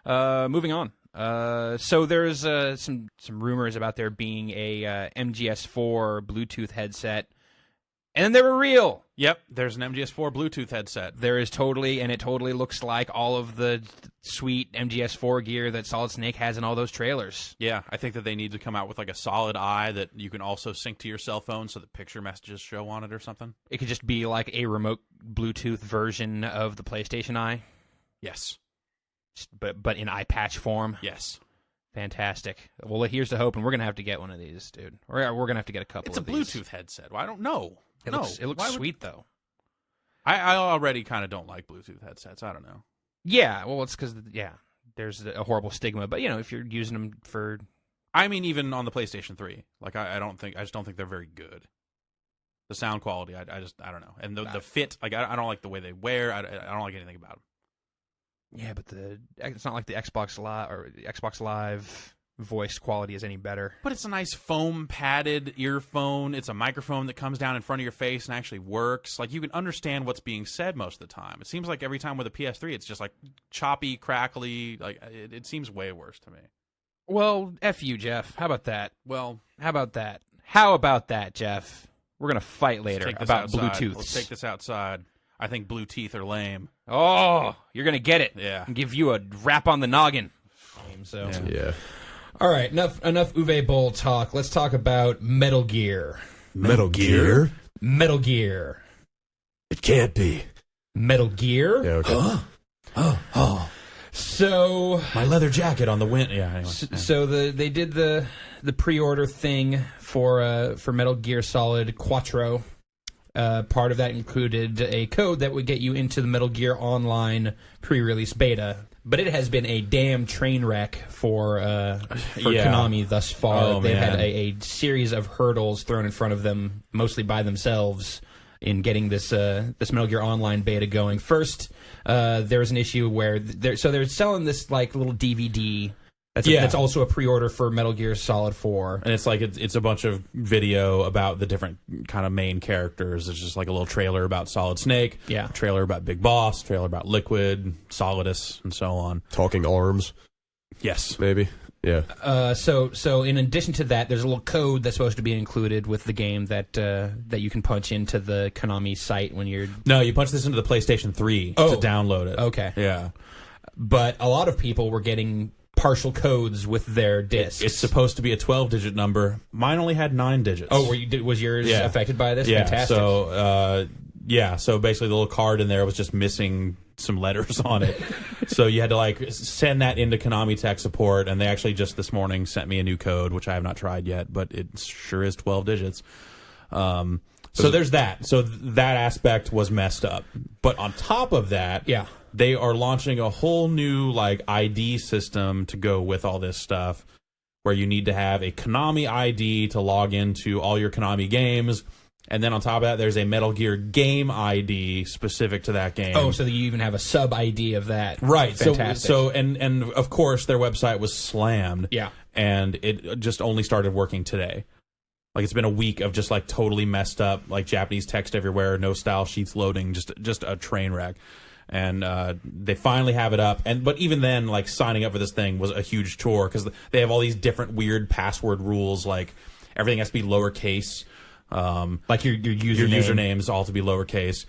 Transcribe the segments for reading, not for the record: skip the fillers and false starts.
Moving on. So there's some rumors about there being a MGS4 Bluetooth headset, and they were real. Yep, there's an MGS4 Bluetooth headset. There is totally, and it totally looks like all of the sweet MGS4 gear that Solid Snake has in all those trailers. Yeah, I think that they need to come out with like a solid eye that you can also sync to your cell phone so that picture messages show on it or something. It could just be like a remote Bluetooth version of the PlayStation Eye. Yes. But in eye patch form. Yes. Fantastic. Well, here's the hope, and we're going to have to get one of these, dude. We're going to have to get a couple of these. It's a Bluetooth headset. Well, I don't know. It looks sweet, though. I already kind of don't like Bluetooth headsets. I don't know. Yeah, well, it's because, there's a horrible stigma. But, if you're using them for... I mean, even on the PlayStation 3. Like, I just don't think they're very good. The sound quality, I don't know. And the fit, like, I don't like the way they wear. I don't like anything about them. Yeah, but it's not like the Xbox Live voice quality is any better. But it's a nice foam padded earphone. It's a microphone that comes down in front of your face and actually works. Like, you can understand what's being said most of the time. It seems like every time with a PS3, it's just like choppy, crackly. Like, it seems way worse to me. Well, F you, Jeff. How about that? Well, how about that, Jeff? We're gonna fight later about Bluetooth. Let's take this outside. I think blue teeth are lame. Oh, you're going to get it. Yeah. And give you a rap on the noggin. So. Yeah. All right, enough Uwe Boll talk. Let's talk about Metal Gear. Metal Gear? Metal Gear. It can't be. Metal Gear? Yeah, okay. Oh. So... My leather jacket on the wind. Yeah, anyway. So they did the pre-order thing for Metal Gear Solid Quattro. Part of that included a code that would get you into the Metal Gear Online pre-release beta, but it has been a damn train wreck for Konami thus far. They've had a series of hurdles thrown in front of them, mostly by themselves, in getting this Metal Gear Online beta going. First, there was an issue where they're selling this like little DVD. That's also a pre-order for Metal Gear Solid 4. And it's like it's a bunch of video about the different kind of main characters. It's just like a little trailer about Solid Snake, a trailer about Big Boss, trailer about Liquid, Solidus, and so on. Talking arms. Yes. Maybe. Yeah. So in addition to that, there's a little code that's supposed to be included with the game that you can punch into the Konami site when you're... No, you punch this into the PlayStation 3 to download it. Okay. Yeah. But a lot of people were getting... partial codes with their discs. It's supposed to be a 12-digit number. Mine only had 9 digits. Oh, was yours affected by this? Yeah. Fantastic. So basically the little card in there was just missing some letters on it. So you had to like send that into Konami tech support, and they actually just this morning sent me a new code, which I have not tried yet, but it sure is 12 digits. So there's that. So that aspect was messed up. But on top of that, they are launching a whole new like ID system to go with all this stuff, where you need to have a Konami ID to log into all your Konami games. And then on top of that, there's a Metal Gear game ID specific to that game. Oh, so you even have a sub ID of that. Right. Fantastic. So and of course their website was slammed. Yeah. And it just only started working today. Like, it's been a week of just like totally messed up, like Japanese text everywhere, no style sheets loading, just a train wreck. And they finally have it up. But even then, like, signing up for this thing was a huge chore because they have all these different weird password rules. Like, everything has to be lowercase. Like your username. Your usernames all to be lowercase.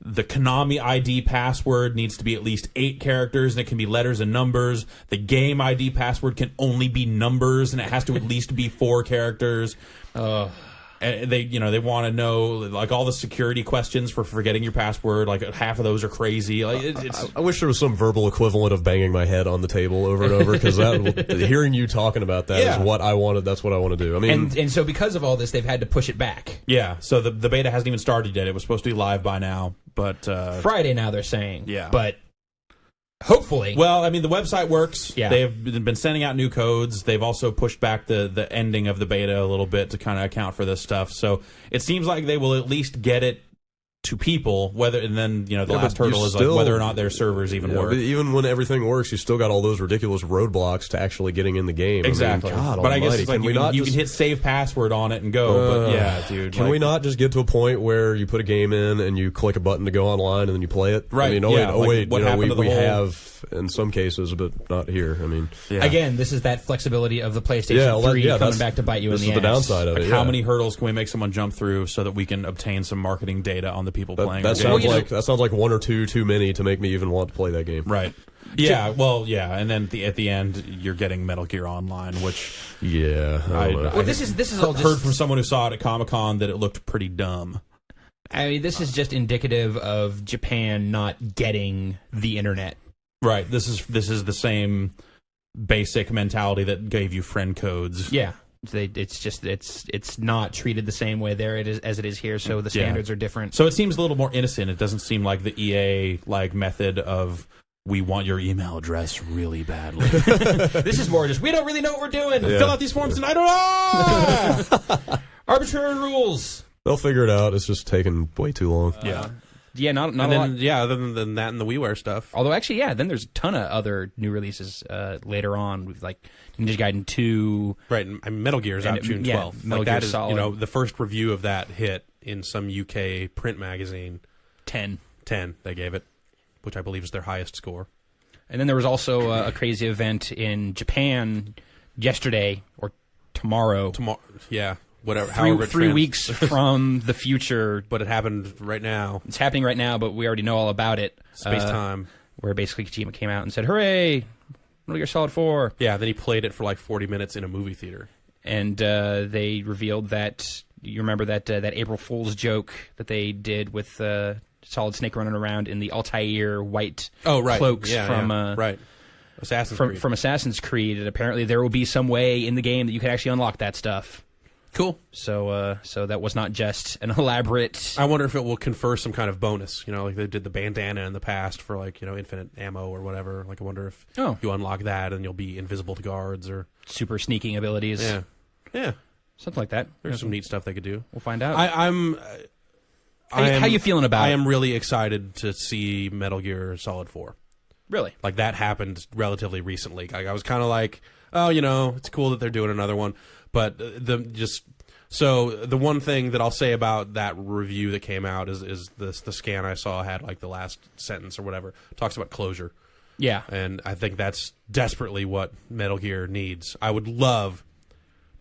The Konami ID password needs to be at least 8 characters, and it can be letters and numbers. The game ID password can only be numbers, and it has to at least be 4 characters. And they want to know like all the security questions for forgetting your password. Like half of those are crazy. Like I wish there was some verbal equivalent of banging my head on the table over and over, because hearing you talking about that is what I wanted. That's what I want to do. I mean, and so because of all this, they've had to push it back. Yeah. So the beta hasn't even started yet. It was supposed to be live by now, but Friday now they're saying. Yeah. But hopefully. Well, I mean, the website works. Yeah. They've been sending out new codes. They've also pushed back the ending of the beta a little bit to kind of account for this stuff. So it seems like they will at least get it to people, and then the last but hurdle is like whether or not their servers even work. But even when everything works, you still got all those ridiculous roadblocks to actually getting in the game. Exactly. I mean, God but almighty. I guess it's like you can hit save password on it and go. But yeah, dude. Can we not just get to a point where you put a game in and you click a button to go online and then you play it? Right. I mean, what happened to the we whole... have in some cases, but not here. I mean, again, this is that flexibility of the PlayStation 3 coming back to bite you in the ass. This is the downside of it. How many hurdles can we make someone jump through so that we can obtain some marketing data on the people playing? That sounds like one or two too many to make me even want to play that game. Right. Yeah. Well, yeah, and then at the end, you're getting Metal Gear Online, which this is all heard from someone who saw it at Comic-Con that it looked pretty dumb. I mean, this is just indicative of Japan not getting the internet. Right. This is the same basic mentality that gave you friend codes. Yeah. It's not treated the same way there as it is here, so the standards are different. So it seems a little more innocent. It doesn't seem like the EA method of we want your email address really badly. This is more just we don't really know what we're doing. Yeah. Fill out these forms and I don't know. Arbitrary rules. They'll figure it out. It's just taking way too long. Yeah, not and a then, lot. Yeah, other than that and the WiiWare stuff. Although, actually, then there's a ton of other new releases later on. With like Ninja Gaiden 2. Right, and Metal Gear's out June 12th. Metal Gear Solid. The first review of that hit in some UK print magazine. 10, they gave it, which I believe is their highest score. And then there was also a crazy event in Japan yesterday, or tomorrow. Yeah. Whatever. 3 weeks from the future. But it happened right now. It's happening right now, but we already know all about it. Space-time. Where basically Kojima came out and said, hooray, Metal Gear Solid 4. Yeah, then he played it for like 40 minutes in a movie theater. And they revealed that, you remember that April Fool's joke that they did with Solid Snake running around in the Altair white cloaks from Assassin's Creed. And apparently there will be some way in the game that you can actually unlock that stuff. Cool. So that was not just an elaborate... I wonder if it will confer some kind of bonus. Like they did the bandana in the past for infinite ammo or whatever. Like I wonder if you unlock that and you'll be invisible to guards or... Super sneaking abilities. Yeah. Something like that. There's some neat stuff they could do. We'll find out. How you feeling about it? I am really excited to see Metal Gear Solid 4. Really? Like that happened relatively recently. Like I was kind of like, it's cool that they're doing another one. But the one thing that I'll say about that review that came out is the scan I saw had like the last sentence or whatever talks about closure. Yeah, and I think that's desperately what Metal Gear needs. I would love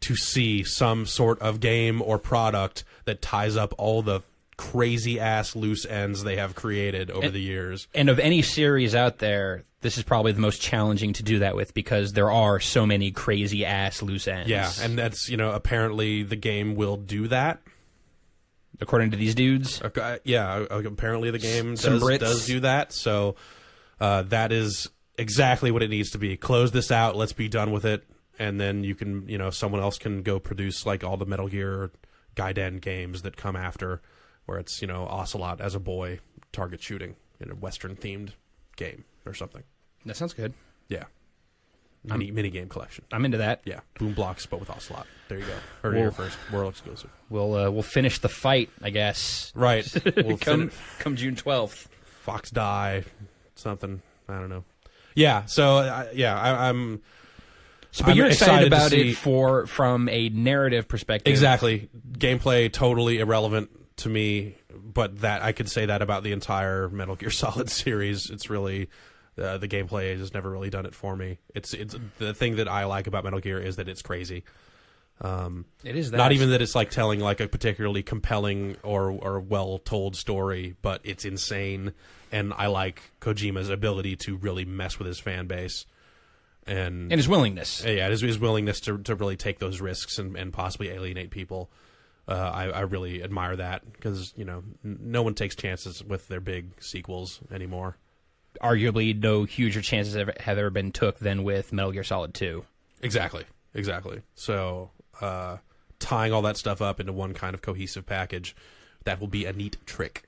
to see some sort of game or product that ties up all the crazy ass loose ends they have created over the years. And of any series out there, this is probably the most challenging to do that with because there are so many crazy ass loose ends. Yeah, and that's apparently the game will do that. According to these dudes. Apparently the game Brits does do that. So that is exactly what it needs to be. Close this out. Let's be done with it. And then you can, someone else can go produce like all the Metal Gear Gaiden games that come after, where it's Ocelot as a boy target shooting in a Western themed game or something. That sounds good. Yeah. Mini game collection. I'm into that. Yeah. Boom Blocks, but with Ocelot. There you go. Heard it here first. World exclusive. We'll finish the fight, I guess. Right. We'll come June 12th. Fox die. Something. I don't know. Yeah. So I'm. But you're excited about it from a narrative perspective. Exactly. Gameplay totally irrelevant to me, but that I could say that about the entire Metal Gear Solid series. It's really the gameplay has never really done it for me. It's the thing that I like about Metal Gear is that it's crazy. It is that. Not even that it's like telling like a particularly compelling or well told story, but it's insane. And I like Kojima's ability to really mess with his fan base. And his willingness. Yeah, his willingness to really take those risks and possibly alienate people. I really admire that because, no one takes chances with their big sequels anymore. Arguably, no huger chances have ever been took than with Metal Gear Solid 2. Exactly. So, tying all that stuff up into one kind of cohesive package, that will be a neat trick.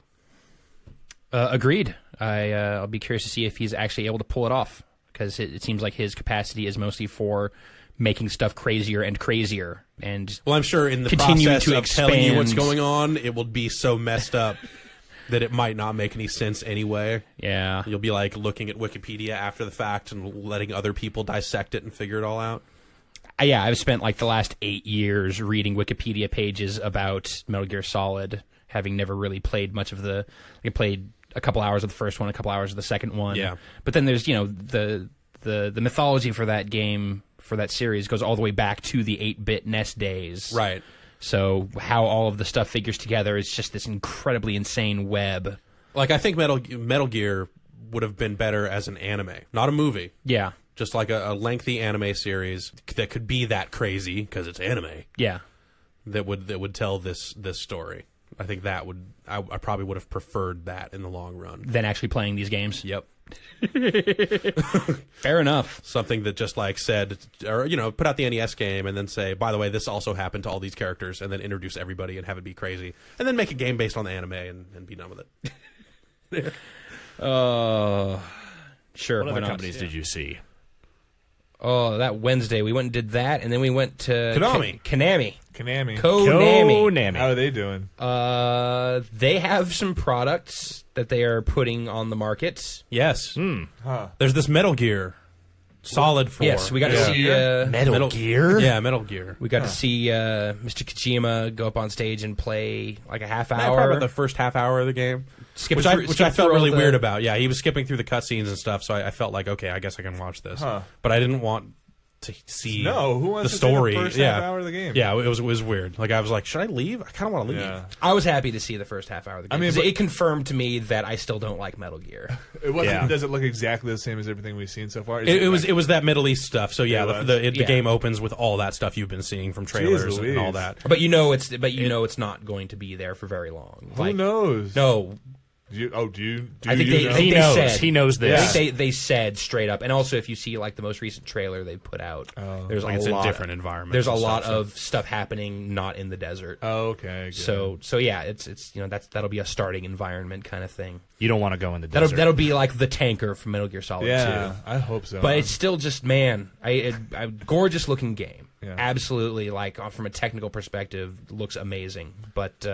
Agreed. I'll be curious to see if he's actually able to pull it off. Because it seems like his capacity is mostly for making stuff crazier and crazier, and I'm sure in the process of telling you what's going on, it will be so messed up that it might not make any sense anyway. Yeah. You'll be like looking at Wikipedia after the fact and letting other people dissect it and figure it all out. Yeah, I've spent like the last 8 years reading Wikipedia pages about Metal Gear Solid, having never really played much of the... I played a couple hours of the first one, a couple hours of the second one. Yeah. But then there's, the mythology for that game, for that series, goes all the way back to the 8-bit NES days. Right. So how all of the stuff figures together is just this incredibly insane web. Like, I think Metal Gear would have been better as an anime, not a movie. Yeah. Just like a lengthy anime series that could be that crazy, because it's anime. Yeah. That would tell this story. I think that I probably would have preferred that in the long run. Than actually playing these games. Yep. Fair enough. Something that just like said, or put out the NES game and then say, by the way, this also happened to all these characters, and then introduce everybody and have it be crazy, and then make a game based on the anime and be done with it. Sure. What other companies did you see? Oh, that Wednesday we went and did that, and then we went to Konami. Konami. Konami. How are they doing? They have some products that they are putting on the market. Yes. Huh. There's this Metal Gear Solid 4. Yes, we got to see Metal Gear? Yeah, Metal Gear. we got to see Mr. Kojima go up on stage and play like a half hour. Probably about the first half hour of the game, Skipping which through- I felt through really all the- weird about. Yeah, he was skipping through the cutscenes and stuff, so I felt like, okay, I guess I can watch this. Huh. But I didn't want to see No, who wants the to story. see the first yeah. half hour of the game? Yeah, it was weird. Like, I was like, should I leave? I kind of want to leave. Yeah. I was happy to see the first half hour of the game. I mean, 'cause but- it confirmed to me that I still don't like Metal Gear. It wasn't. Yeah. Does it look exactly the same as everything we've seen so far? It was that Middle East stuff. So yeah, It was. the Yeah. game opens with all that stuff you've been seeing from trailers and all Louise. that. But it's not going to be there for very long. Who knows? No, Do you I think you know? He they knows. said- He knows I this. think they said straight up, and also if you see like the most recent trailer they put out, there's Like, a it's lot. in different environments. There's a and lot stuff, so- of stuff happening not in the desert. Oh, okay. Good. So yeah, it's that'll be a starting environment kind of thing. You don't want to go in the desert. That'll be like the tanker from Metal Gear Solid 2. yeah, I hope so. But it's still just a gorgeous looking game. Yeah. Absolutely, like from a technical perspective, looks amazing. But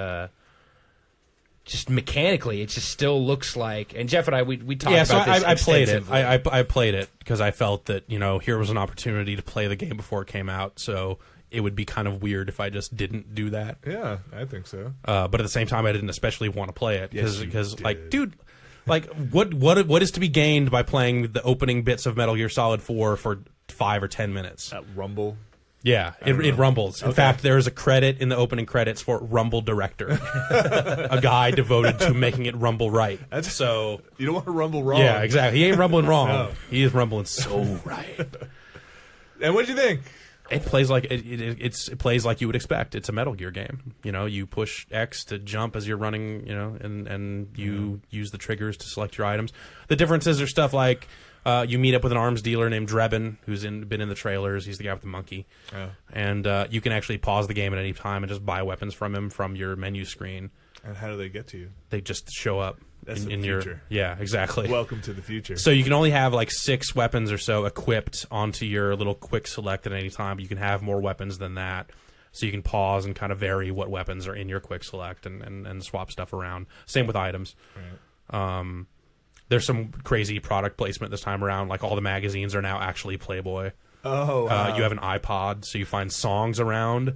just mechanically, it just still looks like. And Jeff and I, we talked Yeah, so about this. I played it. extensively. I played it because I felt that here was an opportunity to play the game before it came out. So it would be kind of weird if I just didn't do that. yeah, I think so. But at the same time, I didn't especially want to play it Yes, you because did. like, dude. Like, what is to be gained by playing the opening bits of Metal Gear Solid 4 for 5 or 10 minutes? Rumble. Yeah, it rumbles. In fact, there is a credit in the opening credits for Rumble Director, a guy devoted to making it rumble right. So You don't want to rumble wrong. yeah, exactly. He ain't rumbling wrong. No. He is rumbling so right. And what'd you think? It plays like it plays like you would expect. It's a Metal Gear game. You push X to jump as you're running. And you use the triggers to select your items. The differences are stuff like you meet up with an arms dealer named Drebin, who's been in the trailers. He's the guy with the monkey, and you can actually pause the game at any time and just buy weapons from him from your menu screen. And how do they get to you? They just show up That's in the your future. yeah, exactly. Welcome to the future. So you can only have like 6 weapons or so equipped onto your little quick select at any time. You can have more weapons than that. So you can pause and kind of vary what weapons are in your quick select and swap stuff around. Same with items. Right. There's some crazy product placement this time around. Like all the magazines are now actually Playboy. Oh, wow. You have an iPod, so you find songs around.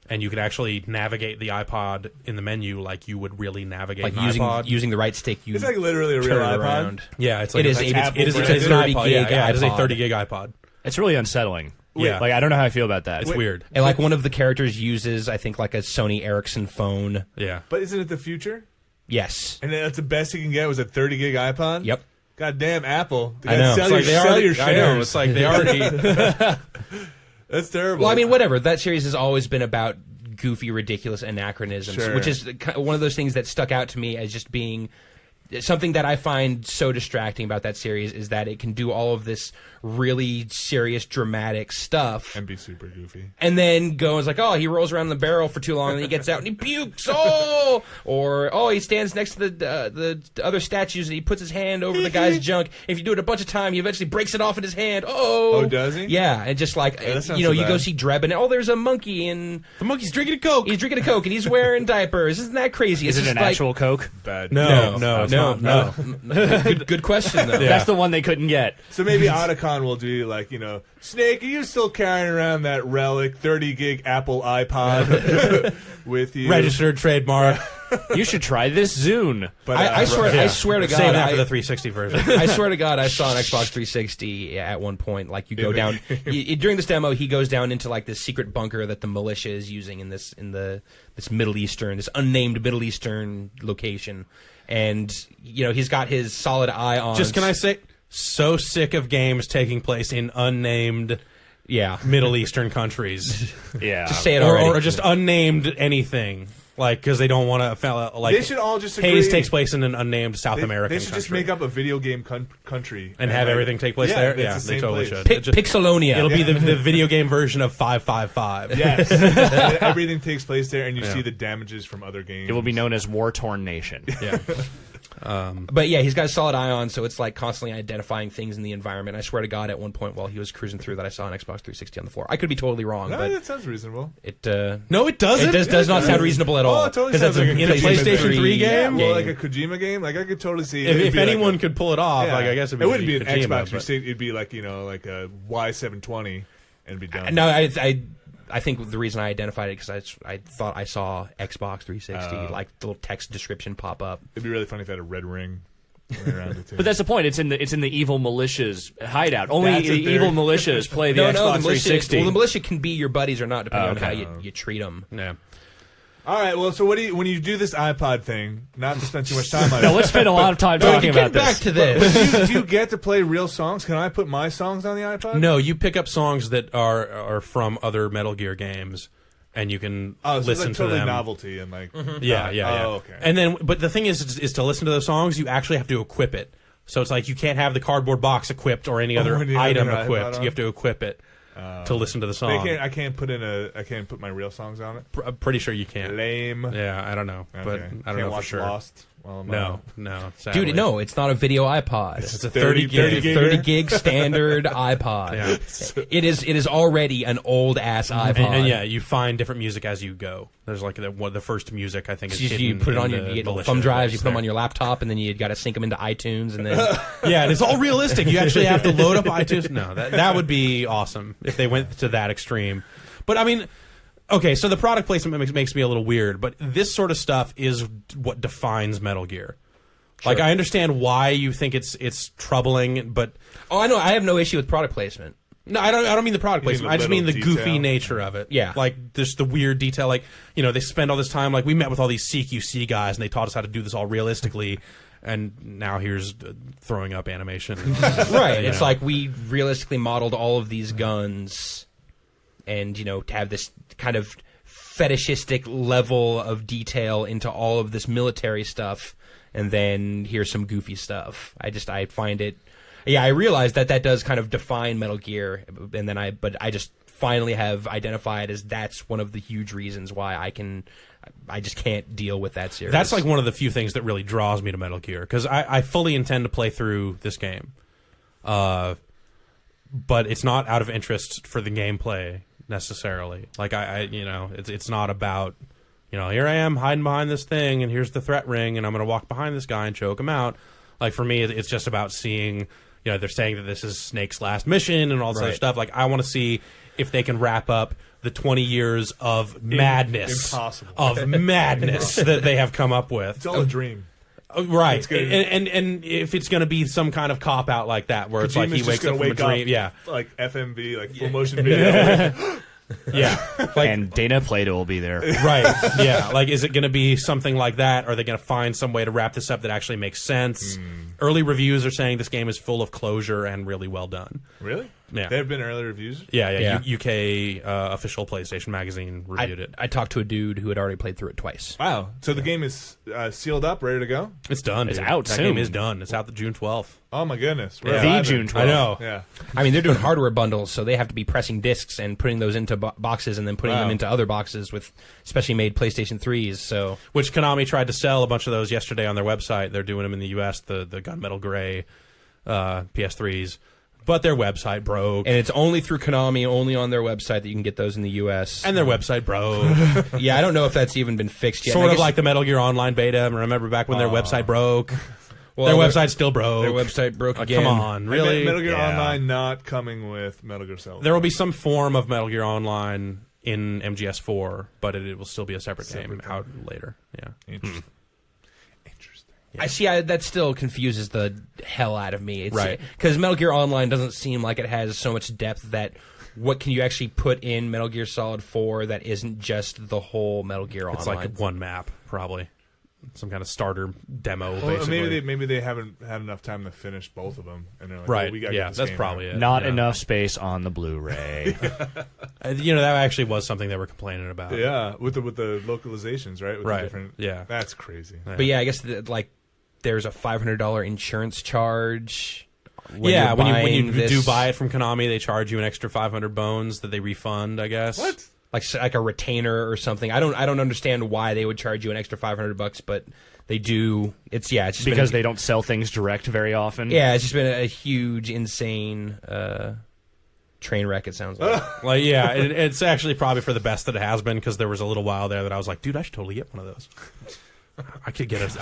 And you can actually navigate the iPod in the menu like you would really navigate like an iPod. using the right stick. You It's like literally a real turn it iPod. around. Yeah, it's like It is. It's, Apple it is. branded. It's an 30 iPod. gig Yeah, it is a iPod. 30 gig iPod. It's really unsettling. Yeah. Like, I don't know how I feel about that. It's weird. And like one of the characters uses, I think, like a Sony Ericsson phone. Yeah. But isn't it the future? Yes. And that's the best you can get was a 30 gig iPod? Yep. God damn, Apple. They I gotta know. Sell, It's your, like they sell already- your I know. shares. It's like they already. That's terrible. Well, I mean, whatever. That series has always been about goofy, ridiculous anachronisms, Sure. which is one of those things that stuck out to me as just being something that I find so distracting about that series is that it can do all of this really serious, dramatic stuff, And be super goofy. and then goes like, oh, he rolls around in the barrel for too long, and then he gets out and he pukes. Oh, or oh, he stands next to the other statues and he puts his hand over the guy's junk. If you do it a bunch of times, he eventually breaks it off in his hand. Oh, does he? Yeah, and just like that sounds you know, so you go bad. see Dreb, and oh, there's a monkey, and The monkey's drinking a Coke. he's drinking a Coke, and he's wearing diapers. Isn't that crazy? Is It's it an just like- actual Coke? Bad. No, it's no, not. no. Good question though. That's the one they couldn't get. So maybe Otacon will do like, Snake, are you still carrying around that relic 30 gig Apple iPod with you? Registered trademark. You should try this Zune. But, I swear to God, Save that I- for the 360 version. I swear to God, I saw an Xbox 360 at one point. Like you go down during this demo, he goes down into like this secret bunker that the militia is using in this Middle Eastern, this unnamed Middle Eastern location, and he's got his solid eye on. Just can I say, so sick of games taking place in unnamed Middle Eastern countries. Yeah. Just say it already. Or just unnamed anything. Like, because they don't want to, like, They should all just agree. Haze takes place in an unnamed South American They should just country. make up a video game country. And have like- everything take place Yeah, there? it's Yeah, the they same totally place. should. It just- Pixelonia. It'll be the video game version of 555. Yes. Everything takes place there, and you see the damages from other games. It will be known as War-Torn Nation. Yeah. But yeah, he's got a solid eye on, so it's like constantly identifying things in the environment. I swear to God, at one point while he was cruising through, that I saw an Xbox 360 on the floor. I could be totally wrong, No, but that sounds reasonable. it No, it doesn't. it does not sound reasonable at all. Oh, it totally 'Cause sounds that's like a in a PlayStation 3 game? Well, like a Kojima game. Like I could totally see. If it'd be anyone like could pull it off, like, I guess it it'd be wouldn't be an Kojima, Xbox but- 360. It'd be like like a Y720 and be done. No, I think the reason I identified it because I thought I saw Xbox 360, like the little text description pop up. It'd be really funny if it had a red ring around it too. But that's the point. It's in the evil militia's hideout. Only That's the a theory. evil militias play the Xbox the militia, 360. well, the militia can be your buddies or not, depending Okay. on how you treat them. Yeah. All right. Well, so when you do this iPod thing, not to spend too much time on it. No, let's spend a lot of time talking about Get back this. to this. do you get to play real songs? Can I put my songs on the iPod? No, you pick up songs that are from other Metal Gear games, and you can Oh, so it's listen like to totally them. novelty and like. Yeah. Oh, okay. And then, but the thing is to listen to those songs, you actually have to equip it. So it's like you can't have the cardboard box equipped or any other any item other iPod equipped. on? You have to equip it to listen to the They song. I can't put my real songs on it. I'm pretty sure you can't. Lame. Yeah, I don't know, but Okay. I don't Can't know for watch sure. Lost. Well, No, sadly. Dude, no, it's not a video iPod. It's a 30 30 gig. 30 gig standard iPod. Yeah. It is already an old ass iPod. And yeah, you find different music as you go. There's like the first music I think is You hidden put it on in your the you get militia thumb drives, you place put them there. on your laptop, and then you got to sync them into iTunes, and then Yeah, and it's all realistic. You actually have to load up iTunes. No, that would be awesome if they went to that extreme. But I mean, okay, so the product placement makes me a little weird, but this sort of stuff is what defines Metal Gear. Like, I understand why you think it's troubling, but I know I have no issue with product placement. no, I don't mean the product You mean placement. the I just mean the little goofy detail? nature of it. Yeah. Like just the weird detail. Like, they spend all this time. Like, we met with all these CQC guys, and they taught us how to do this all realistically. And now here's throwing up animation. Right. It's like we realistically modeled all of these guns, and to have this kind of fetishistic level of detail into all of this military stuff, and then here's some goofy stuff. I find it. Yeah, I realize that does kind of define Metal Gear, and then I just finally have identified as that's one of the huge reasons why I just can't deal with that series. That's like one of the few things that really draws me to Metal Gear, because I fully intend to play through this game, but it's not out of interest for the gameplay necessarily. Like it's not about here I am hiding behind this thing, and here's the threat ring, and I'm going to walk behind this guy and choke him out. Like for me, it's just about seeing. They're saying that this is Snake's last mission and all this other stuff. Like I want to see if they can wrap up the 20 years of madness, Impossible. of madness that they have come up with. It's all a dream. Right, It's gonna- and if it's going to be some kind of cop out like that, where it's like he Kojima's wakes just up gonna from a wake dream, yeah, like FMV, like full motion video. yeah, like And Dana Plato will be there. right, yeah, like is it going to be something like that? Or are they going to find some way to wrap this up that actually makes sense? Early reviews are saying this game is full of closure and really well done. Really? Yeah. There have been early reviews? Yeah. UK official PlayStation magazine reviewed it. I talked to a dude who had already played through it twice. Wow. So the game is sealed up, ready to go? It's done. It's dude. out That soon. game is done. It's out the June 12th. Oh, my goodness. We're Yeah. The alive June then. 12th. I know. Yeah. I mean, they're doing hardware bundles, so they have to be pressing discs and putting those into boxes and then putting them into other boxes with specially made PlayStation 3s. So Which Konami tried to sell a bunch of those yesterday on their website. They're doing them in the U.S., the Gunmetal Gray PS3s. But their website broke. and it's only through Konami, only on their website that you can get those in the U.S. And their website broke. Yeah, I don't know if that's even been fixed yet. Sort And I of guess like the Metal Gear Online beta. Remember back when their website broke? well, their website still broke. Their website broke Like, again. come on, really? Metal Gear Yeah. Online not coming with Metal Gear Solid. There will be some form of Metal Gear Online in MGS4, but it will still be a separate game out later. Yeah. Interesting. I see. That still confuses the hell out of me. It's, Right. Because Metal Gear Online doesn't seem like it has so much depth that what can you actually put in Metal Gear Solid 4 that isn't just the whole Metal Gear It's Online? like one map, probably. Some kind of starter demo, Well, basically. maybe they haven't had enough time to finish both of them, and they're like, Right. well, we gotta Yeah, get this that's game probably out. it. Not Yeah. enough space on the Blu-ray. That actually was something they were complaining about. Yeah, with the localizations, right? With Right, The different, yeah. That's crazy. But yeah, I guess there's a $500 insurance charge. When Yeah, you're when you buying this, do buy it from Konami, they charge you an extra 500 bones that they refund, I guess. What? like a retainer or something. I don't understand why they would charge you an extra $500, but they do. It's just because been they don't sell things direct very often. yeah, it's just been a huge, insane train wreck. It sounds like. Like, yeah, it's actually probably for the best that it has been, because there was a little while there that I was like, dude, I should totally get one of those. I could get another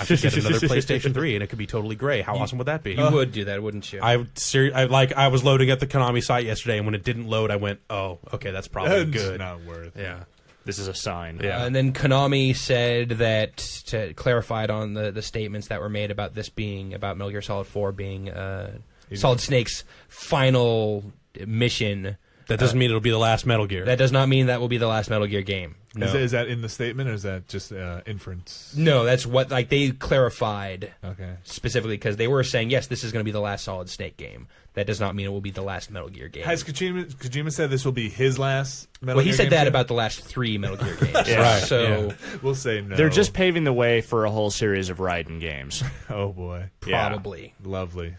PlayStation 3, and it could be totally gray. How awesome would that be? You would do that, wouldn't you? I was loading at the Konami site yesterday, and when it didn't load, I went, "Oh, okay, that's probably It's good." not worth it. Yeah, This is a sign. Yeah. And then Konami said that, to clarify it on the statements that were made about this being, about Metal Gear Solid 4 being Solid Snake's final mission. that doesn't mean it'll be the last Metal Gear. That does not mean that will be the last Metal Gear game. No, Is that in the statement, or is that just inference? no, that's what they clarified Okay. specifically, because they were saying, yes, this is going to be the last Solid Snake game. That does not mean it will be the last Metal Gear game. Has Kojima said this will be his last Metal well, Gear he said game that too? about the last 3 Metal Gear games. Yeah. Right, So We'll say no. They're just paving the way for a whole series of Raiden games. Oh, boy. probably. Lovely.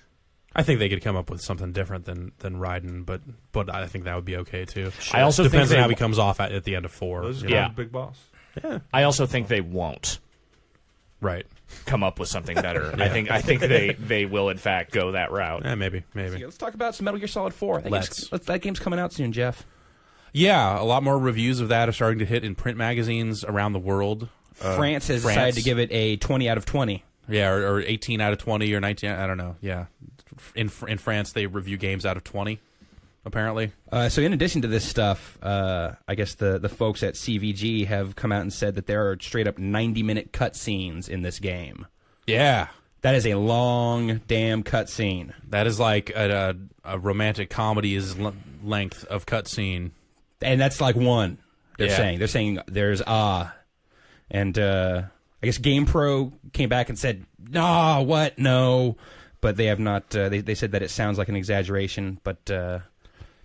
I think they could come up with something different than Raiden, but I think that would be okay too. I also think Depends on they- how he comes off at the end of 4. Those are you know? Yeah. big boss. I also think they won't Right. come up with something better. I think they will in fact go that route. Maybe. Let's talk about some Metal Gear Solid 4. That game's coming out soon, Jeff. Yeah, a lot more reviews of that are starting to hit in print magazines around the world. France has decided to give it a 20 out of 20. Yeah, or 18 out of 20 or 19. I don't know. Yeah, in France they review games out of 20. Apparently. So in addition to this stuff, I guess the folks at CVG have come out and said that there are straight up 90-minute cutscenes in this game. Yeah, That is a long damn cutscene. that is like a romantic comedy's length of cutscene. And that's like one. They're Yeah. saying there's and I guess GamePro came back and said, "No, what? No." But they have not they said that it sounds like an exaggeration, but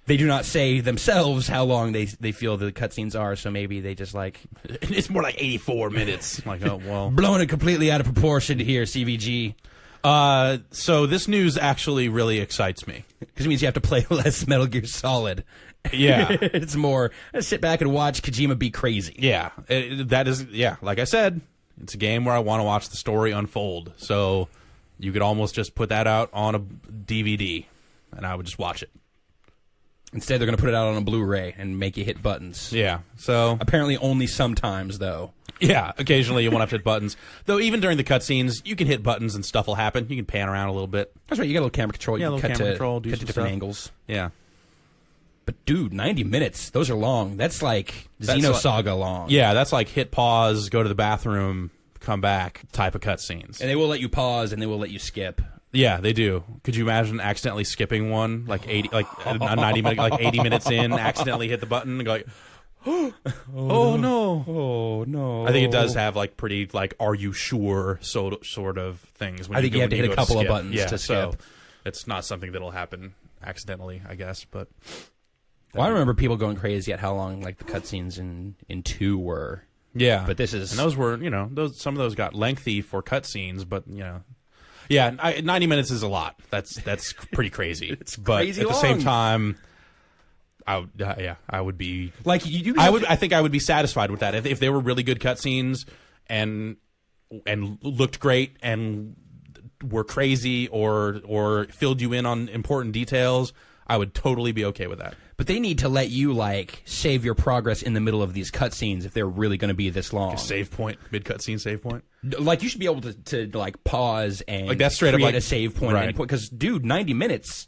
they do not say themselves how long they feel the cutscenes are, so maybe they just like It's more like 84 minutes. Like, oh well. blowing it completely out of proportion here, CVG. So this news actually really excites me. Because it means you have to play less Metal Gear Solid. Yeah. It's more sit back and watch Kojima be crazy. Yeah, that is, yeah, like I said, it's a game where I want to watch the story unfold. So you could almost just put that out on a DVD, and I would just watch it. Instead, they're going to put it out on a Blu-ray and make you hit buttons. Yeah, so, Apparently only sometimes, though. yeah, occasionally you won't have to hit buttons. Though even during the cutscenes, you can hit buttons and stuff will happen. You can pan around a little bit. That's right, you got a little camera control. Yeah, You a can little cut camera to, control, do cut to some different stuff. angles. Yeah. But, dude, 90 minutes. Those are long. That's like That's Xenosaga long. Yeah, that's like hit pause, go to the bathroom, come back type of cutscenes. And they will let you pause and they will let you skip. Yeah, they do. Could you imagine accidentally skipping one, like 80, like a 90 minute, like 80 minutes in, accidentally hit the button and go like, oh no, Oh, no. I think it does have like pretty like are you sure sort of things. When I think you have to when hit a go couple of skip. buttons Yeah, to so skip. it's not something that'll happen accidentally, I guess. But Well, I remember people going crazy at how long like the cutscenes in 2 were. yeah, But this is and those were some of those got lengthy for cutscenes, but yeah, 90 minutes is a lot. That's pretty crazy. It's but crazy at the same long. time, I would be like you I think I would be satisfied with that if they were really good cutscenes and looked great and were crazy or filled you in on important details. I would totally be okay with that. But they need to let you like save your progress in the middle of these cutscenes if they're really going to be this long. A save point, mid cutscene save point. Like you should be able to like pause and Like, that's straight up, create like- a save point at any right. point. Because dude, 90 minutes.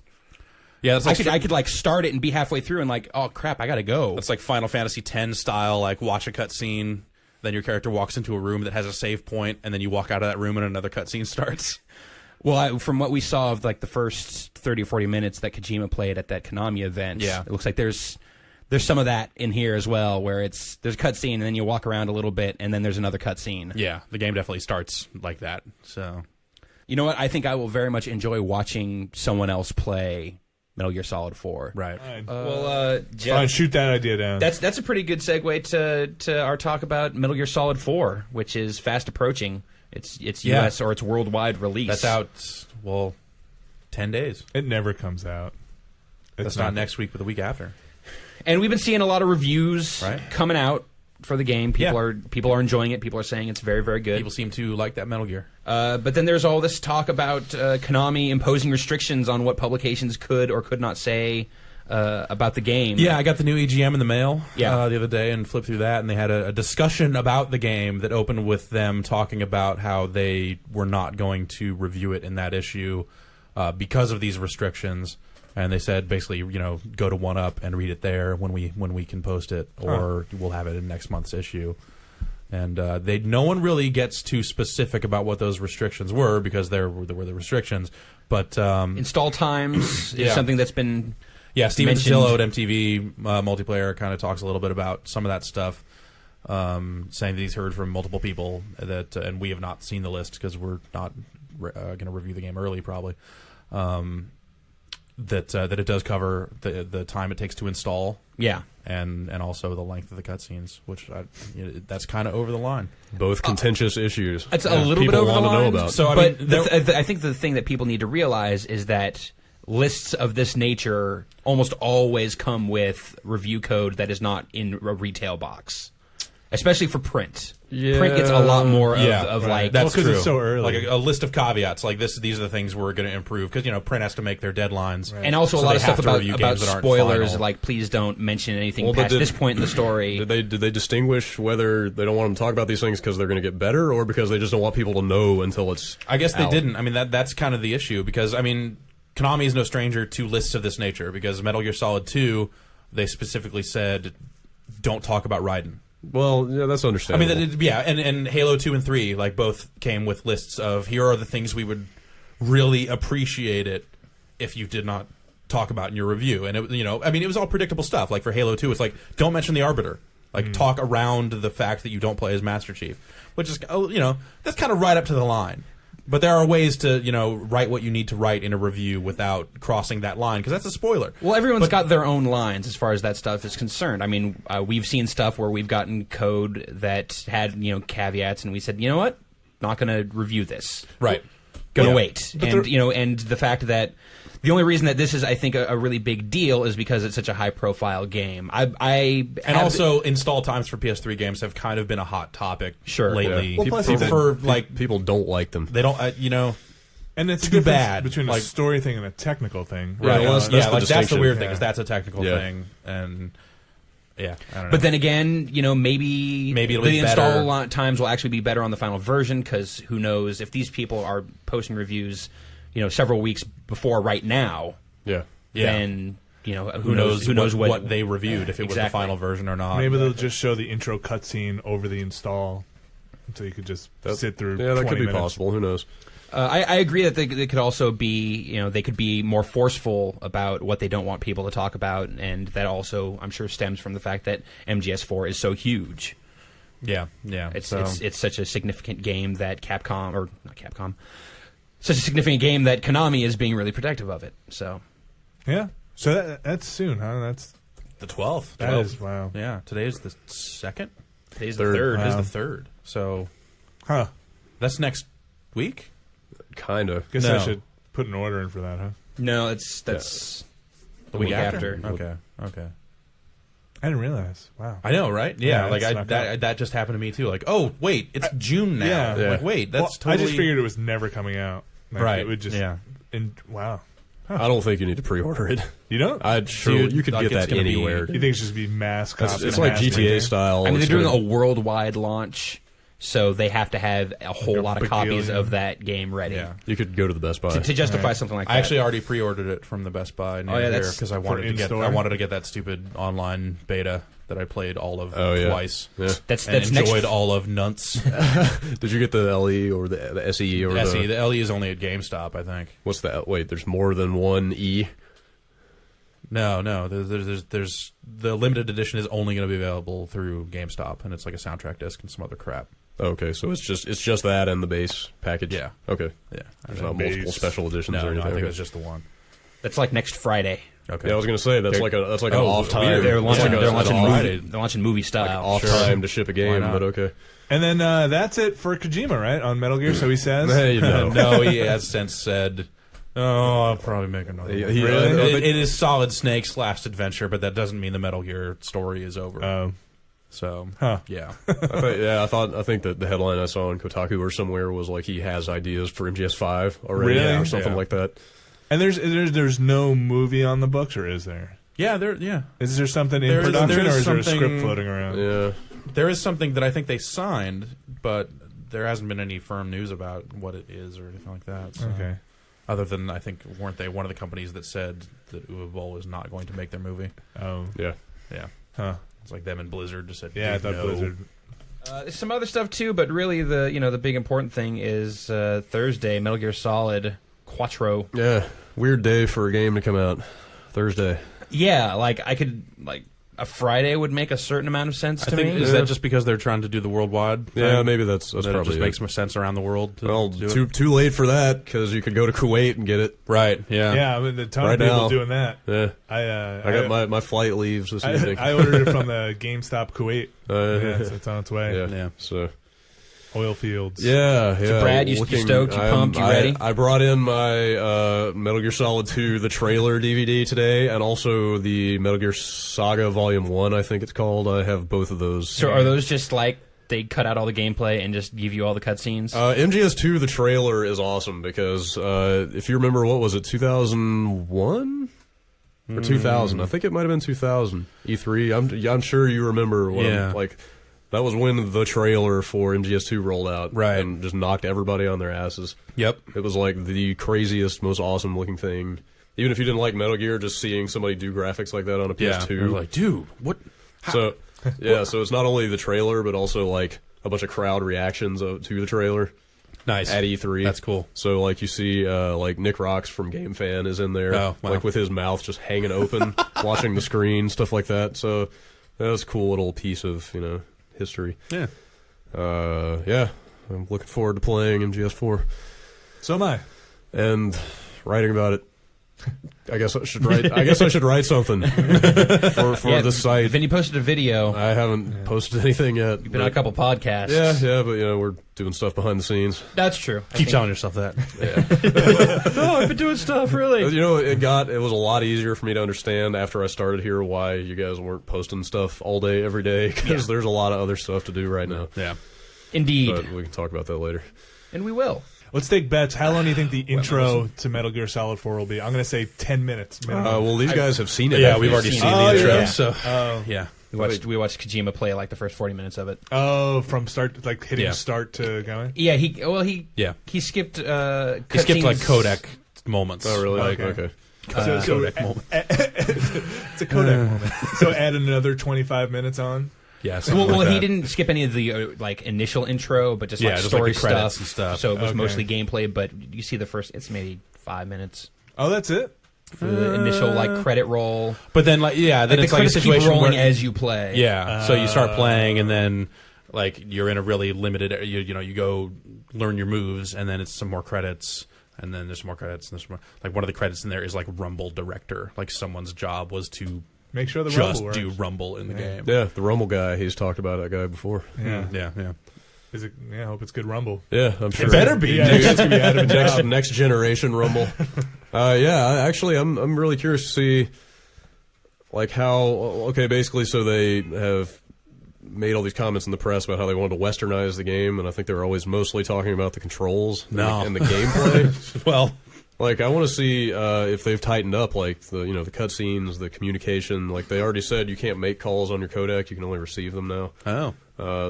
Yeah, that's like I could like start it and be halfway through and like, oh crap, I gotta go. that's like Final Fantasy X style. Like watch a cutscene, then your character walks into a room that has a save point, and then you walk out of that room and another cutscene starts. Well, from what we saw of like the first 30 or 40 minutes that Kojima played at that Konami event, Yeah. it looks like there's some of that in here as well, where there's a cutscene and then you walk around a little bit and then there's another cutscene. Yeah, the game definitely starts like that. So You know what? I think I will very much enjoy watching someone else play Metal Gear Solid 4. right. Jeff, Fine, shoot that idea down. that's a pretty good segue to our talk about Metal Gear Solid 4, which is fast approaching its Yeah. US or its worldwide release. That's out 10 days. It never comes out. That's not next week, but the week after. And we've been seeing a lot of reviews Right. coming out for the game. People Yeah. are enjoying it. People are saying it's very, very good. People seem to like that Metal Gear. But then there's all this talk about Konami imposing restrictions on what publications could or could not say about the game. Yeah, I got the new EGM in the mail Yeah. the other day and flipped through that, and they had a discussion about the game that opened with them talking about how they were not going to review it in that issue because of these restrictions. And they said basically, go to 1UP and read it there when we can post it, or we'll have it in next month's issue. And no one really gets too specific about what those restrictions were because there were the restrictions. But Install times is Yeah. something that's been yeah, Steven mentioned. Zillow at MTV Multiplayer kind of talks a little bit about some of that stuff, saying that he's heard from multiple people that, and we have not seen the list because we're not going to review the game early, probably. That it does cover the time it takes to install, Yeah. and also the length of the cutscenes, which that's kind of over the line. Both contentious issues. It's a little bit People over the want to line. know about. So, I but mean, I think the thing that people need to realize is that lists of this nature almost always come with review code that is not in a retail box, especially for print. Print gets a lot more of right. like That's 'cause true. it's so early. Like a list of caveats, like this. These are the things we're going to improve because print has to make their deadlines, and also So a lot they of stuff have to about review games that aren't spoilers, final. like please don't mention anything Well, but past did- this point in the story. Did they distinguish whether they don't want them to talk about these things because they're going to get better, or because they just don't want people to know until it's? I guess they out? didn't. I mean, that's kind of the issue because Konami is no stranger to lists of this nature because Metal Gear Solid 2, they specifically said, don't talk about Raiden. Well, yeah, that's I understandable. mean, and Halo 2 and 3, like both came with lists of here are the things we would really appreciate it if you did not talk about in your review. And it was all predictable stuff. Like for Halo 2, it's like don't mention the Arbiter. Like talk around the fact that you don't play as Master Chief, which is that's kind of right up to the line. But there are ways to write what you need to write in a review without crossing that line because that's a spoiler. Well, everyone's got their own lines as far as that stuff is concerned. I mean, we've seen stuff where we've gotten code that had caveats, and we said, you know what, not going to review this. Right. Going to Yeah. wait. And and the fact that the only reason that this is, I think, a really big deal is because it's such a high-profile game. And also, install times for PS3 games have kind of been a hot topic Sure. lately. Yeah. Well, plus people don't like them. They don't, and it's too a difference bad. between a Like- story thing and a technical thing. right? well, that's the that's the distinction. weird thing Yeah. is that's a technical Yeah. thing, and I don't know. But then again, maybe Maybe it'll the be install better. times will actually be better on the final version because who knows if these people are posting reviews, several weeks before right now, Yeah. then who knows what they reviewed if it was the Exactly. final version or not. Maybe they'll just show the intro cutscene over the install, so you could just sit through. Yeah, that 20 could be minutes. possible. Who knows? I agree that they could also be, they could be more forceful about what they don't want people to talk about, and that also, I'm sure, stems from the fact that MGS4 is so huge. Yeah. It's So- it's such a significant game that such a significant game that Konami is being really protective of it. So, Yeah. So that's soon, huh? That's The 12th. that is wow. Yeah, today's the 2nd. Today's Third. the third. Today's Wow. the 3rd. So Huh. that's next week? Kind of. Guess I No. should put an order in for that, huh? No, that's The week after. Okay. I didn't realize. Wow. I know, right? Yeah, Yeah, like that's not that just happened to me too. Like, oh wait, it's June now. yeah. Like, wait, that's Well, totally I just figured it was never coming out. Like, right. It would just. yeah. Wow. I don't think you need to pre-order it. You don't? I'd sure Dude, you could like, get it's that gonna be- anywhere. You think it's just be mass copies? It's like GTA style. I mean, they're It's doing gonna- a worldwide launch, so they have to have a whole Like a lot of copies bagillion. of that game ready Yeah. You could go to the Best Buy. to justify something like that. I actually already pre-ordered it from the Best Buy near Oh, yeah, here that's because I wanted to get in-store? that stupid online beta that I played all of Oh, yeah. twice. Yeah. that's And enjoyed next. all of Nunts. Did you get the LE or the SE or SE. The LE is only at GameStop, I think. what's that? Wait, there's more than one E. No. There's the limited edition is only going to be available through GameStop, and it's like a soundtrack disc and some other crap. Okay, so it's just that and the base package. Yeah. Okay. Yeah. There's not multiple special editions No, or I anything. think Okay. it's just the one. That's like next Friday. Okay. Yeah, I was gonna say that's like an off time. They're It's launching. like They're an launching off- movie. They're launching movie style. off time to ship a game, not? but okay. And then that's it for Kojima, right? On Metal Gear, so he says. Hey, you know. No, he has since said, "Oh, I'll probably make another." one." He- It is Solid Snake's last adventure, but that doesn't mean the Metal Gear story is over. So, Huh. yeah, I think that the headline I saw on Kotaku or somewhere was like he has ideas for MGS5 already Really? or something Yeah. like that. And there's no movie on the books, or is there? yeah. Is there something in There is- production, there is or is there a something- script floating around? Yeah. There is something that I think they signed, but there hasn't been any firm news about what it is or anything like that. So. Okay. Other than I think weren't they one of the companies that said that Uwe Boll is not going to make their movie? Oh. Yeah. Yeah, Huh. it's like them and Blizzard just said. Yeah, I "Dude, thought no." Blizzard. There's some other stuff too, but really the big important thing is Thursday, Metal Gear Solid Quattro. Yeah. Weird day for a game to come out. Thursday. Yeah, like I could like a Friday would make a certain amount of sense I to think me. is that just because they're trying to do the worldwide? Yeah, thing? maybe that's That it probably just makes more sense around the world. To Well, do it? too late for that because you could go to Kuwait and get it. Right. Yeah. Yeah, I mean, a ton Right of people now. doing that. Yeah. I I got my flight leaves this evening. I ordered it from the GameStop Kuwait. Yeah, it's on its way. Yeah. Yeah. So Oil fields. yeah. Brad, you stoked? You pumped? You ready? I brought in my Metal Gear Solid 2, the trailer DVD today, and also the Metal Gear Saga Volume 1, I think it's called. I have both of those. So are those just like they cut out all the gameplay and just give you all the cutscenes? MGS2, the trailer is awesome because if you remember, what was it, 2001? Or 2000? I think it might have been 2000. E3. I'm sure you remember when Yeah. that was when the trailer for MGS2 rolled out, Right. and just knocked everybody on their asses. Yep. It was like the craziest, most awesome looking thing. Even if you didn't like Metal Gear, just seeing somebody do graphics like that on a Yeah. PS2. They're like, dude, what? So yeah, so it's not only the trailer, but also like a bunch of crowd reactions to the trailer Nice. at E3. That's cool. So like you see like Nick Rocks from Game Fan is in there, Oh, wow. like with his mouth just hanging open, watching the screen, stuff like that. So that was a cool little piece of history. Yeah. Yeah, I'm looking forward to playing MGS4 So am I. and writing about it. I guess I should write something for the site. Vinny posted a video. I haven't posted anything yet. Been on a couple podcasts. Yeah, but we're doing stuff behind the scenes. That's true. Keep telling yourself that. Oh, I've been doing stuff really. It was a lot easier for me to understand after I started here why you guys weren't posting stuff all day every day because there's a lot of other stuff to do right now. Yeah. Indeed, But we can talk about that later. and we will. Let's take bets. How long do you think the intro to Metal Gear Solid 4 will be? I'm going to say 10 minutes. minimum. Well, these guys have seen it. Yeah, we've already seen seen it. the Oh, intro. yeah. So Oh. yeah. We watched Kojima play like the first 40 minutes of it. Oh, from start, like hitting Yeah. start to going? Yeah, he skipped. He skipped cutscenes. like Kodak moments. Oh, really? Okay. Okay. Kodak moment. It's a Kodak moment. So add another 25 minutes on? Yeah. something Well, like he that. didn't skip any of the like initial intro, but just Yeah, like just, story like, the credits stuff. and stuff. So it was Okay. mostly gameplay. But you see the first. It's maybe 5 minutes Oh, that's it? for the initial like credit roll. But then, then Like, the it's like a credits keep situation rolling where as you play. yeah. So you start playing, and then like you're in a really limited. You go learn your moves, and then it's some more credits. and then there's more credits, and there's more. Like one of the credits in there is like Rumble director. Like someone's job was to Make sure the just Rumble works. do Rumble in the game. Yeah, the Rumble guy. He's talked about that guy before. Yeah. Yeah. Is it? Yeah, I hope it's good Rumble. Yeah, I'm sure. It better be. Yeah, it's gonna be out of a job. Next generation Rumble. I'm really curious to see like how. Okay, basically, so they have made all these comments in the press about how they wanted to westernize the game, and I think they were always mostly talking about the controls and the gameplay. Well, like I want to see if they've tightened up like the the cutscenes, the communication. Like they already said, you can't make calls on your codec; you can only receive them now. oh.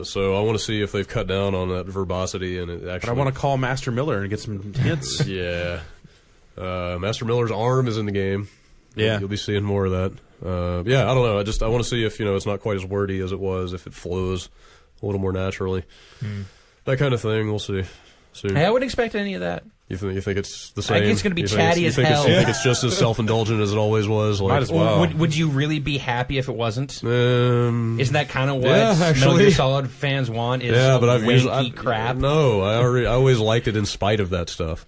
So I want to see if they've cut down on that verbosity and it actually. But I want to call Master Miller and get some hints. Yeah, Master Miller's arm is in the game. Yeah. You'll be seeing more of that. I don't know. I want to see if it's not quite as wordy as it was, if it flows a little more naturally, that kind of thing. We'll see. Hey, I wouldn't expect any of that. You think it's the I same? think it's going to be You think chatty it's- as hell. You think it's just as self-indulgent as it always was? Like, Might as well. Would you really be happy if it wasn't? Um, Isn't that kind of what yeah, Metal actually. Gear Solid fans want? Is but I've wanky crap? No, I always liked it in spite of that stuff.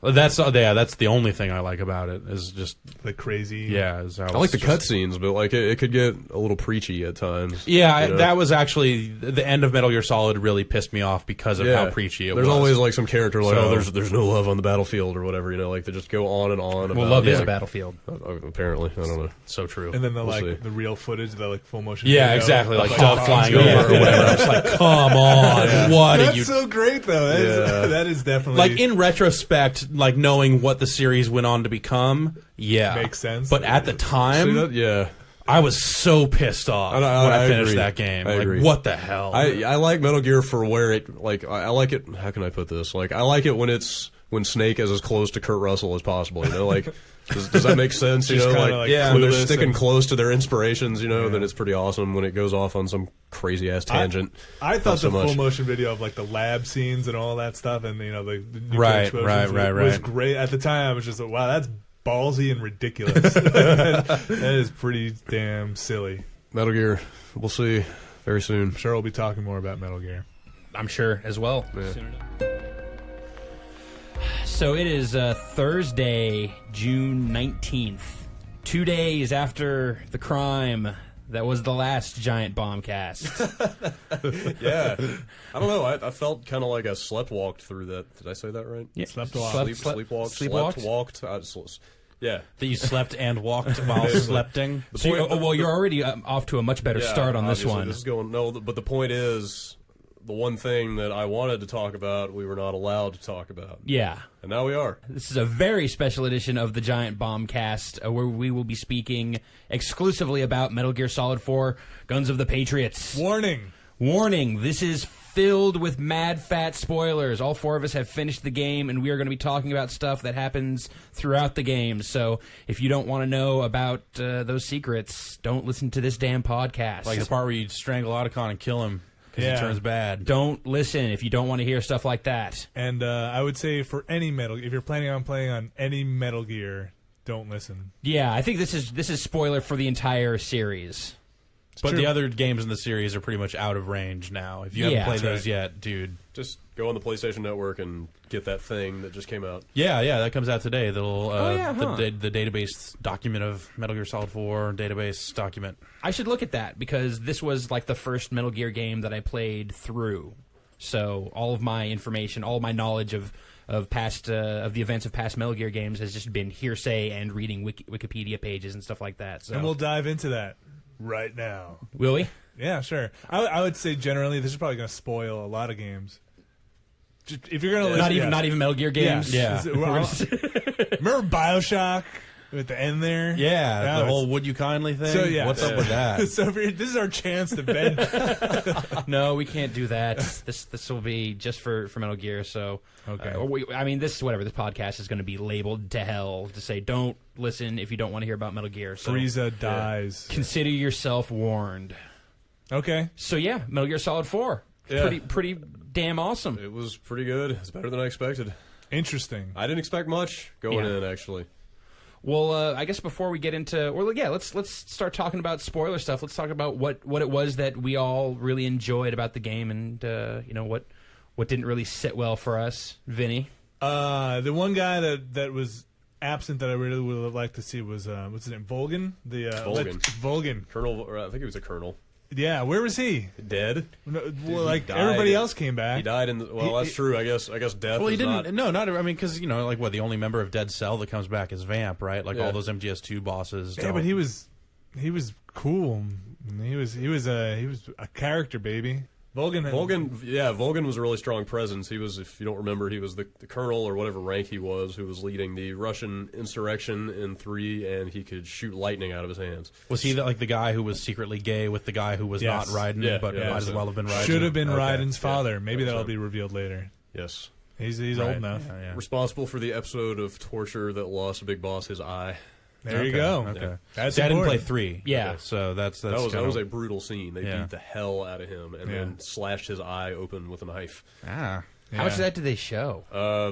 That's the only thing I like about it is just The crazy. is how I like the it's just- cutscenes, but like it could get a little preachy at times. Yeah, you know? that was actually the end of Metal Gear Solid. Really pissed me off because of how preachy it was. There's always like some character like, So- there's no love on the battlefield or whatever. Like they just go on and on. Well, about, love is like, a battlefield. Apparently, I don't know. so true. And then We'll see. the real footage, the like full motion. Yeah, video exactly. of, Like Doug flying bombs over going or whatever. I was like, come on, what That's did you? so great, though. That is definitely Like in retrospect, like knowing what the series went on to become, makes sense. But at the time, See that? Yeah. I was so pissed off when I finished agree. that game. I Like, agree. what the hell? I like Metal Gear for where it like I like it. How can I put this? Like I like it when Snake is as close to Kurt Russell as possible. Like does that make sense? Just kinda, like, when they're clueless sticking and- close to their inspirations. Then it's pretty awesome. When it goes off on some crazy ass tangent, I thought not so the full much. motion video of like the lab scenes and all that stuff, and the nuclear Right, explosions right. was great. At the time, I was just like, wow, that's ballsy and ridiculous. that is pretty damn silly. Metal Gear. We'll see very soon. I'm sure we'll be talking more about Metal Gear. I'm sure as well. Yeah. Soon enough. So it is Thursday, June 19th. 2 days after the crime that was the last Giant Bombcast. Yeah, I don't know. I felt kind of like I sleptwalked through that. Did I say that right? Yeah. Sleepwalked. Sleepwalked? Yeah. that you slept and walked while slepting. So you're already off to a much better start on this obviously, one. This is going but the point is, the one thing that I wanted to talk about, we were not allowed to talk about, Yeah. and now we are. This is a very special edition of the Giant Bombcast, where we will be speaking exclusively about Metal Gear Solid 4, Guns of the Patriots. Warning. Warning, this is filled with mad fat spoilers. All four of us have finished the game, and we are going to be talking about stuff that happens throughout the game. So if you don't want to know about those secrets, don't listen to this damn podcast. Like the part where you strangle Otacon and kill him because Yeah. he turns bad. Don't listen if you don't want to hear stuff like that. And I would say for any if you're planning on playing on any Metal Gear, don't listen. Yeah, I think this is spoiler for the entire series. But true. the other games in the series are pretty much out of range now. If you Yeah. haven't played That's those yet, dude. Just go on the PlayStation Network and get that thing that just came out. Yeah, that comes out today. The little the database document of Metal Gear Solid 4 database document. I should look at that because this was like the first Metal Gear game that I played through. So all of my information, all of my knowledge of past of the events of past Metal Gear games has just been hearsay and reading Wikipedia pages and stuff like that. So And we'll dive into that right now. will we? Yeah, sure. I would say generally this is probably going to spoil a lot of games. Just, if you're going to listen, Not even Metal Gear games. Yeah. Remember BioShock at the end there? Yeah, That the was- whole "would you kindly" thing. So, yeah. What's up with that? So this is our chance to vent. No, we can't do that. This will be just for Metal Gear. So Okay. This podcast is going to be labeled to hell to say don't listen if you don't want to hear about Metal Gear. So Frieza dies. consider yourself warned. Okay. So yeah, Metal Gear Solid 4. Yeah. Pretty damn awesome. It was pretty good. It's better than I expected. Interesting. I didn't expect much going Yeah. in, actually. Well, I guess before we get into, let's start talking about spoiler stuff. Let's talk about what it was that we all really enjoyed about the game, and what didn't really sit well for us. Vinny, The one guy that was absent that I really would have liked to see was what's his name? Volgan. Volgan. Colonel. I think he was a colonel. Yeah, where was he? Dead. No, Dude, well, like died. everybody else came back. He died in. That's true. I guess death. Well, he is didn't. Not, No, not. I mean, because like what the only member of Dead Cell that comes back is Vamp, right? Like all those MGS2 bosses. Yeah, but he was cool. He was a character, baby. Volgan was a really strong presence. He was, if you don't remember, he was the colonel or whatever rank he was who was leading the Russian insurrection in 3, and he could shoot lightning out of his hands. Was he the guy who was secretly gay with the guy who was not Raiden, but might as well have been Raiden? Should have been Raiden's father. Maybe that'll be revealed later. Yes. He's old enough. Yeah. Responsible for the episode of torture that lost Big Boss his eye. There you go. Okay. That's See, I didn't play important. 3. Yeah. Okay, so that was a brutal scene. They beat the hell out of him and then slashed his eye open with a knife. Ah. How much of that did they show?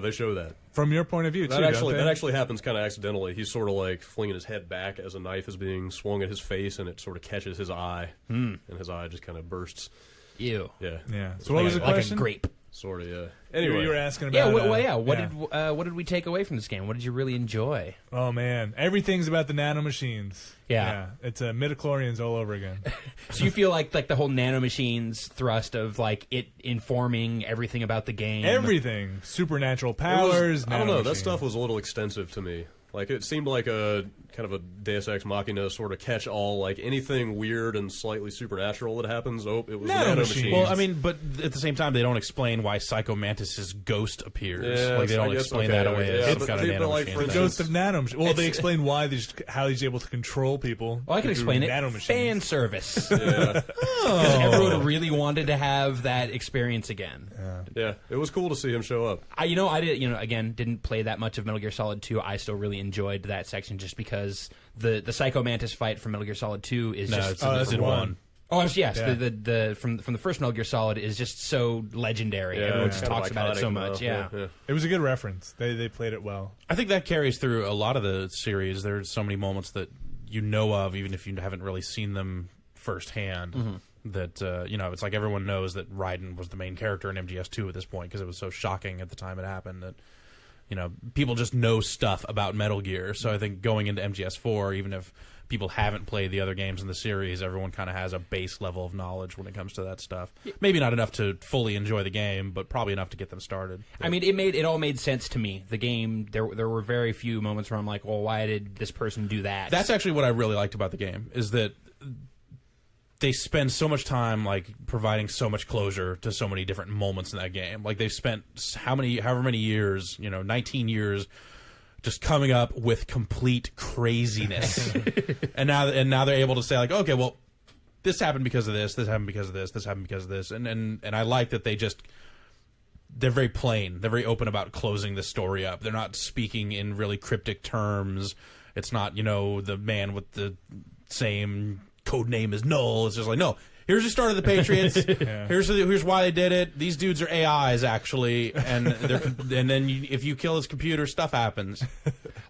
They show that. From your point of view, That too, that actually happens kind of accidentally. He's sort of like flinging his head back as a knife is being swung at his face, and it sort of catches his eye, and his eye just kind of bursts. Ew. Yeah. Yeah. So what was the Like question? a grape. Sort of, yeah. Anyway, you were asking about. What did we take away from this game? What did you really enjoy? Oh man, everything's about the nanomachines. Yeah. It's midichlorians all over again. So you feel like the whole nanomachines thrust of like it informing everything about the game. Everything, supernatural powers. I don't know. That nanomachines. stuff was a little extensive to me. Like, it seemed like a kind of a Deus Ex Machina sort of catch-all, like anything weird and slightly supernatural that happens, it was nanomachines. Well, I mean, but at the same time, they don't explain why Psycho Mantis's ghost appears. Yeah, like, they don't explain that away as some kind of nanomachine. like, for The instance, ghost of nanomachines. Well, they explain how he's able to control people. Well, I can through explain it. nanomachines. Fan service. yeah, Because everyone really wanted to have that experience again. yeah, it was cool to see him show up. I didn't play that much of Metal Gear Solid 2. I still really enjoyed that section just because the Psycho Mantis fight from Metal Gear Solid 2 is just it's in one. Oh, yes. Yeah. The from the first Metal Gear Solid is just so legendary. Everyone just kind of talks about it so iconic much. enough, Yeah. It was a good reference. They played it well. I think that carries through a lot of the series. There's so many moments that you know of, even if you haven't really seen them firsthand. That it's like everyone knows that Raiden was the main character in MGS2 at this point because it was so shocking at the time it happened that people just know stuff about Metal Gear. So I think going into MGS4, even if people haven't played the other games in the series, everyone kind of has a base level of knowledge when it comes to that stuff. Maybe not enough to fully enjoy the game, but probably enough to get them started. I mean, it all made sense to me. The game, there were very few moments where I'm like, well, why did this person do that? That's actually what I really liked about the game, is that they spend so much time like providing so much closure to so many different moments in that game. Like they've spent however many years, 19 years, just coming up with complete craziness. and now they're able to say like, okay, well, this happened because of this happened because of this happened because of this, and I like that they're very plain. They're very open about closing the story up. They're not speaking in really cryptic terms. It's not, the man with the same code name is Null. It's just like, no, here's the start of the Patriots. Here's why they did it. These dudes are AIs actually, and then if you kill his computer, stuff happens.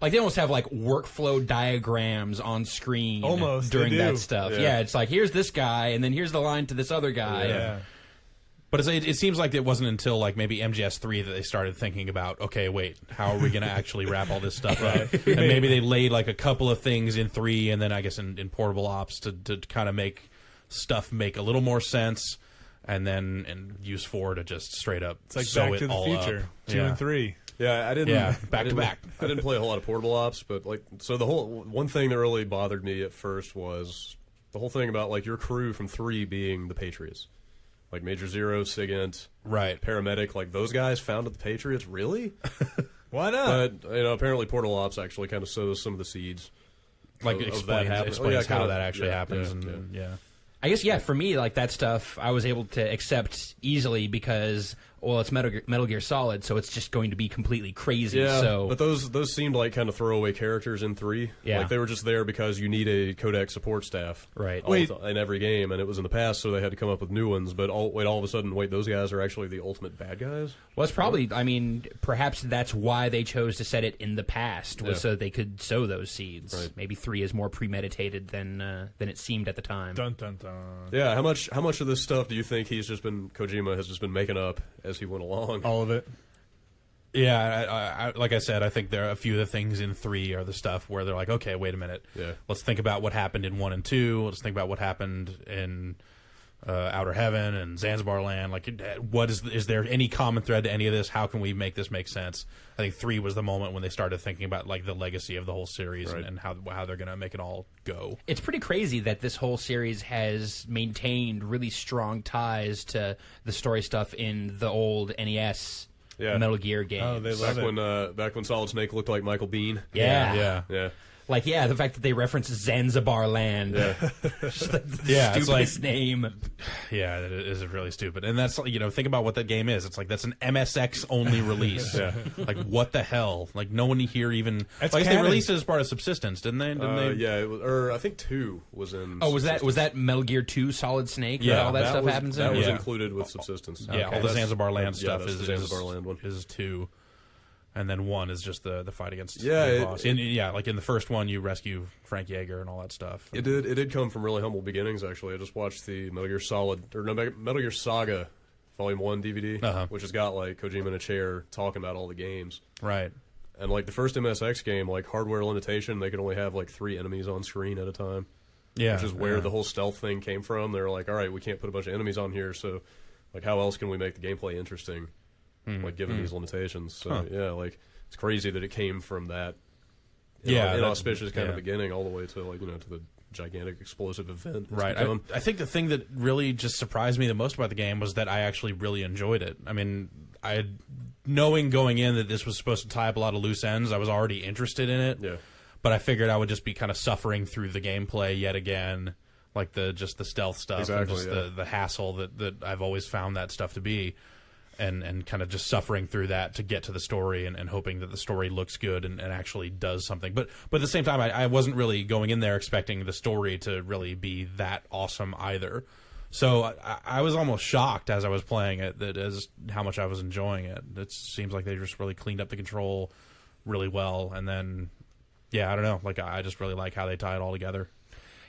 Like they almost have like workflow diagrams on screen Almost, during they do. that stuff. Yeah, it's like here's this guy, and then here's the line to this other guy. Yeah. But it seems like it wasn't until like maybe MGS3 that they started thinking about, okay, wait, how are we going to actually wrap all this stuff up? And maybe they laid like a couple of things in 3 and then I guess in Portable Ops to kind of make stuff make a little more sense, and then use 4 to just straight up It's like sew Back to it the all Future, up. 2 and 3. Yeah, I didn't. Back to back. I didn't play a whole lot of Portable Ops, but the one thing that really bothered me at first was the whole thing about like your crew from 3 being the Patriots. Like Major Zero, SIGINT, Right. Paramedic, like those guys founded the Patriots, really? Why not? But apparently Portable Ops actually kind of sows some of the seeds. Like of explains that how kinda, that actually happens. Yeah. I guess for me, like that stuff, I was able to accept easily because, well, it's Metal Gear Solid, so it's just going to be completely crazy. Yeah, So, but those seemed like kind of throwaway characters in 3. Yeah. Like they were just there because you need a codec support staff, Right. in every game, and it was in the past, so they had to come up with new ones. But all of a sudden, those guys are actually the ultimate bad guys. well, it's probably. I mean, perhaps that's why they chose to set it in the past, was so they could sow those seeds. Right. Maybe 3 is more premeditated than it seemed at the time. Dun dun dun. Yeah, how much of this stuff do you think Kojima has just been making up as he went along? All of it. Yeah, like I said, I think there are a few of the things in 3 are the stuff where they're like, okay, wait a minute. Yeah. Let's think about what happened in 1 and 2. Let's think about what happened in Outer Heaven and Zanzibar Land. Like, is there any common thread to any of this? How can we make this make sense? I think 3 was the moment when they started thinking about like the legacy of the whole series and how they're going to make it all go. It's pretty crazy that this whole series has maintained really strong ties to the story stuff in the old NES Metal Gear games. Oh, they love it. Back when Solid Snake looked like Michael Biehn. Yeah. Yeah. The fact that they reference Zanzibar Land. Yeah. Just the it's stupidest name. Yeah, it is really stupid. And that's, think about what that game is. It's like, that's an MSX only release. Like, what the hell? Like, no one here even... That's I guess canon. they released it as part of Subsistence, didn't they? Yeah, it was, or I think 2 was in... Oh, was that Metal Gear 2 Solid Snake? Yeah, that all that stuff was, happens that in? was Yeah. included with Subsistence. Yeah, all the Zanzibar Land stuff that's is the Zanzibar Land one. is 2. And then 1 is just the fight against Yeah, the boss. Like in the first one, you rescue Frank Yeager and all that stuff. It did come from really humble beginnings, actually. I just watched the Metal Gear Saga Volume 1 DVD, which has got, like, Kojima in a chair talking about all the games. Right. And, like, the first MSX game, like, hardware limitation, they could only have, like, 3 enemies on screen at a time. Yeah. Which is where the whole stealth thing came from. They were like, all right, we can't put a bunch of enemies on here, so, like, how else can we make the gameplay interesting, like, given these limitations? So, yeah, like, it's crazy that it came from that inauspicious kind of beginning all the way to, like, to the gigantic explosive event. Right. I think the thing that really just surprised me the most about the game was that I actually really enjoyed it. I mean, knowing going in that this was supposed to tie up a lot of loose ends, I was already interested in it. Yeah. But I figured I would just be kind of suffering through the gameplay yet again, like the stealth stuff and just the hassle that I've always found that stuff to be. And kind of just suffering through that to get to the story and hoping that the story looks good and actually does something. But at the same time, I wasn't really going in there expecting the story to really be that awesome either. So I was almost shocked as I was playing it as how much I was enjoying it. It seems like they just really cleaned up the control really well. And then, I don't know. Like, I just really like how they tie it all together.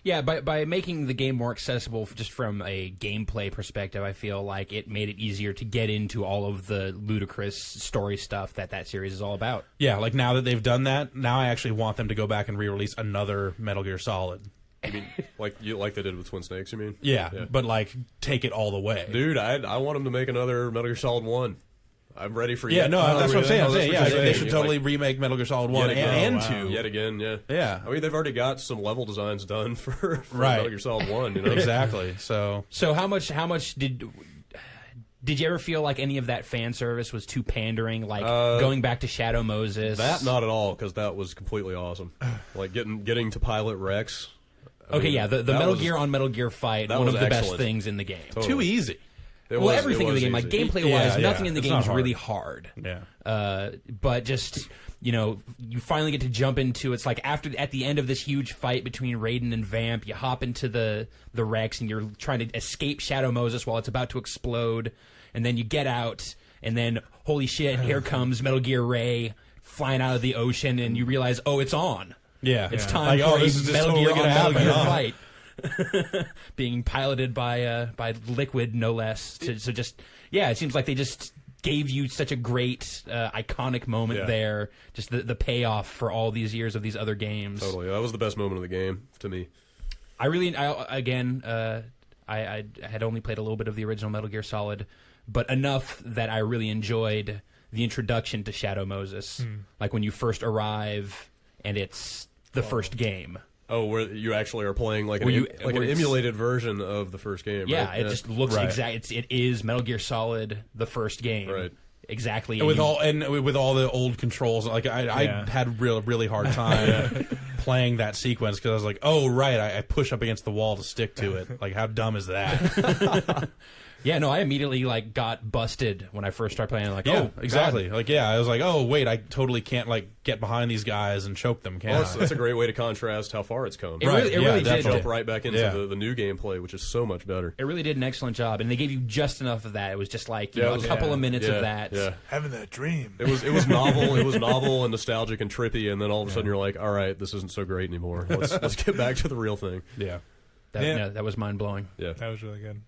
Yeah, by making the game more accessible just from a gameplay perspective, I feel like it made it easier to get into all of the ludicrous story stuff that series is all about. Yeah, like now that they've done that, now I actually want them to go back and re-release another Metal Gear Solid. I mean, like they did with Twin Snakes, you mean? Yeah, but like take it all the way. Dude, I want them to make another Metal Gear Solid 1. I'm ready for that's what I'm saying. They should totally like, remake Metal Gear Solid 1 and 2. Yet again, Yeah. I mean, they've already got some level designs done for right. Metal Gear Solid 1, you know? Exactly. So how much did you ever feel like any of that fan service was too pandering, like going back to Shadow Moses? That not at all, because that was completely awesome. Like getting to pilot Rex. The Metal Gear on Metal Gear fight, one of the best things in the game. Totally. Too easy. Everything in the game, like gameplay-wise, nothing in the game is hard. really hard. Yeah. But just, you finally get to jump into, it's like at the end of this huge fight between Raiden and Vamp, you hop into the Rex and you're trying to escape Shadow Moses while it's about to explode, and then you get out, and then, holy shit, here comes Metal Gear Ray flying out of the ocean, and you realize, oh, it's on. Yeah. It's time for a Metal Gear on Metal Gear fight. Being piloted by Liquid, no less. It seems like they just gave you such a great iconic moment there. Just the payoff for all these years of these other games. Totally, that was the best moment of the game to me. I had only played a little bit of the original Metal Gear Solid, but enough that I really enjoyed the introduction to Shadow Moses. Like when you first arrive and it's the first game. Oh, where you actually are playing like an emulated version of the first game. Yeah, right? it just looks exact. It is Metal Gear Solid, the first game, right? Exactly. And with all the old controls, like I had really hard time playing that sequence because I was like, oh right, I push up against the wall to stick to it. Like how dumb is that? Yeah, no, I immediately got busted when I first started playing. Like, exactly. God. Like, I was like, oh wait, I totally can't get behind these guys and choke them. Can I? That's a great way to contrast how far it's come. It really did jump right back into the new gameplay, which is so much better. It really did an excellent job, and they gave you just enough of that. It was just like a couple of minutes of that. Yeah, having that dream. It was novel. It was novel and nostalgic and trippy, and then all of a sudden you're like, all right, this isn't so great anymore. Let's get back to the real thing. That was mind blowing. Yeah, that was really good.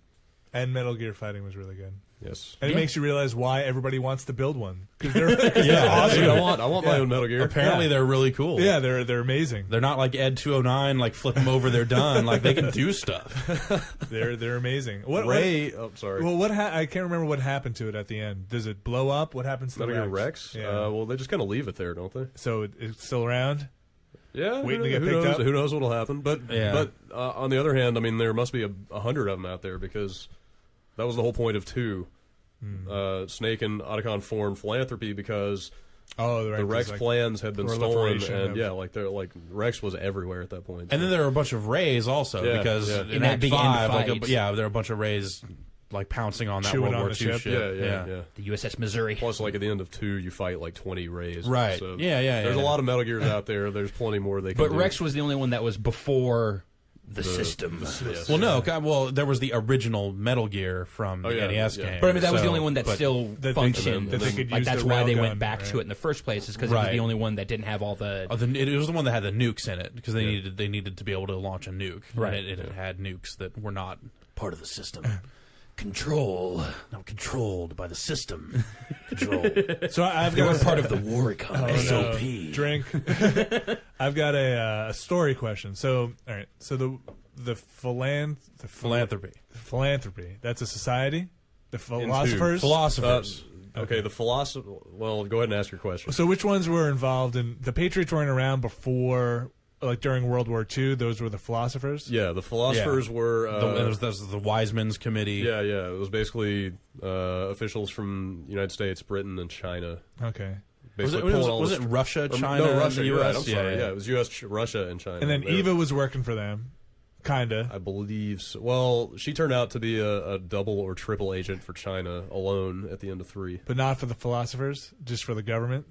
And Metal Gear fighting was really good. Yes. And it makes you realize why everybody wants to build one. Because they're awesome. Dude, I want my own Metal Gear. Apparently, they're really cool. Yeah, they're amazing. They're not like Ed 209, like flip them over, they're done. Like they can do stuff. They're amazing. Sorry. Well, I can't remember what happened to it at the end. Does it blow up? What happens to Metal the Gear Rex? Yeah. Well, they just kind of leave it there, don't they? So it's still around? Yeah, Waiting to get who picked knows, up? Who knows what'll happen? But on the other hand, I mean, there must be 100 of them out there because that was the whole point of 2. Snake and Otacon formed Philanthropy because the Rex plans had been stolen, and Rex was everywhere at that point. And then there were a bunch of Rays also because in Act 5, there were a bunch of Rays like pouncing on that Chewing World on War the II ship. ship. Yeah. The USS Missouri. Plus, like at the end of 2, you fight like 20 Rays. Right. So There's a lot of Metal Gears out there. There's plenty more they can But do. Rex was the only one that was before the system. Yes. Well, there was the original Metal Gear from the NES game. But I mean, that was the only one that still functioned. That they could like use that's the why they railgun, went back to it in the first place, is because it was the only one that didn't have all the. It was the one that had the nukes in it because they needed to be able to launch a nuke. Right. And it had nukes that were not part of the system. Control. No, controlled by the system. Control. So I've They got were part of the war economy. SOP. Drink. I've got a story question. So, all right. So the Philanthropy. Philanthropy. That's a society. The philosophers. Philosophers. Okay, the philosopher. Well, go ahead and ask your question. So which ones were involved in the Patriots? Weren't around before, like during World War II. Those were the philosophers. Yeah, the philosophers were. It was the Wiseman's Committee. Yeah. It was basically officials from the United States, Britain, and China. Okay. Was it Russia, China, no, Russia, and the you're U.S.? right, I'm sorry. Yeah, it was U.S., Russia, and China. And then Eva was working for them, kinda. I believe so. Well, she turned out to be a double or triple agent for China alone at the end of 3. But not for the philosophers, just for the government.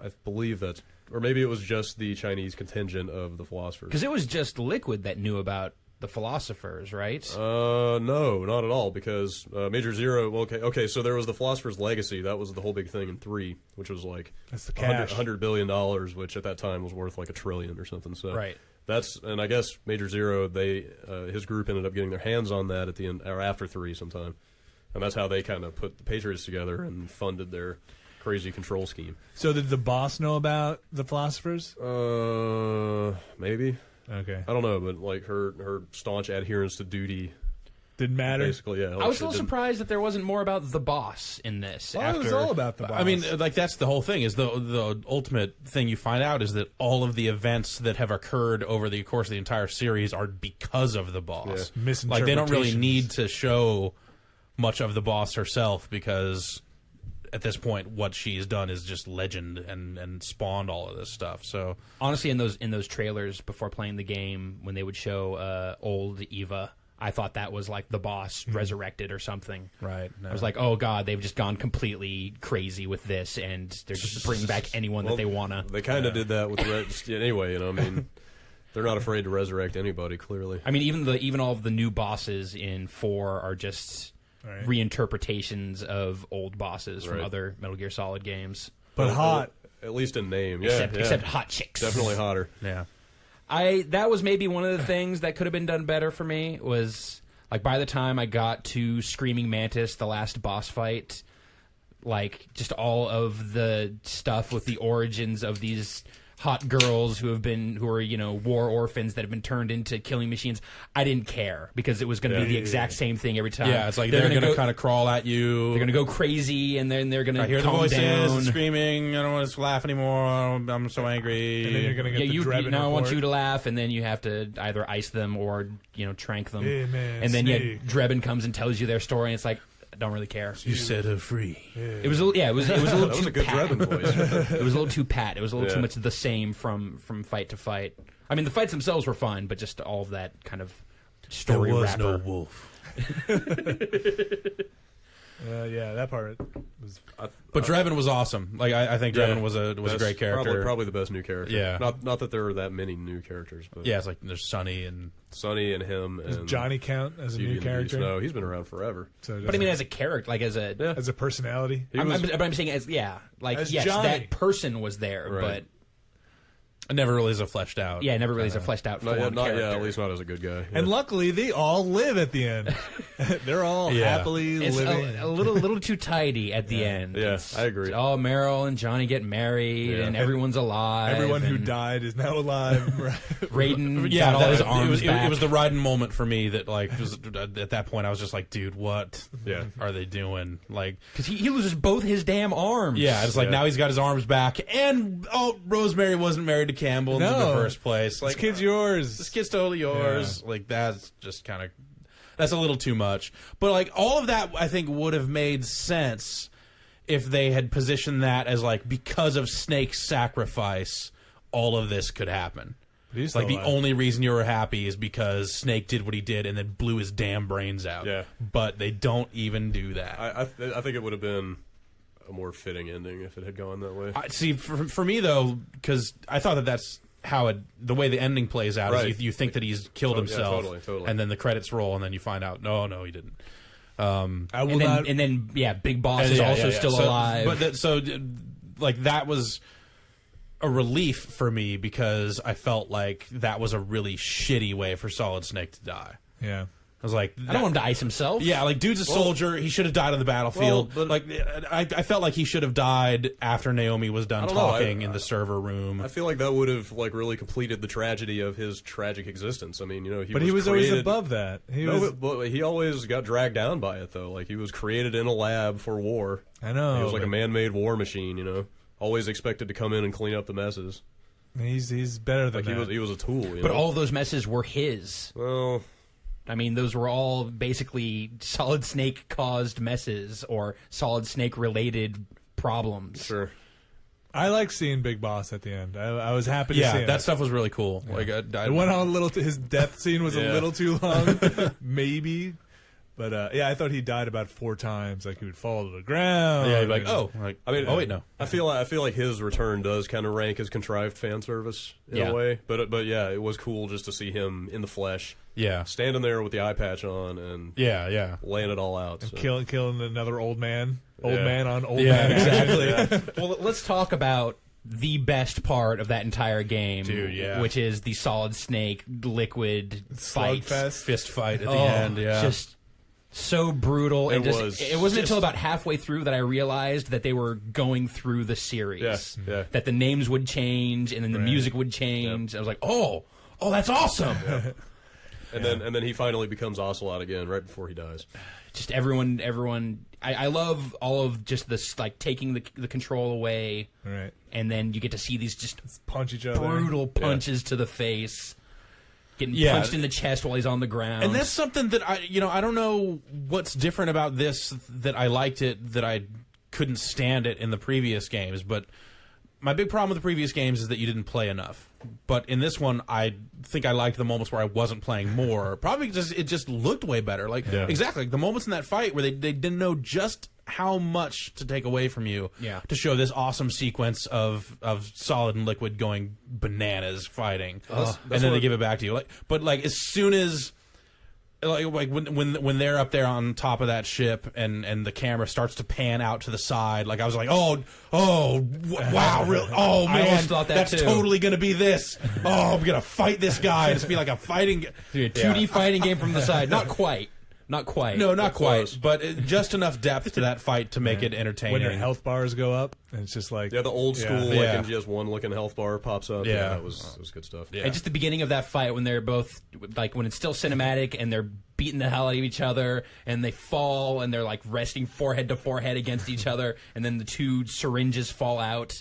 I believe that, or maybe it was just the Chinese contingent of the philosophers. Because it was just Liquid that knew about the philosophers, right? No, not at all. Because Major Zero. Okay. So there was the Philosopher's Legacy. That was the whole big thing in 3, which was like That's the cash. $100 billion, which at that time was worth like $1 trillion or something. So Right. and I guess Major Zero, his group ended up getting their hands on that at the end or after 3 sometime, and that's how they kind of put the Patriots together and funded their crazy control scheme. So did the boss know about the philosophers? Maybe. Okay. I don't know, but like her staunch adherence to duty, Didn't matter. basically, yeah. Like I was she a little didn't- surprised that there wasn't more about the boss in this. Well, it was all about the boss. I mean, like that's the whole thing. Is the ultimate thing you find out is that all of the events that have occurred over the course of the entire series are because of the boss. Yeah. Like they don't really Misinterpretations. need to show much of the boss herself because at this point, what she's done is just legend and spawned all of this stuff. So Honestly, in those trailers before playing the game, when they would show old Eva, I thought that was like the boss resurrected or something. right, I was like, oh god, they've just gone completely crazy with this, and they're just bringing back anyone that they wanna. They kind of did that with anyway. I mean, they're not afraid to resurrect anybody. Clearly, I mean, even all of the new bosses in 4 are just reinterpretations of old bosses from other Metal Gear Solid games. but hot. at least in name. Yeah, Except hot chicks. definitely hotter. yeah. That was maybe one of the things that could have been done better for me, was like by the time I got to Screaming Mantis, the last boss fight, like just all of the stuff with the origins of these hot girls who are war orphans that have been turned into killing machines. I didn't care because it was going to be the exact same thing every time. Yeah, it's like they're going to kind of crawl at you. They're going to go crazy, and then they're going to I hear the calm voices down. screaming. I don't want to laugh anymore. I'm so angry. And then you're going to get the Drebin now I want report. you to laugh, and then you have to either ice them or trank them. Hey, man, and then Snake. Drebin comes and tells you their story, and it's like, I don't really care. You set her free. It was a little That was too a good pat. Drebin voice. It was a little too pat. It was a little too Yeah. much the same from fight to fight. I mean, the fights themselves were fun, but just all of that kind of story wrapper. wolf. Yeah, that part was. But Drebin was awesome. Like I think Drebin was a great character. Probably the best new character. Yeah. Not that there are that many new characters, but Yeah, it's like there's Sonny and Sonny and him Does and Johnny count as a Beauty new and the Beast. character? No, he's been around forever. So But I mean, as a character, like as a, as a personality. He was- but I'm saying as As yes, Johnny. that person was there, Right. It never really is a fleshed out. Yeah, never really is a fleshed out form character. At least not as a good guy. Yeah. And luckily, they all live at the end. They're all happily It's living. a little too tidy at the end. Yeah, I agree. Oh, Meryl and Johnny get married, and everyone's alive. Everyone who and died is now alive. Right? Raiden got all his arms back. It was the Raiden moment for me that, like, was, at that point I was just like, dude, what are they doing? Like, because he loses both his damn arms. yeah, it's like now he's got his arms back, and Rosemary wasn't married to Campbell in the first place. Like, This kid's yours. this kid's totally yours. Yeah. Like, that's just kind of, that's a little too much. But, like, all of that I think would have made sense if they had positioned that as, like, because of Snake's sacrifice, all of this could happen. He's Like, the alive. only reason you were happy is because Snake did what he did and then blew his damn brains out. Yeah. But they don't even do that. I think it would have been a more fitting ending if it had gone that way. See, for me, though, because I thought that's how the way the ending plays out Right. is you think that he's killed Yeah, himself, totally. and then the credits roll, and then you find out, no, he didn't. I will And not. then, Big Boss is also still alive. But that was a relief for me because I felt like that was a really shitty way for Solid Snake to die. Yeah. I was like, I don't want him to ice himself. yeah, like, dude's a soldier. He should have died on the battlefield. Well, but- I felt like he should have died after Naomi was done I don't know. talking in the server room. I feel like that would have like really completed the tragedy of his tragic existence. I mean, he was always created- above that. He No, was. but he always got dragged down by it though. Like he was created in a lab for war. I know. He was like a but man-made war machine. Always expected to come in and clean up the messes. He's better than Like that. he was a tool. But all of those messes were his. well, I mean, those were all basically Solid Snake caused messes or Solid Snake related problems. sure. I like seeing Big Boss at the end. I was happy to see Yeah, it. that stuff was really cool. Like, It went on a little. His death scene was a Yeah. little too long, maybe. But I thought he died about 4 times. Like he would fall to the ground. yeah, you'd be like, and- I mean, oh wait, no. I feel like his return does kind of rank as contrived fan service in Yeah. a way. But yeah, it was cool just to see him in the flesh, Yeah, standing there with the eye patch on and yeah. laying it all out. So. killing another old man. Old Yeah. man on old Yeah, man. exactly. Well, let's talk about the best part of that entire game, Dude, yeah. which is the Solid Snake liquid fight. Slugfest. Fist fight at the Oh, end. Yeah, just so brutal. And It just, was it wasn't just- until about halfway through that I realized that they were going through the series. Yeah. That the names would change and then the music would change. I was like, oh, that's awesome. And then he finally becomes Ocelot again right before he dies. Just everyone. I love all of just this, like taking the control away, Right. and then you get to see these just Punch each other. brutal punches to the face, getting Yeah. punched in the chest while he's on the ground. and that's something that I don't know what's different about this that I liked it that I couldn't stand it in the previous games, but my big problem with the previous games is that you didn't play enough. But in this one, I think I liked the moments where I wasn't playing more. Probably because it just looked way better. Like exactly like the moments in that fight where they didn't know just how much to take away from you to show this awesome sequence of Solid and Liquid going bananas fighting, and then they give it back to you. But as soon as like when they're up there on top of that ship and the camera starts to pan out to the side, like I was like, wow, really? Oh man, almost thought that that's too. totally gonna be this. Oh, I'm gonna fight this guy. It's gonna be like a fighting. Dude, 2D fighting game from the side. Not quite. Not quite. No, not close. quite, but just enough depth to that fight to make it entertaining. When your health bars go up, and it's just like Yeah, the old school Yeah. like MGS1 looking health bar pops up. Yeah. That was good stuff. Yeah. And just the beginning of that fight when they're both, like, when it's still cinematic and they're beating the hell out of each other and they fall and they're, like, resting forehead to forehead against each other and then the 2 syringes fall out.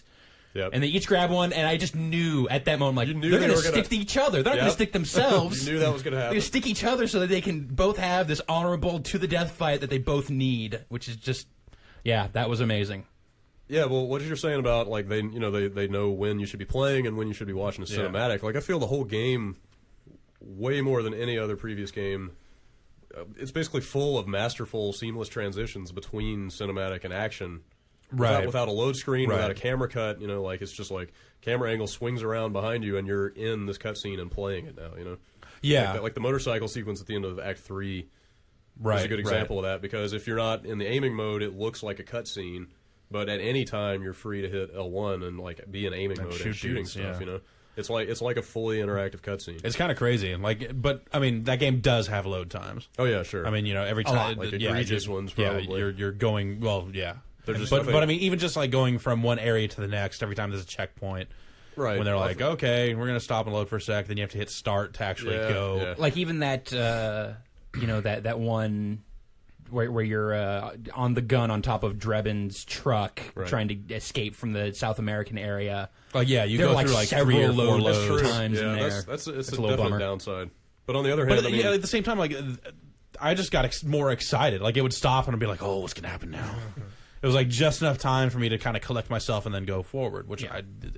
Yep. And they each grab one, and I just knew at that moment, like, knew they're they going to were gonna- stick to each other. They're not going to Yep. stick themselves. You knew that was going to They're happen. going to stick each other so that they can both have this honorable to-the-death fight that they both need, which is just, yeah, that was amazing. Yeah, well, what you're saying about like they know when you should be playing and when you should be watching a cinematic. Like I feel the whole game, way more than any other previous game, it's basically full of masterful, seamless transitions between cinematic and action. Without a load screen, without a camera cut, like it's just like camera angle swings around behind you and you're in this cutscene and playing it now, Yeah. Like the motorcycle sequence at the end of Act 3 is Right, a good example of that because if you're not in the aiming mode, it looks like a cutscene, but at any time you're free to hit L1 and like be in aiming mode and shoot shooting dudes, stuff, yeah. It's like a fully interactive cutscene. It's kind of crazy. Like, but I mean, that game does have load times. Oh yeah, sure. I mean, every time, like egregious ones. Probably. Yeah, you're going. Well, yeah. Just, but I mean, even just like going from one area to the next, every time there's a checkpoint. Right. When they're like, okay, we're going to stop and load for a sec, then you have to hit start to actually go. Yeah. Like even that, that one where you're on the gun on top of Drebin's truck trying to escape from the South American area. Like, yeah, you there go are like through like several 3 or 4 loads. times in there. That's a a little definite bummer. downside. But on the other hand, But at the same time, like, I just got more excited. Like, it would stop and I'd be like, oh, what's going to happen now? It was like just enough time for me to kind of collect myself and then go forward, which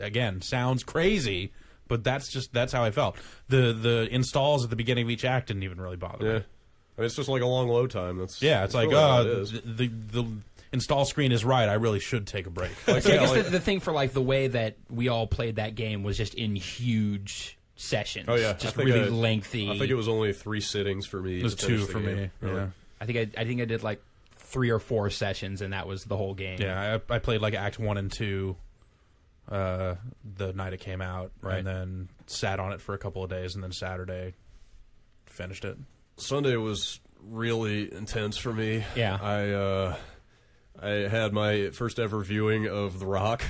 again sounds crazy, but that's how I felt. The installs at the beginning of each act didn't even really bother me. I mean, it's just like a long load time. It's like the install screen is right. I really should take a break. I guess the thing for like the way that we all played that game was just in huge sessions. Oh yeah, just really lengthy. I think it was only 3 sittings for me. It was 2 for me. Yeah. I think I did like 3 or 4 sessions, and that was the whole game. Yeah, I played like Act 1 and 2 the night it came out, and then sat on it for a couple of days, and then Saturday finished it. Sunday was really intense for me. Yeah. I had my first ever viewing of The Rock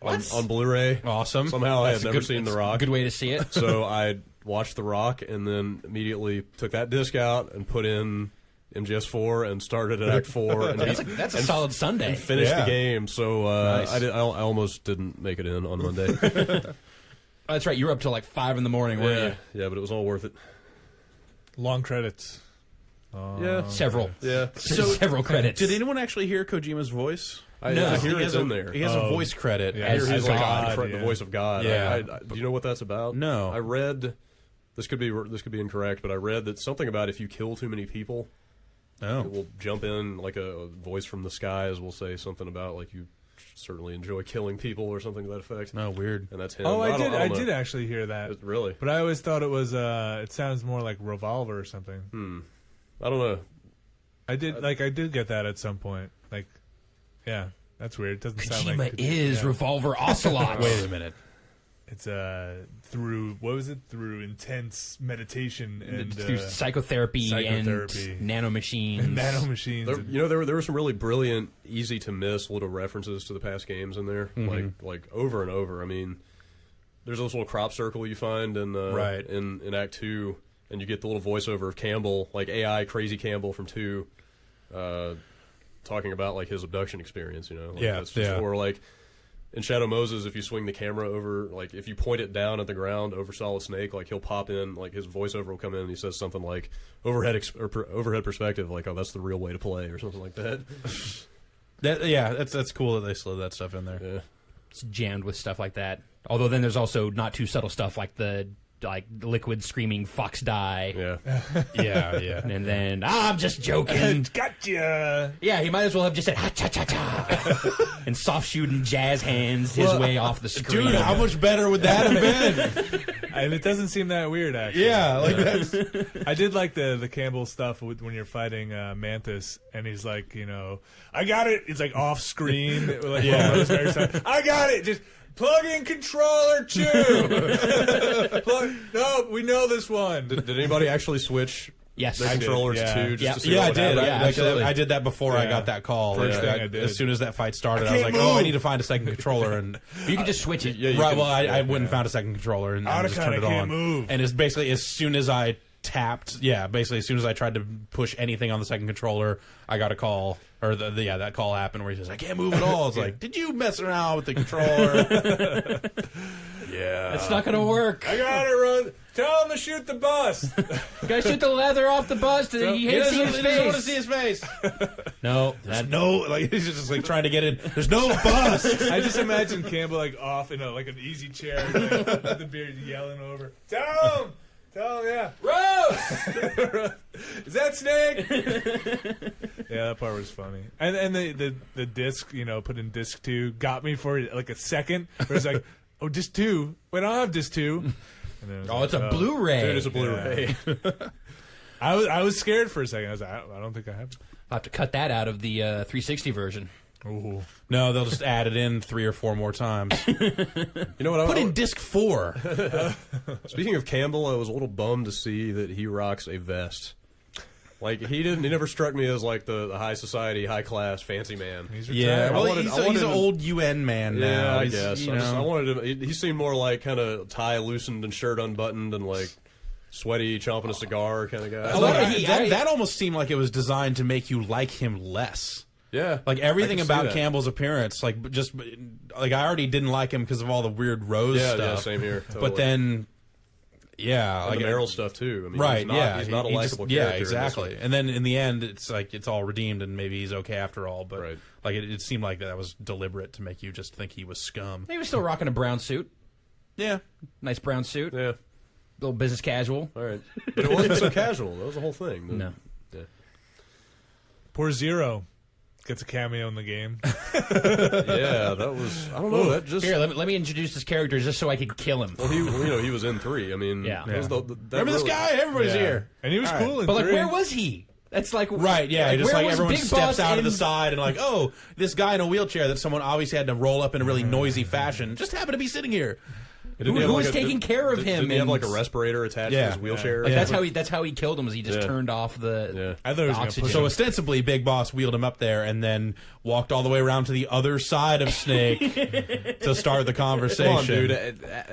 on Blu-ray. Awesome. Somehow I had never seen The Rock. Good way to see it. So I watched The Rock and then immediately took that disc out and put in MGS4 and started at Act 4. And that's a solid Sunday. And finished Yeah. the game. So Nice. I almost didn't make it in on Monday. Oh, that's right. You were up till like 5 in the morning, weren't you? Yeah, but it was all worth it. Long credits. Several. Yeah. Several credits. Did anyone actually hear Kojima's voice? I hear it's in there. He has a voice credit. Yeah. I hear he's like God, the voice of God. Yeah. Do you know what that's about? No. I read, this could be incorrect, but I read that something about if you kill too many people, it will jump in like a voice from the skies will say something about like you certainly enjoy killing people or something to that effect. No, weird. And that's him. Oh, I don't know. did actually hear that. Really? But I always thought it was. It sounds more like Revolver or something. I don't know. I did get that at some point. Like, yeah, that's weird. It doesn't sound like Kojima is Revolver Ocelot. Wait a minute. It's through through intense meditation and through psychotherapy and nanomachines. nanomachines. There were some really brilliant, easy to miss little references to the past games in there, like over and over. I mean, there's this little crop circle you find in Act 2, and you get the little voiceover of Campbell, like AI Crazy Campbell from 2, talking about like his abduction experience. Or like in Shadow Moses, if you swing the camera over, like if you point it down at the ground over Solid Snake, like he'll pop in, like his voiceover will come in, and he says something like overhead perspective, like, oh, that's the real way to play, or something like that. That's cool that they slid that stuff in there. Yeah. It's jammed with stuff like that. Although then there's also not too subtle stuff like the liquid screaming fox die. Yeah. And then I'm just joking. Gotcha. Yeah, he might as well have just said ha cha cha cha and soft shooting jazz hands his way off the screen. Dude, how much better would that have been? And it doesn't seem that weird, actually. Yeah, like that's. I did like the Campbell stuff when you're fighting Mantis, and he's like, I got it. It's like off screen. Like, I got it. Just plug in controller 2. No, we know this one. Did anybody actually switch Yes, their I did. controllers to just to see I what did. happened? absolutely. I did that before I got that call. First thing I did. As soon as that fight started, I was like, can't "Oh, I move. need to find a second controller." And You can just switch it. right, well, I went and found a second controller and just turned it can't on. move. And it's basically as soon as I tapped, basically as soon as I tried to push anything on the second controller, I got a call, or that call happened where he says, "I can't move at all." It's like, did you mess around with the controller? It's not going to work. I got it, Run. Tell him to shoot the bus. Gotta shoot the leather off the bust. He hates seeing his He doesn't want to face. see his face. No, Like he's just like trying to get in. There's no bus. I just imagine Campbell like off in like an easy chair with the beard yelling over. Tell him, yeah. Rose! Is that Snake? Yeah, that part was funny. And the disc, put in disc 2 got me for like a second. Where it's like, oh, disc 2. Wait, I don't have disc 2. And then it's a Blu-ray. Dude, it's a Blu-ray. Yeah. I was scared for a second. I was like, I don't think I have it. I'll have to cut that out of the 360 version. Ooh. No, they'll just add it in 3 or 4 more times. You know what? Put in disc 4. Speaking of Campbell, I was a little bummed to see that he rocks a vest. Like he never struck me as like the high society, high class, fancy man. He's Yeah, retired. well, he's an old UN man now. Yeah, I He's, guess. you I know. wanted him. He seemed more like kind of tie loosened and shirt unbuttoned and like sweaty, chomping a cigar kind of guy. That almost seemed like it was designed to make you like him less. Yeah, Like I everything can see about that. Campbell's appearance, like I already didn't like him because of all the weird Rose Yeah, stuff. yeah, same here. Totally. But then, yeah, and like the Meryl stuff too. I mean, right? he's not a he likable just, character. yeah, in this exactly. one. And then in the end, it's like it's all redeemed, and maybe he's okay after all. But Right. like it seemed like that was deliberate to make you just think he was scum. He was still rocking a brown suit. Yeah, Nice brown suit. Yeah, Little business casual. all right. But it wasn't so casual. That was the whole thing. No. Yeah. Poor Zero gets a cameo in the game. Yeah, that was. I don't know. That just. Here, let me introduce this character just so I could kill him. Well, he was in 3. I mean, Yeah. that was that remember this really- guy? Everybody's Yeah. here. And he was cool in But like, 3. where was he? That's like Right, yeah, just where like was everyone Big steps Boss out of the in- side and like, oh, this guy in a wheelchair that someone obviously had to roll up in a really noisy fashion just happened to be sitting here. Didn't he have Who like was taking care of him? Didn't he have and- like a respirator attached Yeah. to his wheelchair? Like, Yeah. that's how he killed him. Was he just Yeah. turned off the Yeah. I thought he was gonna oxygen? push So ostensibly, Big Boss wheeled him up there and then walked all the way around to the other side of Snake to start the conversation. Come on, dude.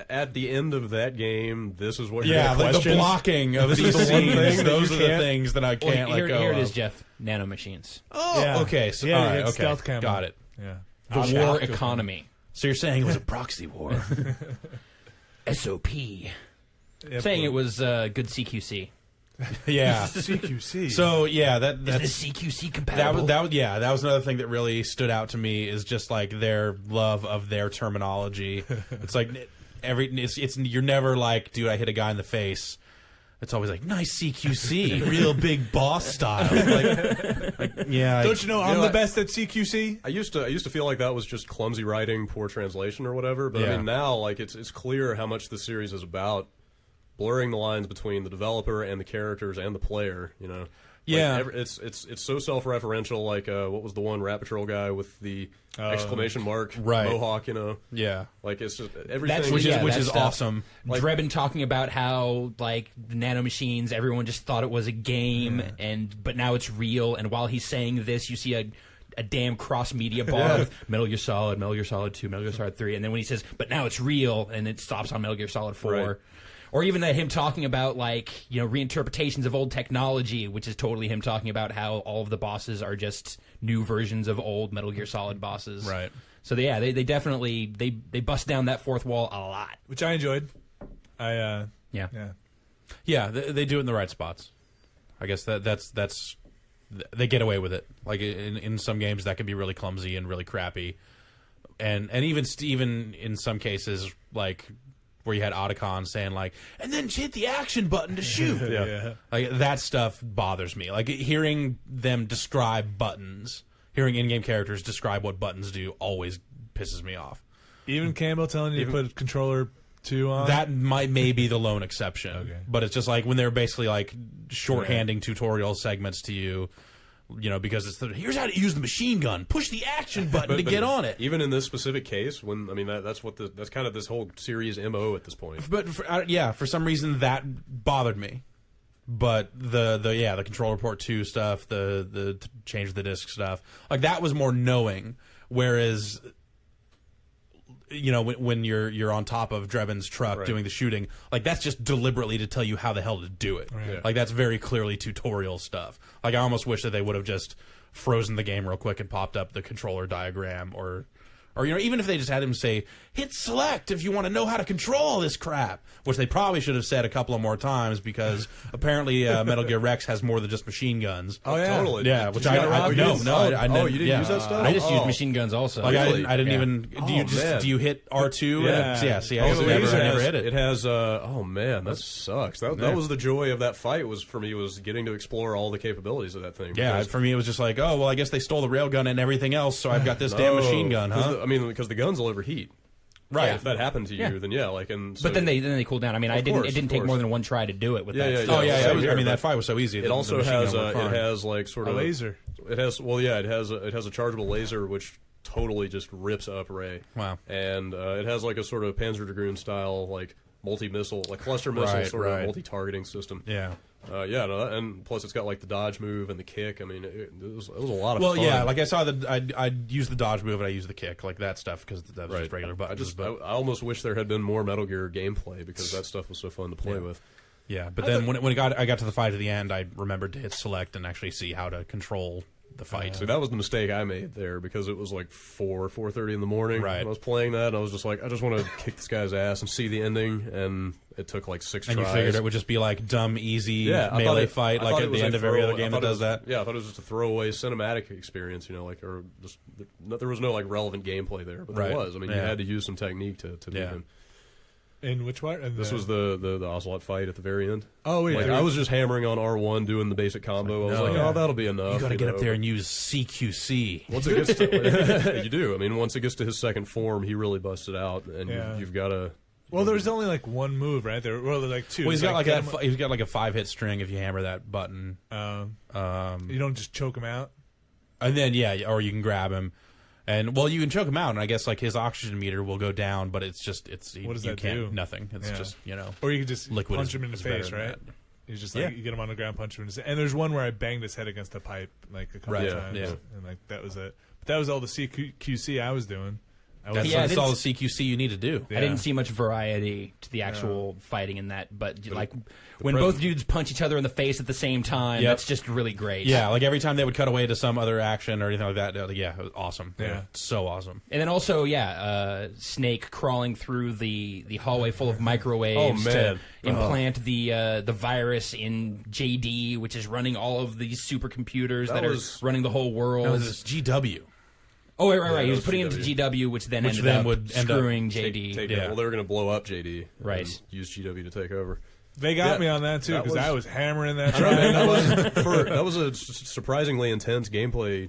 At the end of that game, this is what you're Yeah, gonna like the question? blocking of This these is the one scenes. thing that Those you are the can't- things that I Well, can't let here, go here it of. is, Jeff. Nanomachines. Oh, Yeah. okay. So, Yeah, all right, it's okay. stealth camo. Got it. Yeah. The I'm war shocked with him. economy. So you're saying it was a proxy war? SOP. Yeah, Saying but- it was good CQC. Yeah. CQC. So yeah, that's Is the CQC compatible? that was another thing that really stood out to me is just like their love of their terminology. It's like it's you're never like, dude, I hit a guy in the face. It's always like nice CQC, real big boss style. Like yeah, Don't you know I'm know the what? best at CQC? I used to feel like that was just clumsy writing, poor translation, or whatever. But Yeah. I mean, now like it's clear how much the series is about blurring the lines between the developer and the characters and the player. You know, Yeah. Like, it's so self-referential. Like what was the one Rat Patrol guy with the exclamation mark Right. mohawk? You know, yeah, like it's just everything. That's which yeah, is that stuff. awesome. Like- Drebin talking about how like the nanomachines, everyone just thought it was a game, but now it's real. And while he's saying this, you see a damn cross media bar with Metal Gear Solid 2, Metal Gear Solid 3, and then when he says, "But now it's real," and it stops on Metal Gear Solid 4. Right. Or even him talking about like reinterpretations of old technology, which is totally him talking about how all of the bosses are just new versions of old Metal Gear Solid bosses. Right. So they definitely they bust down that fourth wall a lot. Which I enjoyed. Yeah. Yeah, they do it in the right spots. I guess that's they get away with it. Like in some games that can be really clumsy and really crappy, and even in some cases like where you had Otacon saying like, and then hit the action button to shoot. Yeah. Like that stuff bothers me. Like hearing them describe buttons, hearing in-game characters describe what buttons do always pisses me off. Even Campbell telling you to put controller 2 on. That may be the lone exception. Okay. But it's just like when they're basically like shorthanding tutorial segments to you, because it's here's how to use the machine gun. Push the action button to get on it. Even in this specific case, when I mean that's kind of this whole series MO at this point. But for some reason that bothered me. But the controller port 2 stuff, the change the disc stuff, like that was more knowing. Whereas, when you're on top of Drebin's truck Right. doing the shooting, like that's just deliberately to tell you how the hell to do it. Right. Like that's very clearly tutorial stuff. Like I almost wish that they would have just frozen the game real quick and popped up the controller diagram, or even if they just had him say, hit select if you want to know how to control all this crap, which they probably should have said a couple of more times because apparently Metal Gear Rex has more than just machine guns. Oh, yeah. Totally. Yeah, Did which you I get around? no, You no, I didn't- you didn't use that stuff? I just used Oh. machine guns also. Like Really? I didn't even. Do you man. do you hit R2? Yeah. See, Oh, I the never laser hit it. It has. Oh man, that sucks. That was the joy of that fight. Was for me was getting to explore all the capabilities of that thing. Yeah, because- for me it was just like, oh well, I guess they stole the railgun and everything else, so I've got this damn No, machine gun, 'cause huh? because the guns will overheat. Right. If that happened to you, Yeah. then yeah, like and. So But then they cool down. I mean, Of it course, didn't of take more course. than one try to do it with Yeah, that yeah, stuff. Oh yeah, Same I here, mean that but fight was so easy. It also machine has gun worked fine. it has like sort A of laser. It has a chargeable laser which totally just rips up Ray. Wow. And it has like a sort of Panzer style like multi-missile, like cluster missile sort of multi-targeting system. Yeah. And plus it's got like the dodge move and the kick. I mean, it was a lot of fun. Well, yeah, like I saw I'd use the dodge move and I use the kick, like that stuff, because that was just regular buttons. I almost wish there had been more Metal Gear gameplay because that stuff was so fun to play with. Yeah, but then when I got to the fight at the end, I remembered to hit select and actually see how to control the fight. So that was the mistake I made there because it was like 4:30 in the morning. Right. When I was playing that, and I was just like, I just want to kick this guy's ass and see the ending, and it took like 6 tries. And you figured it would just be like dumb, easy melee fight, like at the end of every other game that does that? Yeah, I thought it was just a throwaway cinematic experience, or just there was no like relevant gameplay there, but there was. I mean, you had to use some technique to beat him. In which part? This was the Ocelot fight at the very end. Oh, wait. I was just hammering on R1 doing the basic combo. I was like, that'll be enough. You got to get up there and use CQC. Once it gets to, you do. I mean, once it gets to his second form, he really busted out, and you've got to... Well, there's only like one move, right? There were like two. Well, he's got like he's got like a 5-hit string if you hammer that button. You don't just choke him out? And then, or you can grab him. And you can choke him out, and I guess like his oxygen meter will go down, but what does that do? Nothing. It's just or you can just liquid punch him in the face, right? You just you get him on the ground, punch him in the face. And there's one where I banged his head against a pipe like a couple times, and like that was it. But that was all the CQC I was doing. That's all the CQC you need to do. I didn't see much variety to the actual fighting in that, but like when both dudes punch each other in the face at the same time, that's just really great. Yeah, like every time they would cut away to some other action or anything like that, it was awesome. Yeah, so awesome. And then also, Snake crawling through the hallway full of microwaves to implant the virus in JD, which is running all of these supercomputers that are running the whole world. No, this is GW. Oh, right. He was putting it into GW, which then ended up screwing JD. Well, they were going to blow up JD. Right. And use GW to take over. They got me on that, too, because I was hammering that. That was a surprisingly intense gameplay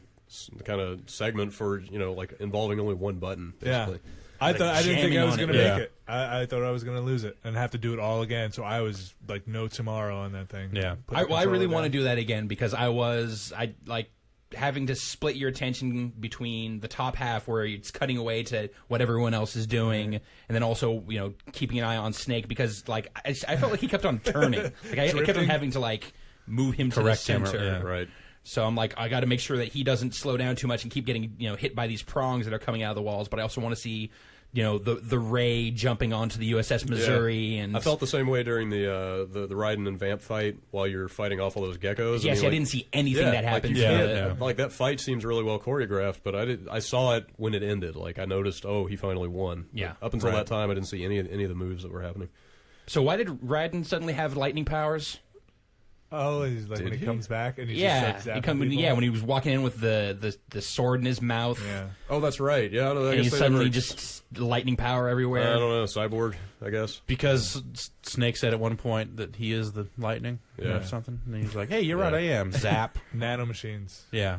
kind of segment for, like involving only one button, basically. Yeah. I didn't think I was going to make it. I thought I was going to lose it and have to do it all again. So I was like no tomorrow on that thing. Yeah. I really want to do that again because I having to split your attention between the top half where it's cutting away to what everyone else is doing, and then also keeping an eye on Snake because like I felt like he kept on turning. Like I kept on having to like move him to the center. Right. So I'm like, I got to make sure that he doesn't slow down too much and keep getting hit by these prongs that are coming out of the walls. But I also want to see the Ray jumping onto the USS Missouri, and I felt the same way during the Raiden and Vamp fight while you're fighting off all those geckos. Yes, I didn't see anything that happened. Like that fight seems really well choreographed, but I saw it when it ended. Like I noticed, he finally won. Yeah. Up until that time, I didn't see any of the moves that were happening. So why did Raiden suddenly have lightning powers? Oh, he's like when he comes back and he just starts zapping people? When he was walking in with the sword in his mouth. Yeah. Oh, that's right. Yeah, and he suddenly just lightning power everywhere. I don't know, cyborg, I guess. Because Snake said at one point that he is the lightning or something, and he's like, "Hey, you're right, I am." Zap. Nanomachines. Yeah.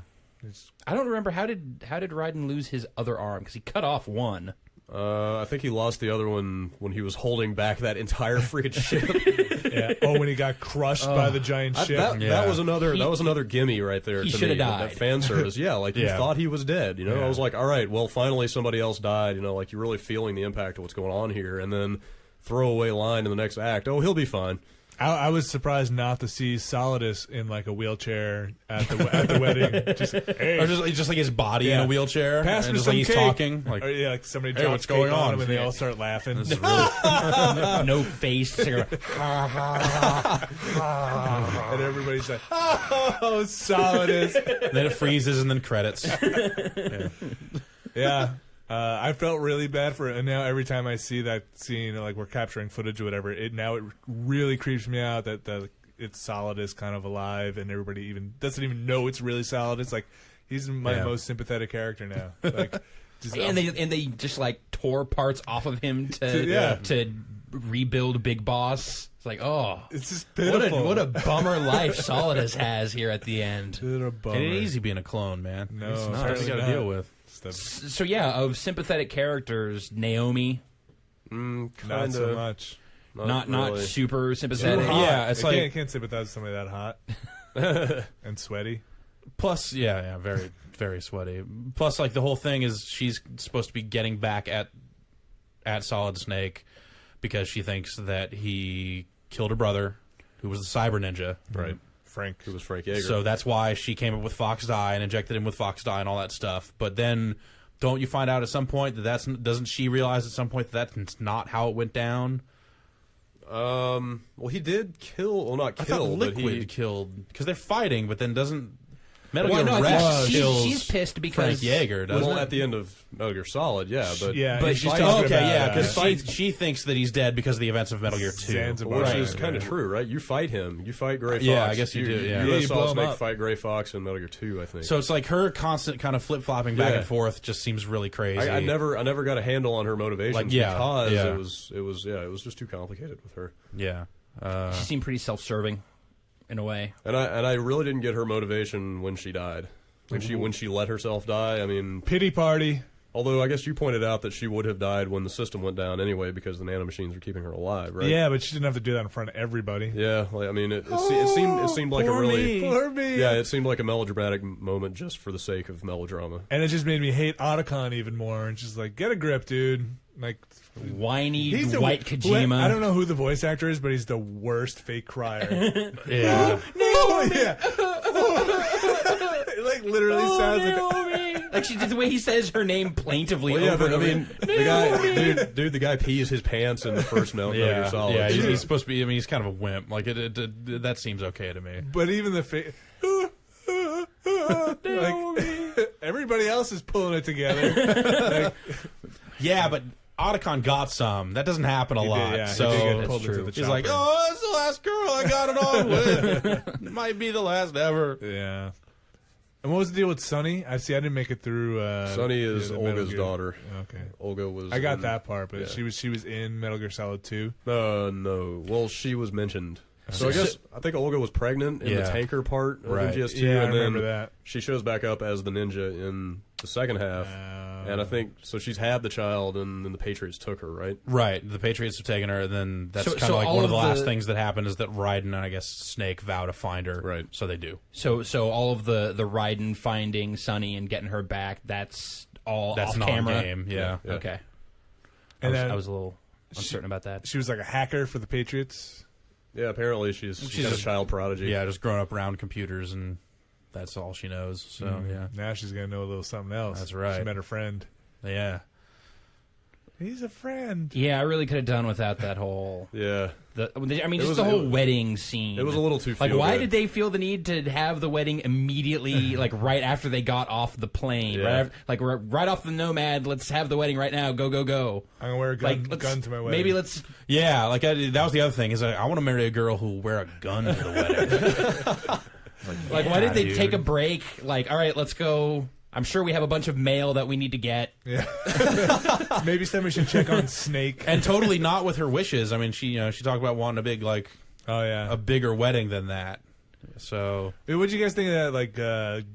I don't remember how did Raiden lose his other arm because he cut off one. I think he lost the other one when he was holding back that entire freaking ship. Yeah. Oh, when he got crushed by the giant ship. That was another gimme right there. He should have died. That fan service. Yeah, like you thought he was dead. I was like, all right, well, finally somebody else died. Like you're really feeling the impact of what's going on here, and then throwaway line in the next act. Oh, he'll be fine. I was surprised not to see Solidus in like a wheelchair at the wedding, or just like his body in a wheelchair, pass me some some cake. He's talking, like, or, like somebody hey, drops what's going on on him and they all start laughing. No face, and everybody's like, "Oh, Solidus!" Then it freezes and then credits. Yeah. I felt really bad for it, and now every time I see that scene, like we're capturing footage or whatever, it really creeps me out that it's Solidus kind of alive, and everybody even doesn't even know it's really Solidus. Like he's my most sympathetic character now. Like, and they just like tore parts off of him to rebuild Big Boss. It's like, it's just pitiful. What a bummer life Solidus has here at the end. It ain't easy being a clone, man. No, it's not. You got to deal with. So of sympathetic characters, Naomi, not so much. Not super sympathetic. Yeah, it's I can't sympathize with somebody that hot and sweaty. Plus, yeah, very, very sweaty. Plus, like, the whole thing is she's supposed to be getting back at Solid Snake because she thinks that he killed her brother, who was the cyber ninja. Right. Frank. Who was Frank Yeager. So that's why she came up with Fox Dye and injected him with Fox Dye and all that stuff. But then, don't you find out at some point that doesn't she realize at some point that that's not how it went down? Well, he did kill. Well, not I kill, thought but Liquid he killed because they're fighting, but then doesn't Metal Well, Gear no, I Rex think kills she's pissed because Frank Yeager, doesn't well, it? at the end of Metal Gear Solid, yeah, but But she's talking Okay, about, yeah, because fight- she thinks that he's dead because of the events of Metal Gear 2. Zanzibar. which Right. is kind of true, right? You fight him. You fight Gray Fox. Yeah, I guess you do, yeah. You Yeah, let you Solid blow him Snake up. fight Gray Fox in Metal Gear 2, I think. So it's like her constant kind of flip-flopping back Yeah. and forth just seems really crazy. I never got a handle on her motivations Like, yeah, because yeah. it was just too complicated with her. Yeah. she seemed pretty self-serving in a way. And I really didn't get her motivation when she died. When she let herself die, I mean, Pity party. although I guess you pointed out that she would have died when the system went down anyway because the nanomachines were keeping her alive, right? Yeah, but she didn't have to do that in front of everybody. Yeah, like, I mean, it seemed like a Poor really me. Poor me. yeah, it seemed like a melodramatic moment just for the sake of melodrama. And it just made me hate Otacon even more. And just like, get a grip, dude. Like, Whiny he's the Dwight Kojima. I don't know who the voice actor is, but he's the worst fake crier. Yeah. Oh, yeah. It like literally sounds like Like the way he says her name plaintively Well, yeah, over but and I over. mean, the guy, the guy pees his pants in the first Metal Gear Solid. Yeah, he's supposed to be. I mean, he's kind of a wimp. Like that seems okay to me. But even the fake. Like, everybody else is pulling it together. Yeah, but Otacon got some. That doesn't happen a lot. Yeah, so he did get That's pulled into true. the he's like, chopper. "Oh, that's the last girl I got it on with. Might be the last ever." Yeah. And what was the deal with Sunny? I didn't make it through. Sonny is the Metal Olga's Gear. daughter. Okay. Olga was. I got in- that part, but yeah. she was in Metal Gear Solid 2. No. Well, she was mentioned. So I think Olga was pregnant in the Yeah. tanker part of Right. MGS2, Yeah, I and then remember that. she shows back up as the ninja in the second half. And I think so. She's had the child, and then the Patriots took her, right? Right. The Patriots have taken her, and then that's So- kind so of like all one of of the last the- things that happened is that Raiden and I guess Snake vow to find her. Right. So they do. So all of the Raiden finding Sunny and getting her back, that's all That's off not camera. game. Yeah. Yeah. Okay. And I then was a little uncertain about that. she was like a hacker for the Patriots. Yeah. Apparently, she's got a just- child prodigy. Yeah, just growing up around computers, and that's all she knows. So yeah, Now she's going to know a little something else. That's right. She met her friend. yeah. He's a friend. Yeah, I really could have done without that whole. Yeah. I mean, It just was- the whole it was- wedding scene. It was a little too like. feel Why good. did they feel the need to have the wedding immediately, like right after they got off the plane? Yeah. Right off the Nomad. Let's have the wedding right now. Go go go. I'm going to wear a Like gun to my wedding. Maybe let's. Yeah, like that was the other thing is I want to marry a girl who will wear a gun to the wedding. Like, why did they dude. take a break? Like, all right, let's go. I'm sure we have a bunch of mail that we need to get. Yeah. Maybe somebody should check on Snake. And totally not with her wishes. I mean, she talked about wanting Oh, yeah. a bigger wedding than that. So What'd you guys think of that, like,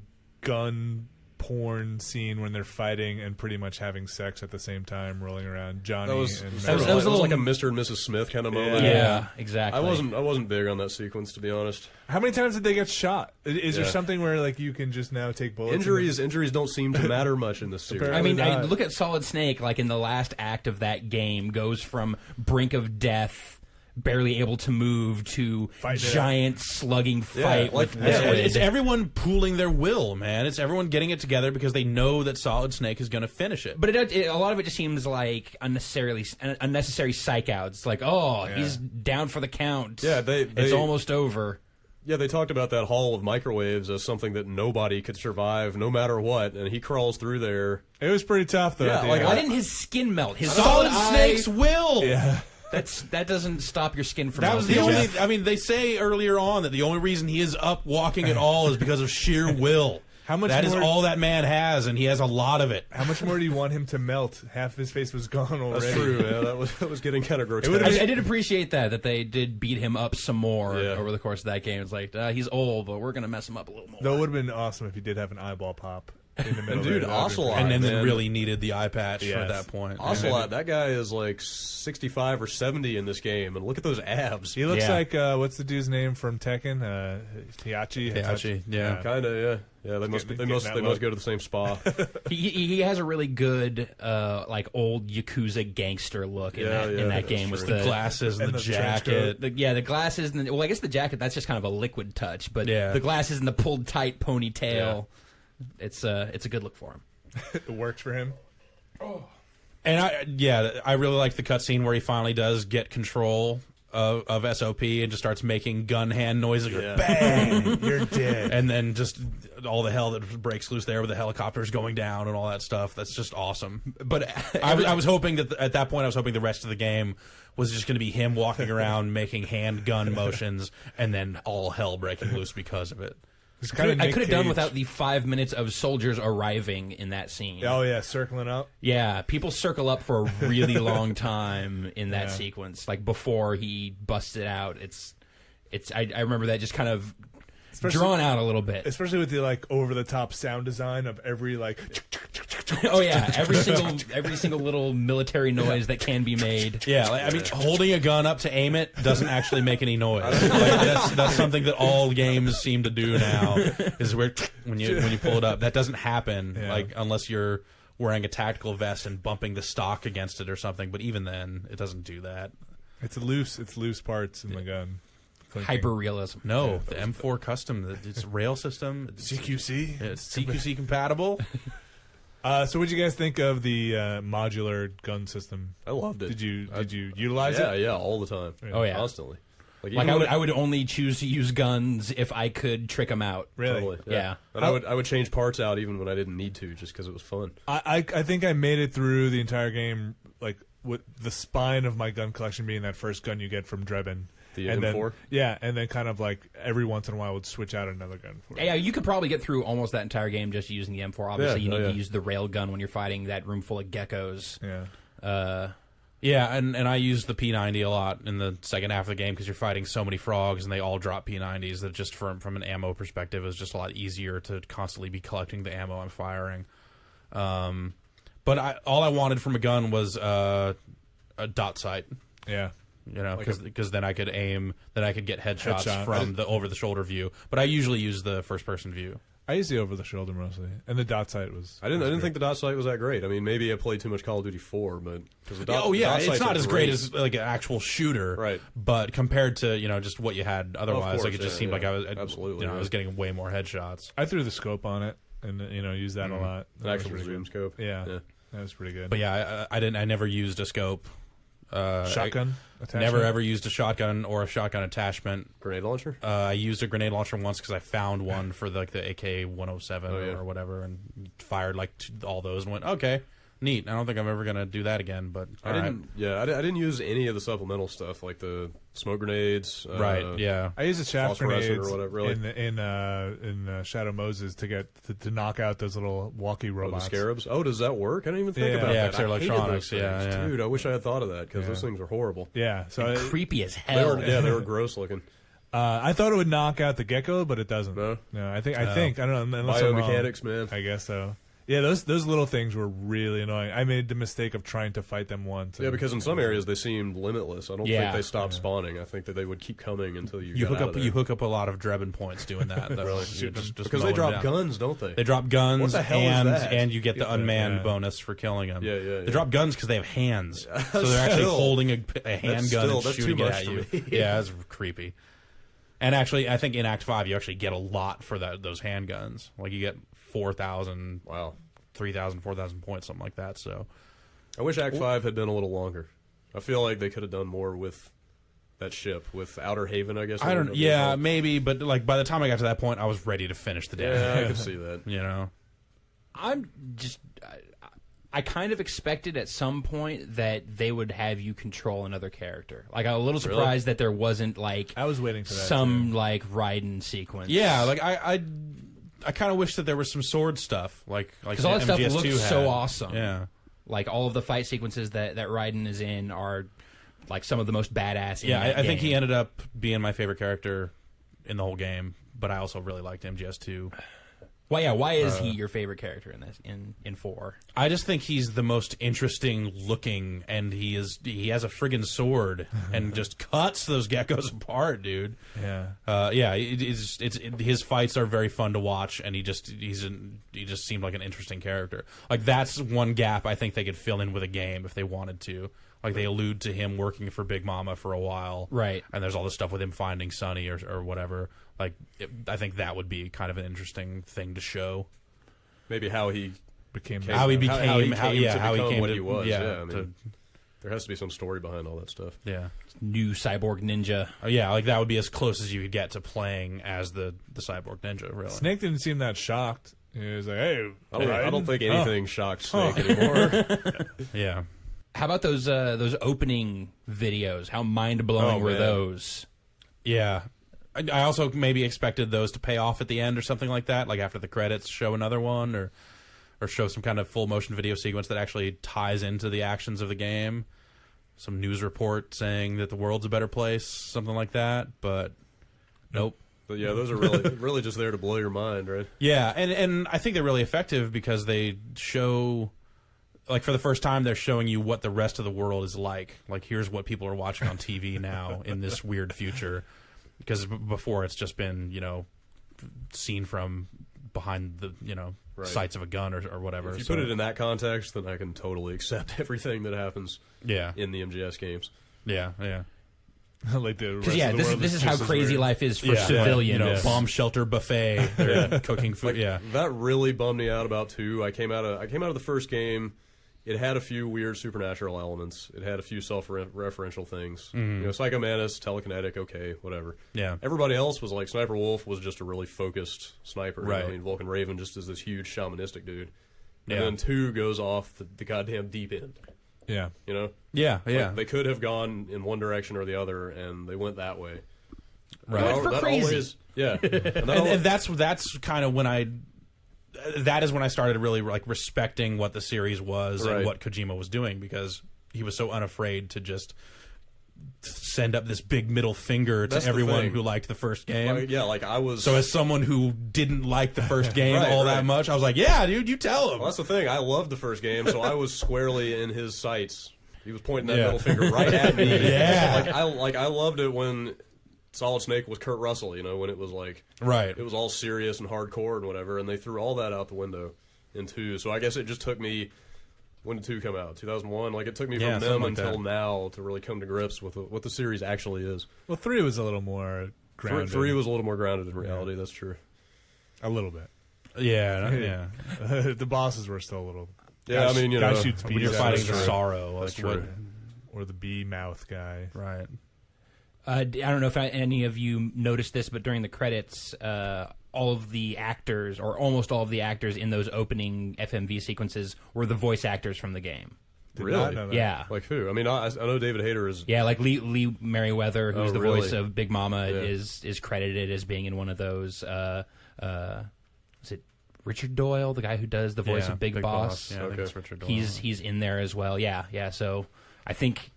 gun porn scene when they're fighting and pretty much having sex at the same time, rolling around? Johnny That was, and sort of that was like, a it was like a little- Mr. and Mrs. Smith kind of moment. Yeah, exactly. I wasn't big on that sequence, to be honest. How many times did they get shot? Is there Yeah. something where like you can just now take bullets? Injuries don't seem to matter much in this series. I mean, Probably not. look at Solid Snake. Like in the last act of that game, goes from brink of death, barely able to move, to Fighting it giant slugging fight like- with yeah, Liquid. it's everyone pooling their will, man. It's everyone getting it together because they know that Solid Snake is going to finish it. But a lot of it just seems like unnecessary psych outs. Like, oh, he's down for the count. Yeah, it's almost over. Yeah, they talked about that hall of microwaves as something that nobody could survive, no matter what, and he crawls through there. It was pretty tough though. Yeah, at the like, end. Why didn't his skin melt? His Solid eye- Snake's will. Yeah. that doesn't stop your skin from That was melting. the only. I mean, they say earlier on that the only reason he is up walking at all is because of sheer will. How much That is more- all that man has, and he has a lot of it. How much more do you want him to melt? Half his face was gone already. That's true, yeah, that was getting kind of grotesque. would've I did appreciate that they did beat him up some more Yeah. over the course of that game. It's like he's old, but we're gonna mess him up a little more. Though it would have been awesome if he did have an eyeball pop. in the middle. And dude, there. Ocelot, And then man. really needed the eye patch at Yes. that point. Ocelot, that guy is like 65 or 70 in this game, and look at those abs. He looks Yeah. like what's the dude's name from Tekken? Hiachi. Yeah. Kind of, yeah. Yeah, they must getting that go look. to the same spa. He has a really good like old Yakuza gangster look in Yeah, that yeah, game that's with true. the Glasses and And the the trench jacket. the glasses and well I guess the jacket that's just kind of a liquid touch, but Yeah. the glasses and the pulled tight ponytail, it's a good look for him. It works for him. And I really like the cutscene where he finally does get control of SOP and just starts making gun hand noises. Yeah. Bang! You're dead. And then just all the hell that breaks loose there with the helicopters going down and all that stuff. That's just awesome. But I was hoping that at that point, I was hoping the rest of the game was just going to be him walking around making handgun motions and then all hell breaking loose because of it. It's kind of I could have done without the 5 minutes of soldiers arriving in that scene. Oh yeah, circling up. Yeah, people circle up for a really long time in that Yeah. sequence, like before he busts it out. I remember that just kind of drawn out a little bit. Especially with the like over the top sound design of every like. Oh yeah, every single little military noise that can be made. Yeah, I mean, holding a gun up to aim it doesn't actually make any noise. Like, that's something that all games seem to do now. Is where when you pull it up, that doesn't happen. Yeah. Like unless you're wearing a tactical vest and bumping the stock against it or something. But even then, it doesn't do that. It's loose parts in the gun. Clinking. Hyper realism. No, the M4 custom, it's rail system. CQC. It's CQC compatible. So, what did you guys think of the modular gun system? I loved it. Did you utilize yeah, it? yeah, all the time. Oh yeah. Constantly. Like even I would only choose to use guns if I could trick them out. Really? Totally, Yeah. And I would change parts out even when I didn't need to, just because it was fun. I think I made it through the entire game, like with the spine of my gun collection being that first gun you get from Drebin. The and M4? Then, yeah, and then kind of like every once in a while I would switch out another gun for it. Yeah, you could probably get through almost that entire game just using the M4. Obviously, Yeah, you need yeah. to use the rail gun when you're fighting that room full of geckos. Yeah. Yeah, and I use the P90 a lot in the second half of the game because you're fighting so many frogs and they all drop P90s that just from an ammo perspective is just a lot easier to constantly be collecting the ammo I'm firing. But all I wanted from a gun was a dot sight. Yeah. You know, because then I could aim, then I could get headshots Headshot. from the over the shoulder view. But I usually use the first person view. I use the over the shoulder mostly, and the dot sight was. I didn't think the dot sight was that great. I mean, maybe I played too much Call of Duty 4, but because the dot, Oh yeah, dot it's sights not are as great as like an actual shooter, Right. But compared to just what you had otherwise, course, like it just yeah, seemed yeah. like I was Absolutely, I was getting way more headshots. I threw the scope on it, and used that a lot. an That was actual pretty zoom good. scope. Yeah, Yeah. that was pretty good. But yeah, I never used a scope. Shotgun. I attachment? never ever used a shotgun or a shotgun attachment. Grenade launcher? I used a grenade launcher once because I found one for the AK-107 Oh, yeah. or whatever, and fired like all those and went, okay, neat. I don't think I'm ever gonna do that again. But I didn't use any of the supplemental stuff like the smoke grenades. Right? Yeah. I used a shaft Phosphorescent grenades or whatever, really. in Shadow Moses to knock out those little walkie The robots. scarabs. Oh, does that work? I didn't even think Yeah. about Yeah, that. 'cause they're I hated electronics, those yeah, things. yeah. Dude, I wish I had thought of that because Yeah. those things are horrible. Yeah, so Creepy as They hell. were gross looking. I thought it would knock out the gecko, but it doesn't. No? I think I don't know. Unless I'm wrong. Biomechanics, man. I guess so. Yeah, those little things were really annoying. I made the mistake of trying to fight them once. Yeah, because in some areas they seemed limitless. I don't Yeah. think they stopped spawning. I think that they would keep coming until you You got hook out up of there. you hook up a lot of Drebin points doing that. Though. Really? You just because they mow drop them down. guns, don't they? They drop guns What the hell is that? and you get the Get the- unmanned yeah. bonus for killing them. Yeah, yeah, They yeah. drop guns because they have hands, so they're actually Still. holding a handgun and that's shooting too it much at for you. me. Yeah, it's creepy. And actually, I think in Act 5 you actually get a lot for those handguns. Like you get 4,000, Wow. 3,000, 4,000 points, something like that. So I wish Act 5 had been a little longer. I feel like they could have done more with that ship, with Outer Haven, I guess. I don't. Yeah, maybe, but like by the time I got to that point, I was ready to finish the day. Yeah, I could see that. You know. I'm just. I kind of expected at some point that they would have you control another character. Like, I'm a little surprised that there wasn't like I was waiting for that. some too. like Raiden sequence. Yeah, like I kind of wish that there was some sword stuff, like because all that stuff MGS2 looks had. so awesome. Yeah. Like all of the fight sequences that Raiden is in are like some of the most badass. In Yeah, that I think game. he ended up being my favorite character in the whole game, but I also really liked MGS2. Why is he your favorite character in this in 4? I just think he's the most interesting looking, and he has a friggin' sword and just cuts those geckos apart, dude. Yeah. His fights are very fun to watch, and he just seemed like an interesting character. Like, that's one gap I think they could fill in with a game if they wanted to. Like, they allude to him working for Big Mama for a while, right? And there's all this stuff with him finding Sonny or whatever. Like, I think that would be kind of an interesting thing to show. Maybe how he became what he was. Yeah, I mean, there has to be some story behind all that stuff. Yeah, new cyborg ninja. Oh, yeah, like that would be as close as you could get to playing as the cyborg ninja. Really, Snake didn't seem that shocked. He was like, "Hey, I don't think anything shocked Snake anymore." Yeah. How about those opening videos? How mind blowing were those? Yeah. I also maybe expected those to pay off at the end or something like that, like after the credits show another one or show some kind of full motion video sequence that actually ties into the actions of the game. Some news report saying that the world's a better place, something like that, but nope. But yeah, those are really just there to blow your mind, right? Yeah, and I think they're really effective because they show, like, for the first time, they're showing you what the rest of the world is like. Like, here's what people are watching on TV now in this weird future. Because before it's just been, seen from behind the, sights of a gun or whatever. If you put it in that context, then I can totally accept everything that happens in the MGS games. Yeah. Like the rest of the world this is how crazy life is for civilians. Bomb shelter buffet, they're cooking food. That really bummed me out about 2. I came out of the first game. It had a few weird supernatural elements. It had a few self-referential things. Psycho Mantis, telekinetic, okay, whatever. Yeah. Everybody else was like, Sniper Wolf was just a really focused sniper. Right. I mean, Vulcan Raven just is this huge shamanistic dude. Yeah. And then 2 goes off the goddamn deep end. Yeah. Yeah. Like, they could have gone in one direction or the other, and they went that way. Right. Went for crazy. And that's kind of when that is when I started really like respecting what the series was and what Kojima was doing, because he was so unafraid to just send up this big middle finger to everyone who liked the first game. I was. So as someone who didn't like the first game that much, I was like, yeah, dude, you tell him. Well, that's the thing. I loved the first game, so I was squarely in his sights. He was pointing that middle finger right at me. Yeah. I loved it when Solid Snake was Kurt Russell, when it was like it was all serious and hardcore and whatever, and they threw all that out the window in 2. So I guess it just took me, when did 2 come out? 2001. Like, it took me from them until now to really come to grips with what the series actually is. Well, 3 was a little more grounded. 3 was a little more grounded in reality. That's true. A little bit. Yeah. The bosses were still a little. Yeah, I mean, guy shoots bees. When you're fighting the sorrow, that's true. Or the bee mouth guy. Right. I don't know if any of you noticed this, but during the credits, all of the actors, or almost all of the actors in those opening FMV sequences, were the voice actors from the game. Really? Yeah. Like who? I mean, I know David Hayter is. Yeah, like Lee Merriweather, who's the really? voice of Big Mama, is credited as being in one of those. Is it Richard Doyle, the guy who does the voice of Big Boss? Yeah, I think it's Richard Doyle. He's in there as well. Yeah. So I think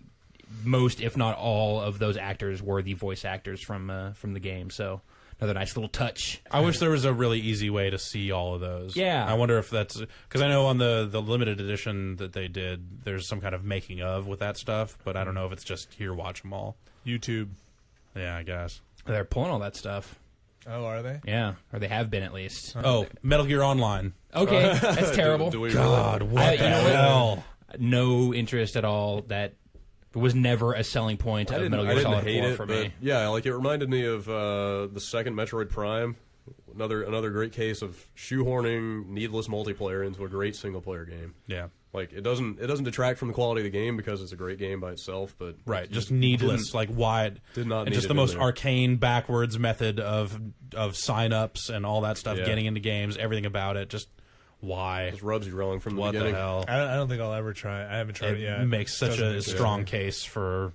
most, if not all, of those actors were the voice actors from the game. So another nice little touch. I wish there was a really easy way to see all of those. Yeah. I wonder if that's because I know on the limited edition that they did, there's some kind of making of with that stuff, but I don't know if it's just here, watch them all. YouTube. Yeah, I guess. They're pulling all that stuff. Oh, are they? Yeah, or they have been at least. Oh, Metal Gear Online. Okay, that's terrible. Do we God, really? what the hell? No interest at all. That was never a selling point of Metal Gear Solid 4 for me. Yeah, like it reminded me of the second Metroid Prime. Another great case of shoehorning needless multiplayer into a great single player game. Yeah. Like it doesn't detract from the quality of the game because it's a great game by itself, but Right, just needless, like why it did not and need just it the in most there. arcane backwards method of sign-ups and all that stuff, getting into games, everything about it, just why? Just rubs you wrong from the What beginning. the hell? I don't think I'll ever try. I haven't tried it yet. It makes such Doesn't a make strong sense. case for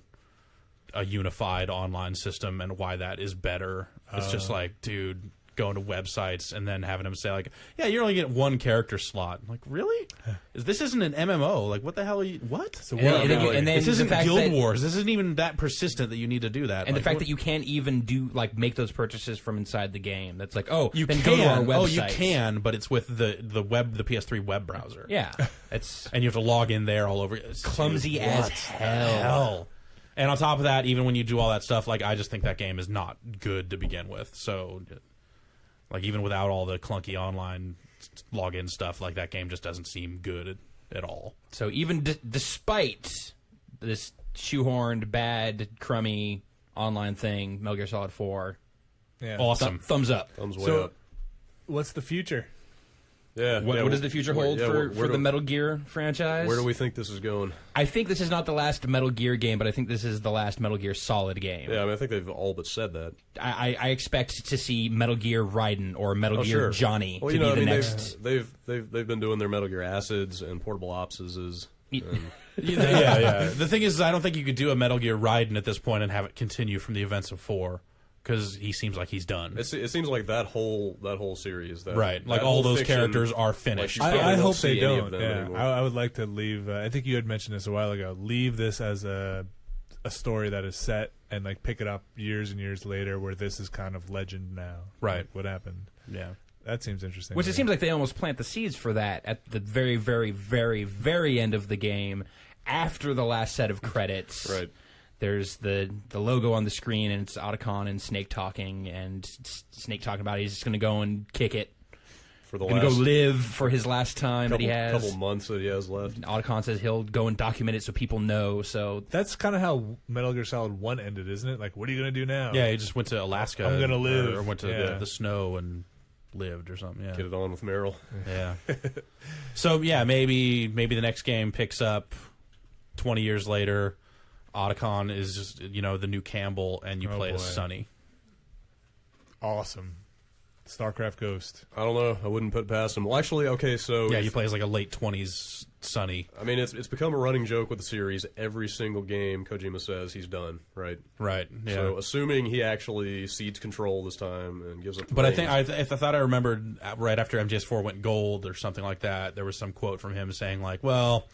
a unified online system and why that is better. It's just like, dude, going to websites and then having them say like, yeah, you're only getting one character slot. I'm like, really? This isn't an MMO. Like, what the hell are you? What? And then this isn't the fact Guild that- Wars. This isn't even that persistent that you need to do that. And like, the fact what- that you can't even do like make those purchases from inside the game. That's like, oh, you then can. go to our website. Oh, you can, but it's with the PS3 web browser. Yeah, it's And you have to log in there all over. clumsy as hell. And on top of that, even when you do all that stuff, like I just think that game is not good to begin with. So, like even without all the clunky online login stuff, like that game just doesn't seem good at all. So even despite this shoehorned, bad, crummy online thing, Metal Gear Solid 4, Yeah. Awesome. thumbs up. Thumbs way So, up. what's the future? Yeah. What does the future hold for the Metal Gear franchise? Where do we think this is going? I think this is not the last Metal Gear game, but I think this is the last Metal Gear Solid game. Yeah, I mean, I think they've all but said that. I expect to see Metal Gear Raiden or Metal Gear Sure. Johnny Well, to you know, be I the mean, next. they've been doing their Metal Gear Acids and Portable Opses. Yeah. The thing is, I don't think you could do a Metal Gear Raiden at this point and have it continue from the events of 4 because he seems like he's done. It seems like that whole series, Right, like that all whole those fiction, characters are finished. like, you I probably hope they see any of don't. them Yeah, anymore. I would like to leave. I think you had mentioned this a while ago. Leave this as a story that is set, and like pick it up years and years later, where this is kind of legend now. Right. Like, what happened? Yeah. That seems interesting. Which to it me. seems like they almost plant the seeds for that at the very, very, very, very end of the game, after the last set of credits. Right. There's the logo on the screen, and it's Otacon and Snake talking, and Snake talking about he's just going to go and kick it. For the Going to last go live for his last time that he has. couple months that he has left. Otacon says he'll go and document it so people know. So That's kind of how Metal Gear Solid 1 ended, isn't it? Like, what are you going to do now? Yeah, he just went to Alaska. I'm gonna live. Or went to Yeah. the snow and lived or something. Yeah. Get it on with Meryl. Yeah. So yeah, maybe the next game picks up 20 years later. Otacon is just the new Campbell, and you Oh, play as boy. Sonny. Awesome. StarCraft Ghost. I don't know. I wouldn't put it past him. Well, actually, okay, so Yeah, you play as like a late 20s Sonny. I mean, it's become a running joke with the series. Every single game, Kojima says he's done, right? Right. Yeah. So, assuming he actually cedes control this time and gives up. the But I reins. think I thought I remembered right after MGS4 went gold or something like that. There was some quote from him saying like, "Well,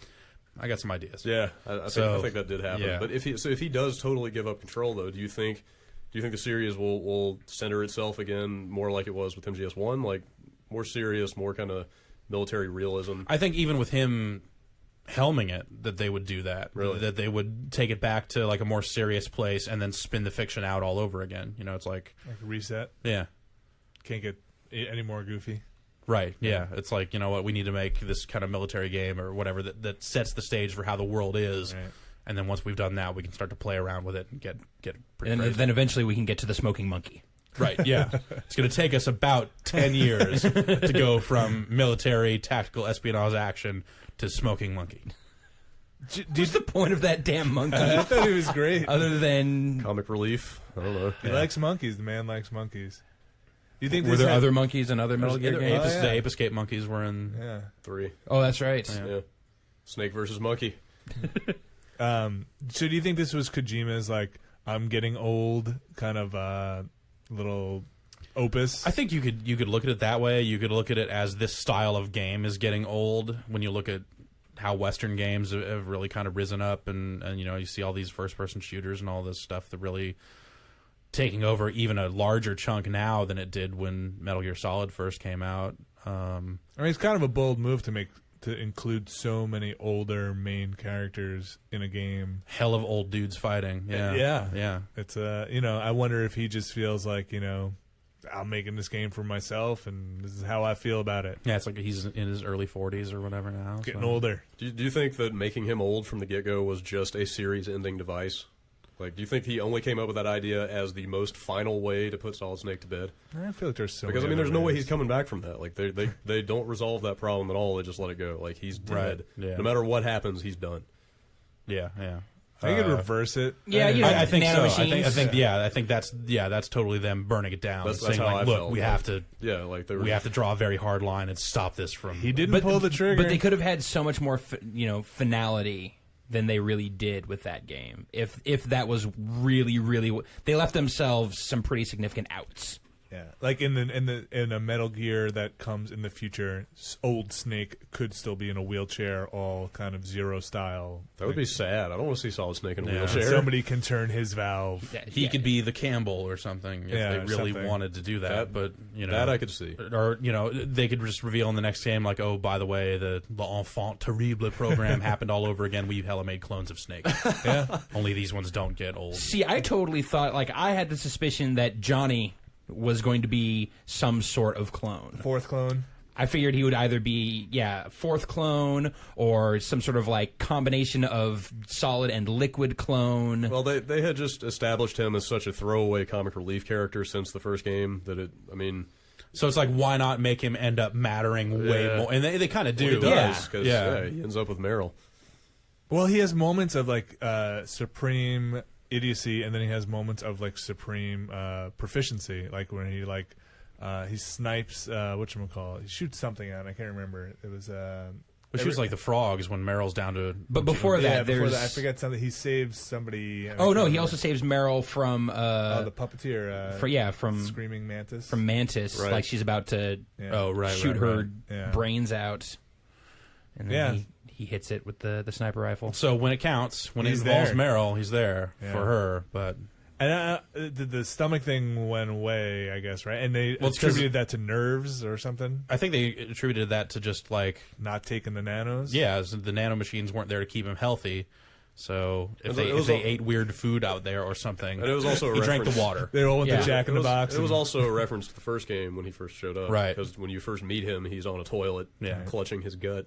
I got some ideas." Yeah, I think that did happen. yeah. But if he does totally give up control, though, do you think the series will center itself again more like it was with MGS1, like more serious, more kind of military realism? I think even with him helming it, that they would do that. Really? That they would take it back to like a more serious place and then spin the fiction out all over again. It's like, Like reset. yeah. Can't get any more goofy. Right, yeah. It's like, you know what, we need to make this kind of military game or whatever that sets the stage for how the world is. Right. And then once we've done that, we can start to play around with it and get pretty and crazy. then eventually we can get to the smoking monkey. Right, yeah. It's going to take us about 10 years to go from military, tactical espionage action to smoking monkey. What's the point of that damn monkey? I thought he was great. Other than Comic relief? I don't know. He likes monkeys. The man likes monkeys. Do you think were this there had- other monkeys in other Metal Gear The games? yeah. The Ape Escape monkeys were in... Yeah. 3. Oh, that's right. Yeah. Snake versus monkey. So do you think this was Kojima's like I'm getting old kind of little opus? I think you could look at it that way. You could look at it as this style of game is getting old. When you look at how Western games have really kind of risen up, and you see all these first-person shooters and all this stuff that really taking over even a larger chunk now than it did when Metal Gear Solid first came out. I mean, it's kind of a bold move to include so many older main characters in a game. Hell of old dudes fighting. Yeah, Yeah. It's I wonder if he just feels like I'm making this game for myself, and this is how I feel about it. Yeah, it's like he's in his early 40s or whatever now. Getting so. older. Do you think that making him old from the get-go was just a series-ending device? Like, do you think he only came up with that idea as the most final way to put Solid Snake to bed? I feel like there's so Because, I many mean, there's other no way ways. he's coming back from that. Like, they don't resolve that problem at all. They just let it go. Like, he's dead. Right, yeah. No matter what happens, he's done. Yeah. I could reverse it. Yeah, I think so. nanomachines. I think that's totally them burning it down. That's and saying how like, I look, felt. we have to Yeah, like, they were... we have to draw a very hard line and stop this from. He didn't pull the trigger. But they could have had so much more, finality than they really did with that game. If that was really, really, they left themselves some pretty significant outs. Yeah, like in a Metal Gear that comes in the future, old Snake could still be in a wheelchair, all kind of Zero style. That would be sad. I don't want to see Solid Snake in a Yeah. wheelchair. Somebody can turn his valve. He could be the Campbell or something if Yeah, they or really something. wanted to do that. But that I could see. Or they could just reveal in the next game, like, oh, by the way, the Enfant Terrible program happened all over again. We hella made clones of Snake. Yeah, Only these ones don't get old. See, I totally thought, like, I had the suspicion that Johnny was going to be some sort of clone. fourth clone. I figured he would either be, fourth clone or some sort of, like, combination of solid and liquid clone. Well, they had just established him as such a throwaway comic relief character since the first game that So it's like, why not make him end up mattering way more? And they kind of do. he does, because Yeah. he ends up with Meryl. Well, he has moments of like supreme idiocy, and then he has moments of like supreme proficiency, like when he snipes whatchamacallit. He shoots something out. I can't remember. It was But she was like the frogs when Meryl's down to. But before that, before there's... that, I forget something. He saves somebody. Oh, no, he also saves Meryl from... the puppeteer. from Screaming Mantis. From Mantis, Right. like she's about to shoot her Yeah. brains out. And then he hits it with the sniper rifle. So when it counts, when He's it involves there. Meryl, he's there Yeah. for her. But And the stomach thing went away, I guess, right? And they Well, it's 'cause- attributed that to nerves or something. I think they attributed that to just like, Not taking the nanos. the nanomachines weren't there to keep him healthy. So if It was they a- ate weird food out there or something, And it was also a he drank the reference- water. They all went Yeah. to Jack in the Box. It was and- also a reference to the first game when he first showed up. Right. Because when you first meet him, he's on a toilet, Yeah. clutching his gut.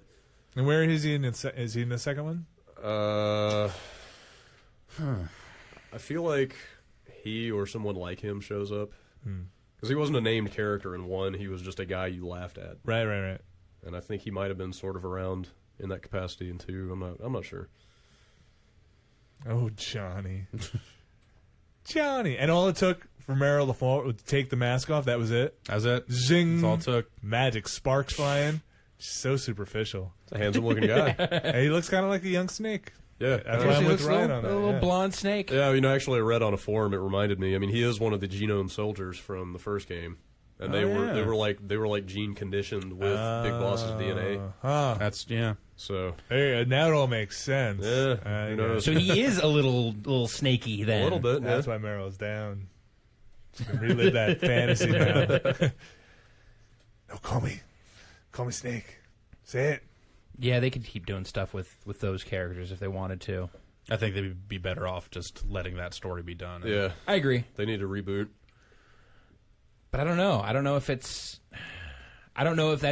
And where is he in? Is he in the second one? I feel like he or someone like him shows up. Hmm. Because he wasn't a named character in one. He was just a guy you laughed at. Right. And I think he might have been sort of around in that capacity in two. I'm not sure. Oh, Johnny. Johnny. And all it took for Meryl to fall was to take the mask off. That was it. That's it. Zing. That's all it took. Magic sparks flying. So superficial. It's a handsome looking guy. Hey, he looks kind of like a young Snake. Yeah. That's why I'm with Ryan on a that. little yeah. blonde snake. Yeah, actually, I read on a forum. It reminded me. I mean, he is one of the genome soldiers from the first game, and they were like gene conditioned with Big Boss's DNA. Huh. That's So Hey, now it all makes sense. yeah, who knows? So he is a little snaky then. A little bit. That's why Meryl's down. She can relive that fantasy now. No, call me Snake. Say it. Yeah, they could keep doing stuff with those characters if they wanted to. I think they'd be better off just letting that story be done. Yeah, I agree. they need to reboot. But I don't know. I don't know if that's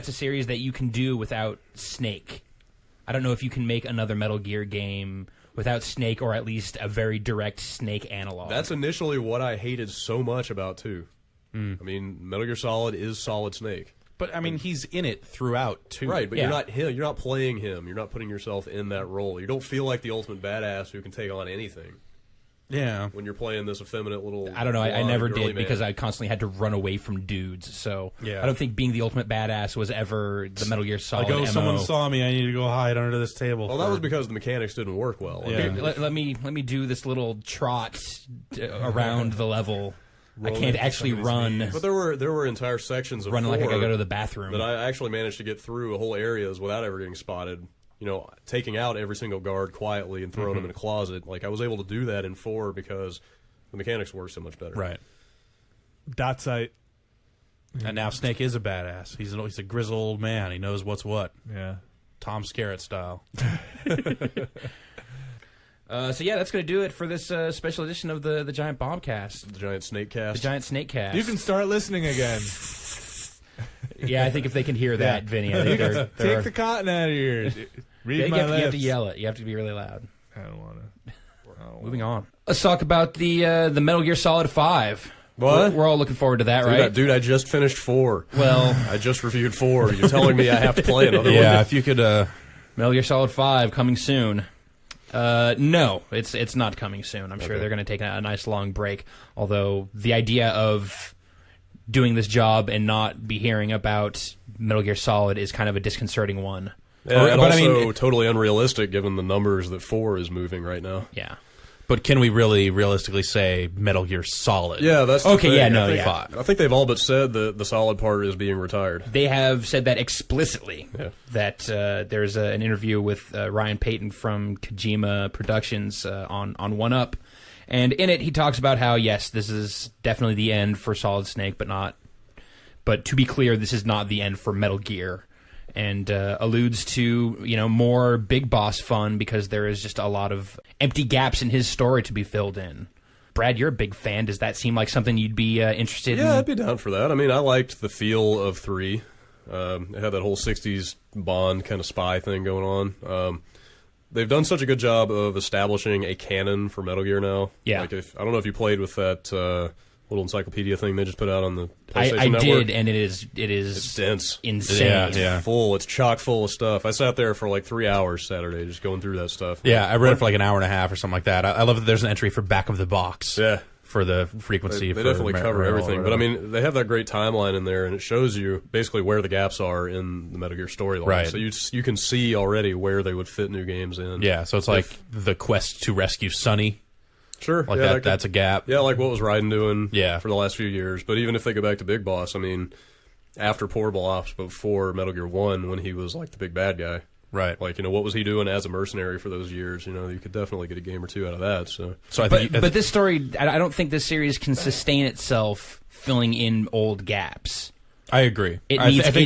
a series that you can do without Snake. I don't know if you can make another Metal Gear game without Snake, or at least a very direct Snake analog. That's initially what I hated so much about 2. I mean, Metal Gear Solid is Solid Snake. But I mean, he's in it throughout too. Right, but Yeah. you're not him. You're not playing him. You're not putting yourself in that role. You don't feel like the ultimate badass who can take on anything Yeah. when you're playing this effeminate little. I don't know. I blonde never girly did because man. I constantly had to run away from dudes. So Yeah. I don't think being the ultimate badass was ever the Metal Gear Solid Like, oh, MO. someone saw me. I need to go hide under this table. Well, that was because the mechanics didn't work well. I Yeah. mean, Let me do this little trot around the level. I can't actually run but there were entire sections of like I 4 gotta go to the bathroom. that I actually managed to get through whole areas without ever getting spotted. Taking out every single guard quietly and throwing them in a closet. Like I was able to do that in 4 because the mechanics work so much better. right. Dot sight. And now Snake is a badass. He's a grizzled old man. He knows what's what. Yeah. Tom Skerritt style. So yeah, that's going to do it for this special edition of the Giant Bombcast, The Giant Snakecast. the Giant Snakecast. You can start listening again. Yeah, I think if they can hear that, Vinny, I think they're Take the cotton out of your ears. Read you my have to lips. yell it. You have to be really loud. I don't want to. Moving on. Let's talk about the Metal Gear Solid 5. What? We're all looking forward to that, right? Dude, I just finished 4. Well, I just reviewed 4. You're telling me I have to play another one? Yeah, if you could. Metal Gear Solid 5 coming soon. No, it's not coming soon. I'm sure they're going to take a nice long break. Although the idea of doing this job and not be hearing about Metal Gear Solid is kind of a disconcerting one. Yeah, and But I also mean, totally unrealistic given the numbers that 4 is moving right now. Yeah. But can we really realistically say Metal Gear Solid? Yeah, that's the Okay, thing. yeah, no, I think, yeah. I think they've all but said that the Solid part is being retired. They have said that explicitly. Yeah. That there's an interview with Ryan Payton from Kojima Productions on One Up, and in it he talks about how yes, this is definitely the end for Solid Snake, but to be clear, this is not the end for Metal Gear. And alludes to, more big boss fun because there is just a lot of empty gaps in his story to be filled in. Brad, you're a big fan. Does that seem like something you'd be interested in? Yeah, I'd be down for that. I mean, I liked the feel of 3. It had that whole 60s Bond kind of spy thing going on. They've done such a good job of establishing a canon for Metal Gear now. Yeah. Like I don't know if you played with that little encyclopedia thing they just put out on the PlayStation I Network. did, and it is It's dense. insane. Yeah. It's full. It's chock full of stuff. I sat there for like 3 hours Saturday just going through that stuff. Yeah, I read it for like an hour and a half or something like that. I love that there's an entry for back of the box. Yeah. For the frequency. They for definitely cover Metal everything. or But I whatever. mean, they have that great timeline in there, and it shows you basically where the gaps are in the Metal Gear storyline. Right. So you can see already where they would fit new games in. Yeah, so it's like the quest to rescue Sonny. Sure. Like yeah, that's a gap. Yeah, like what was Raiden doing Yeah. for the last few years. But even if they go back to Big Boss, I mean, after Portable Ops, before Metal Gear 1, when he was like the big bad guy. Right. Like, what was he doing as a mercenary for those years? You could definitely get a game or two out of that. So So I think But this story, I don't think this series can sustain itself filling in old gaps. I agree. It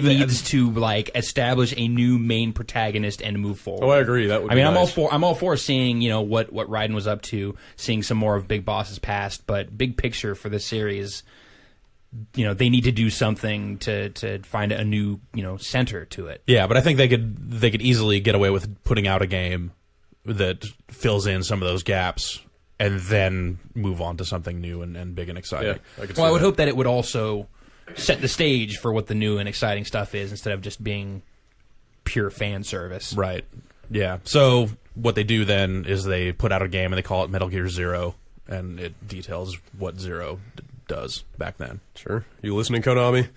needs to like establish a new main protagonist and move forward. Oh, I agree. That would I be mean, nice. I'm all for seeing what Raiden was up to, seeing some more of Big Boss's past, but big picture for this series, they need to do something to find a new center to it. Yeah, but I think they could easily get away with putting out a game that fills in some of those gaps and then move on to something new and big and exciting. Yeah, I could see Well, I would that. hope that it would also set the stage for what the new and exciting stuff is instead of just being pure fan service. Right. Yeah. So what they do then is they put out a game and they call it Metal Gear Zero, and it details what Zero does back then. Sure. You listening, Konami?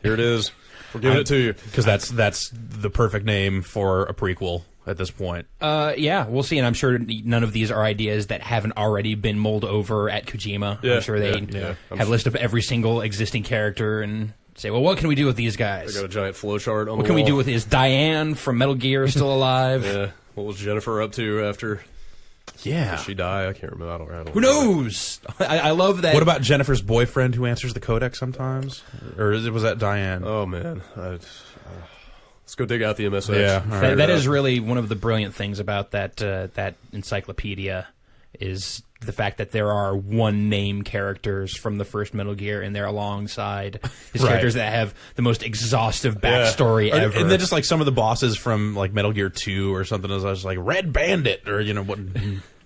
Here it is. We're giving it to you. Because that's the perfect name for a prequel at this point. Yeah, we'll see, and I'm sure none of these are ideas that haven't already been mulled over at Kojima. Yeah, I'm sure they yeah. have a list of every single existing character and say, well, what can we do with these guys? I got a giant flowchart on What the can we wall. do with is Diane from Metal Gear still alive? Yeah. What was Jennifer up to after Yeah. did she die? I can't remember. I don't Who knows? I love that. What about Jennifer's boyfriend who answers the codec sometimes? Or was that Diane? Oh, man. Let's go dig out the MSX. Yeah, all right. that is really one of the brilliant things about that encyclopedia is the fact that there are one-name characters from the first Metal Gear and they're alongside his Right. characters that have the most exhaustive backstory Or- ever. And then just like some of the bosses from like Metal Gear 2 or something, is like Red Bandit or what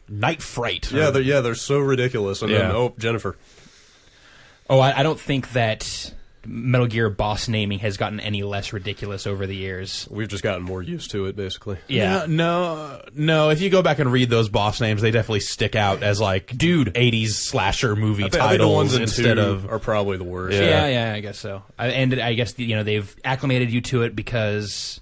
Night Fright. Yeah, they're so ridiculous. And then, Yeah. Jennifer. Oh, I don't think that Metal Gear boss naming has gotten any less ridiculous over the years. We've just gotten more used to it, basically. Yeah. No. If you go back and read those boss names, they definitely stick out as like 80s slasher movie I think the titles ones in instead 2 of. are probably the worst. Yeah, I guess so. And I guess they've acclimated you to it because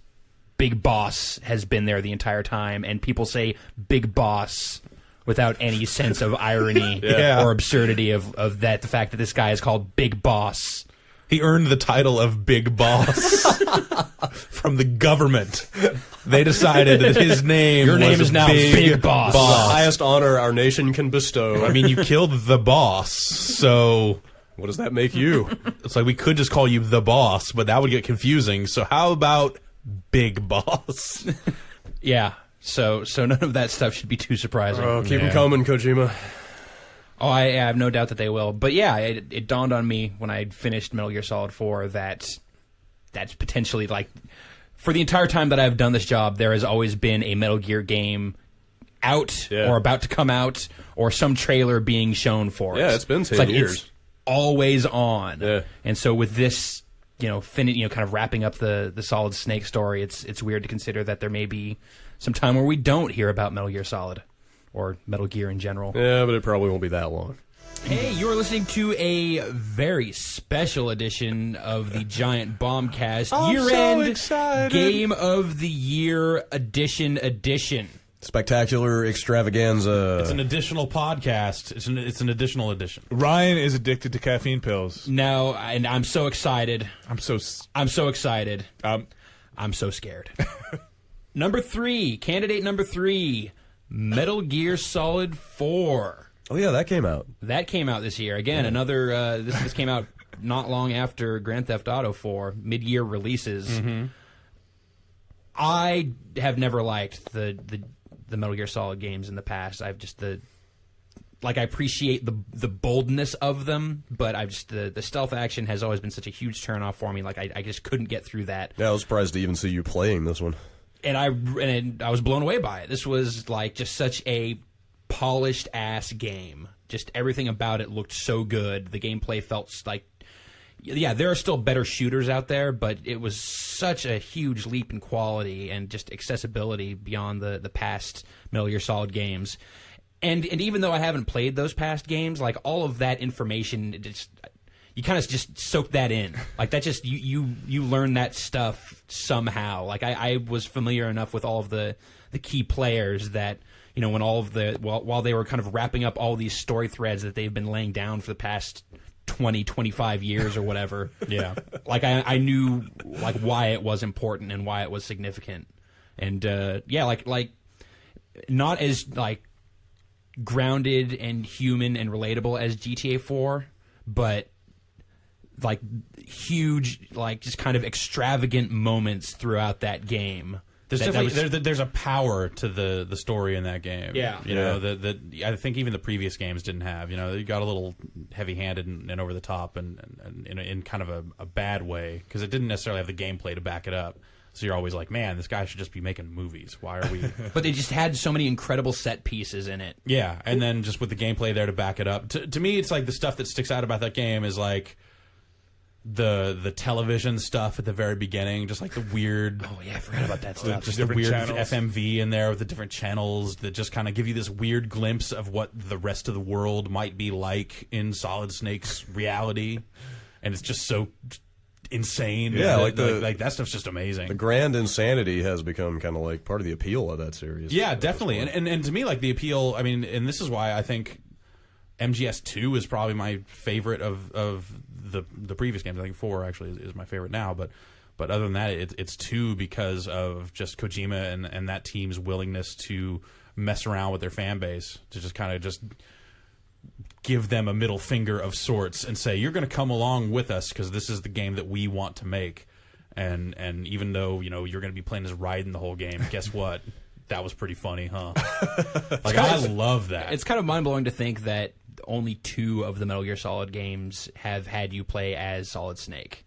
Big Boss has been there the entire time, and people say Big Boss without any sense of irony Yeah. or absurdity of that. The fact that this guy is called Big Boss. He earned the title of Big Boss from the government. They decided that his name Your name was is now Big Boss. The highest honor our nation can bestow. I mean, you killed the boss, so what does that make you? it's like we could just call you the boss, but that would get confusing. So how about Big Boss? Yeah. So none of that stuff should be too surprising. Oh, keep them Yeah. coming, Kojima. Oh, I have no doubt that they will. But yeah, it dawned on me when I finished Metal Gear Solid 4 that that's potentially like, for the entire time that I've done this job, there has always been a Metal Gear game out or about to come out or some trailer being shown for it. Yeah, it's been 10 like years. It's always on. Yeah. And so with this, kind of wrapping up the Solid Snake story, it's weird to consider that there may be some time where we don't hear about Metal Gear Solid or Metal Gear in general. Yeah, but it probably won't be that long. Hey, you're listening to a very special edition of the Giant Bombcast I'm year-end so excited. Game of the Year edition. Spectacular extravaganza. It's an additional podcast. It's an additional edition. Ryan is addicted to caffeine pills. No, and I'm so excited. I'm so excited. I'm so scared. Candidate number 3, Metal Gear Solid 4. Oh yeah, that came out. That came out this year. Again, another. This came out not long after Grand Theft Auto 4, mid-year releases. Mm-hmm. I have never liked the Metal Gear Solid games in the past. I've just I appreciate the boldness of them, but I've just the stealth action has always been such a huge turnoff for me. Like I just couldn't get through that. Yeah, I was surprised to even see you playing this one. And I was blown away by it. This was like just such a polished ass game. Just everything about it looked so good. The gameplay felt like, yeah, there are still better shooters out there, but it was such a huge leap in quality and just accessibility beyond the past Metal Gear Solid games. And even though I haven't played those past games, like all of that information, you kind of just soak that in. Like that just you learn that stuff somehow. Like I was familiar enough with all of the key players that, you know, when all of while they were kind of wrapping up all these story threads that they've been laying down for the past 25 years or whatever. Yeah. Like I knew like why it was important and why it was significant. And like not as like grounded and human and relatable as GTA 4, but like huge, like just kind of extravagant moments throughout that game. There's a power to the story in that game. Yeah. You know, that I think even the previous games didn't have. You know, you got a little heavy-handed and over the top and in kind of a bad way, because it didn't necessarily have the gameplay to back it up. So you're always like, man, this guy should just be making movies. Why are we? But they just had so many incredible set pieces in it. Yeah, and then just with the gameplay there to back it up. To me, it's like the stuff that sticks out about that game is like the television stuff at the very beginning, just like the weird. Oh yeah, I forgot about that stuff. Just the weird channels. FMV in there with the different channels that just kind of give you this weird glimpse of what the rest of the world might be like in Solid Snake's reality, and it's just so insane. Yeah, like that stuff's just amazing. The grand insanity has become kind of like part of the appeal of that series. Yeah, definitely. And to me, like the appeal, I mean, and this is why I think MGS 2 is probably my favorite of the previous games. I think 4 actually is my favorite now, but other than that, it's 2 because of just Kojima and that team's willingness to mess around with their fan base, to just kind of just give them a middle finger of sorts and say, you're going to come along with us because this is the game that we want to make. And even though, you know, you're going to be playing as Raiden the whole game, guess what? That was pretty funny, huh? Like, I love that. It's kind of mind-blowing to think that only 2 of the Metal Gear Solid games have had you play as Solid Snake.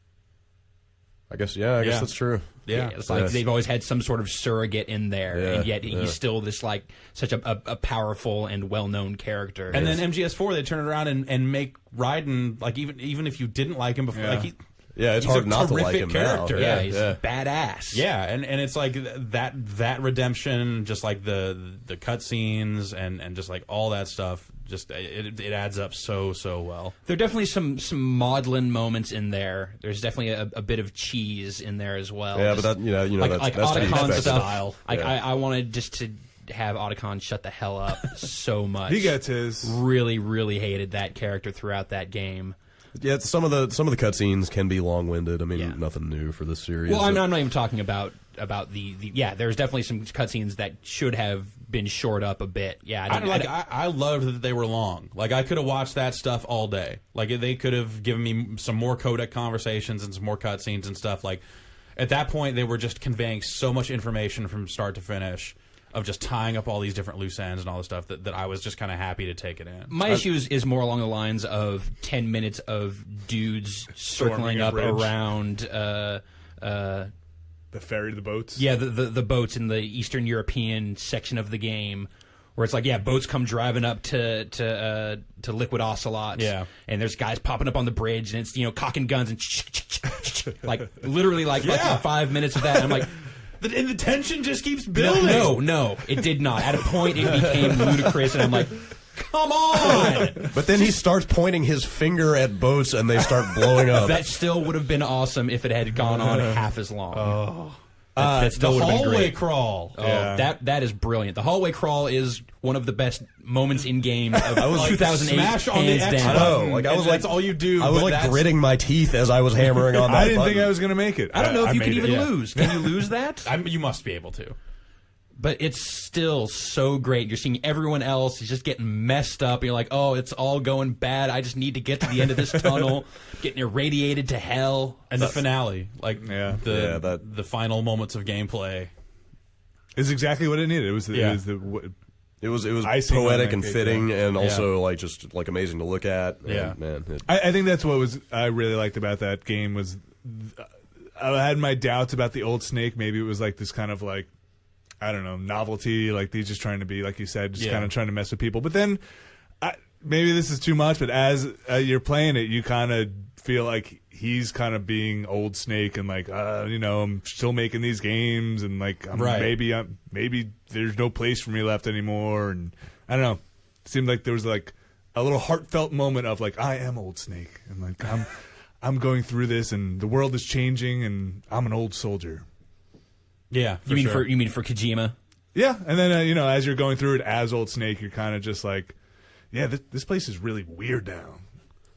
I guess that's true. Yeah, it's like they've always had some sort of surrogate in there, and yet he's still this like such a powerful and well-known character. And then MGS4, they turn it around and make Raiden, like even if you didn't like him before, like it's hard not to like him character. now. Yeah, he's badass. Yeah, and it's like that redemption, just like the cutscenes and just like all that stuff. Just it adds up so well. There are definitely some maudlin moments in there. There's definitely a bit of cheese in there as well. Yeah, but that like that's Otacon stuff. Style. Like I wanted just to have Otacon shut the hell up so much. He gets his. Really hated that character throughout that game. Yeah, some of the cutscenes can be long-winded. I mean, nothing new for this series. Well, I'm not even talking about the there's definitely some cutscenes that should have been shored up a bit. Yeah, I loved that they were long. Like, I could have watched that stuff all day. Like, they could have given me some more codec conversations and some more cutscenes and stuff. Like, at that point, they were just conveying so much information from start to finish, of just tying up all these different loose ends and all this stuff that I was just kind of happy to take it in. My issue is more along the lines of 10 minutes of dudes circling up around the ferry to the boats. Yeah, the boats in the Eastern European section of the game, where it's like, boats come driving up to Liquid Ocelot. Yeah, and there's guys popping up on the bridge, and it's cocking guns and like literally like 5 minutes of that. And I'm like. And the tension just keeps building. No, it did not. At a point, it became ludicrous, and I'm like, come on! But then he starts pointing his finger at boats, and they start blowing up. That still would have been awesome if it had gone on half as long. Oh. That still The would've been hallway great. crawl. Oh, Yeah. that is brilliant. The hallway crawl is one of the best moments in game of 2008. Smash on the hands X down. button. Like, I was and that's all you do. I was but like that's- gritting my teeth as I was hammering on that I didn't button. think I was going to make it. I don't know if you could made even it. yeah. lose. Can you lose that? You must be able to. But it's still so great. You're seeing everyone else is just getting messed up. And you're like, oh, it's all going bad. I just need to get to the end of this tunnel, getting irradiated to hell. And the finale, like Yeah. the final moments of gameplay. It's exactly what it needed. It was Yeah. It was Icing on poetic that and cake, fitting, and Yeah. also like just like amazing to look at. And, Yeah. man. I think that's what I really liked about that game was I had my doubts about the old Snake. Maybe it was like this kind of like, I don't know, novelty. Like he's just trying to be, like you said, just Yeah. kind of trying to mess with people. But then maybe this is too much, but as you're playing it, you kind of feel like he's kind of being old Snake and like, I'm still making these games and like Right. maybe there's no place for me left anymore. And I don't know. It seemed like there was like a little heartfelt moment of like, I am old Snake and like I'm going through this and the world is changing and I'm an old soldier. Yeah, You mean for Kojima? Yeah, and then as you're going through it as Old Snake, you're kind of just like, yeah, this place is really weird now,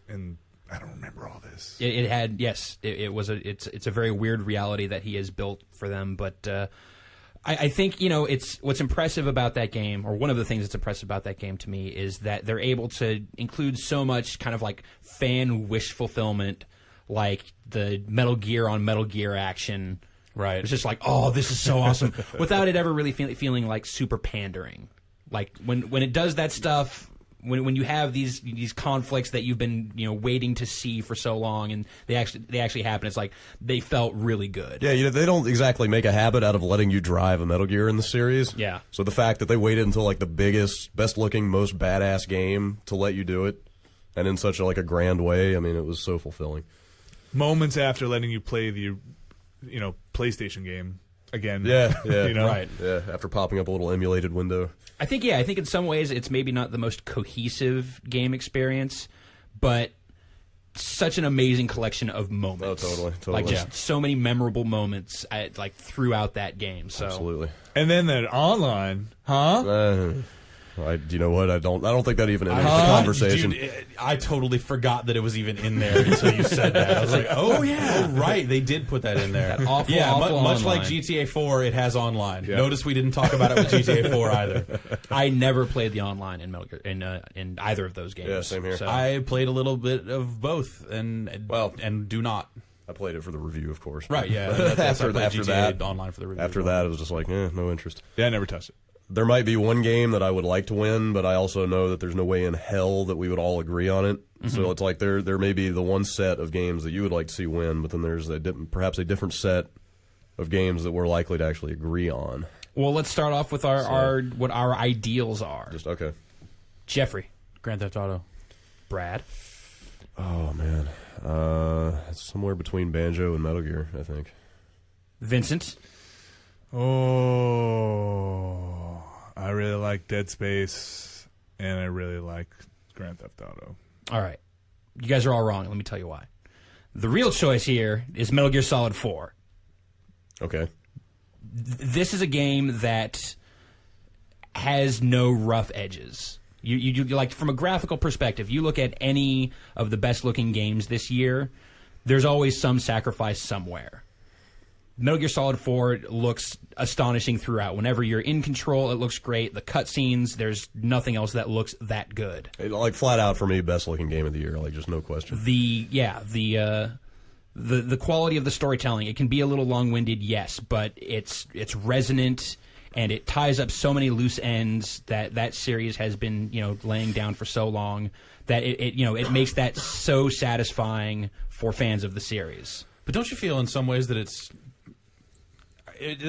and I don't remember all this. It had it's a very weird reality that he has built for them. But I think it's what's impressive about that game, or one of the things that's impressive about that game to me, is that they're able to include so much kind of like fan wish fulfillment, like the Metal Gear on Metal Gear action. Right. It's just like, oh, this is so awesome, without it ever really feeling like super pandering. Like when it does that stuff, when you have these conflicts that you've been waiting to see for so long, and they actually happen, it's like they felt really good. Yeah, they don't exactly make a habit out of letting you drive a Metal Gear in the series. Yeah. So the fact that they waited until like the biggest, best looking, most badass game to let you do it, and in such a grand way, I mean, it was so fulfilling. Moments after letting you play the PlayStation game again. Yeah, Right. Yeah, after popping up a little emulated window. I think in some ways it's maybe not the most cohesive game experience, but such an amazing collection of moments. Oh, totally. Like just so many memorable moments throughout that game. So Absolutely. And then that online, huh? You know what? I don't think that even enters the conversation. Dude, I totally forgot that it was even in there until you said that. I was like, oh yeah, right, they did put that in there. That awful, yeah, awful much online. like GTA 4, it has online. Yeah. Notice we didn't talk about it with GTA 4 either. I never played the online in Metal Gear, in either of those games. Yeah, same here. So. I played a little bit of both, and do not. I played it for the review, of course. Right, yeah. That's after GTA that, online for the review. After that, it was just like, no interest. Yeah, I never touched it. There might be one game that I would like to win, but I also know that there's no way in hell that we would all agree on it. Mm-hmm. So it's like there may be the one set of games that you would like to see win, but then there's perhaps a different set of games that we're likely to actually agree on. Well, let's start off with what our ideals are. Just okay. Jeffrey, Grand Theft Auto. Brad, Oh man, it's somewhere between Banjo and Metal Gear, I think. Vincent, Oh, I really like Dead Space, and I really like Grand Theft Auto. All right. You guys are all wrong. Let me tell you why. The real choice here is Metal Gear Solid 4. Okay. This is a game that has no rough edges. You like, from a graphical perspective, you look at any of the best looking games this year, there's always some sacrifice somewhere. Metal Gear Solid 4 looks astonishing throughout. Whenever you're in control, it looks great. The cutscenes, there's nothing else that looks that good. Like flat out for me, best looking game of the year, like just no question. The quality of the storytelling, it can be a little long-winded, yes, but it's resonant, and it ties up so many loose ends that series has been laying down for so long that it makes that so satisfying for fans of the series. But don't you feel in some ways that it's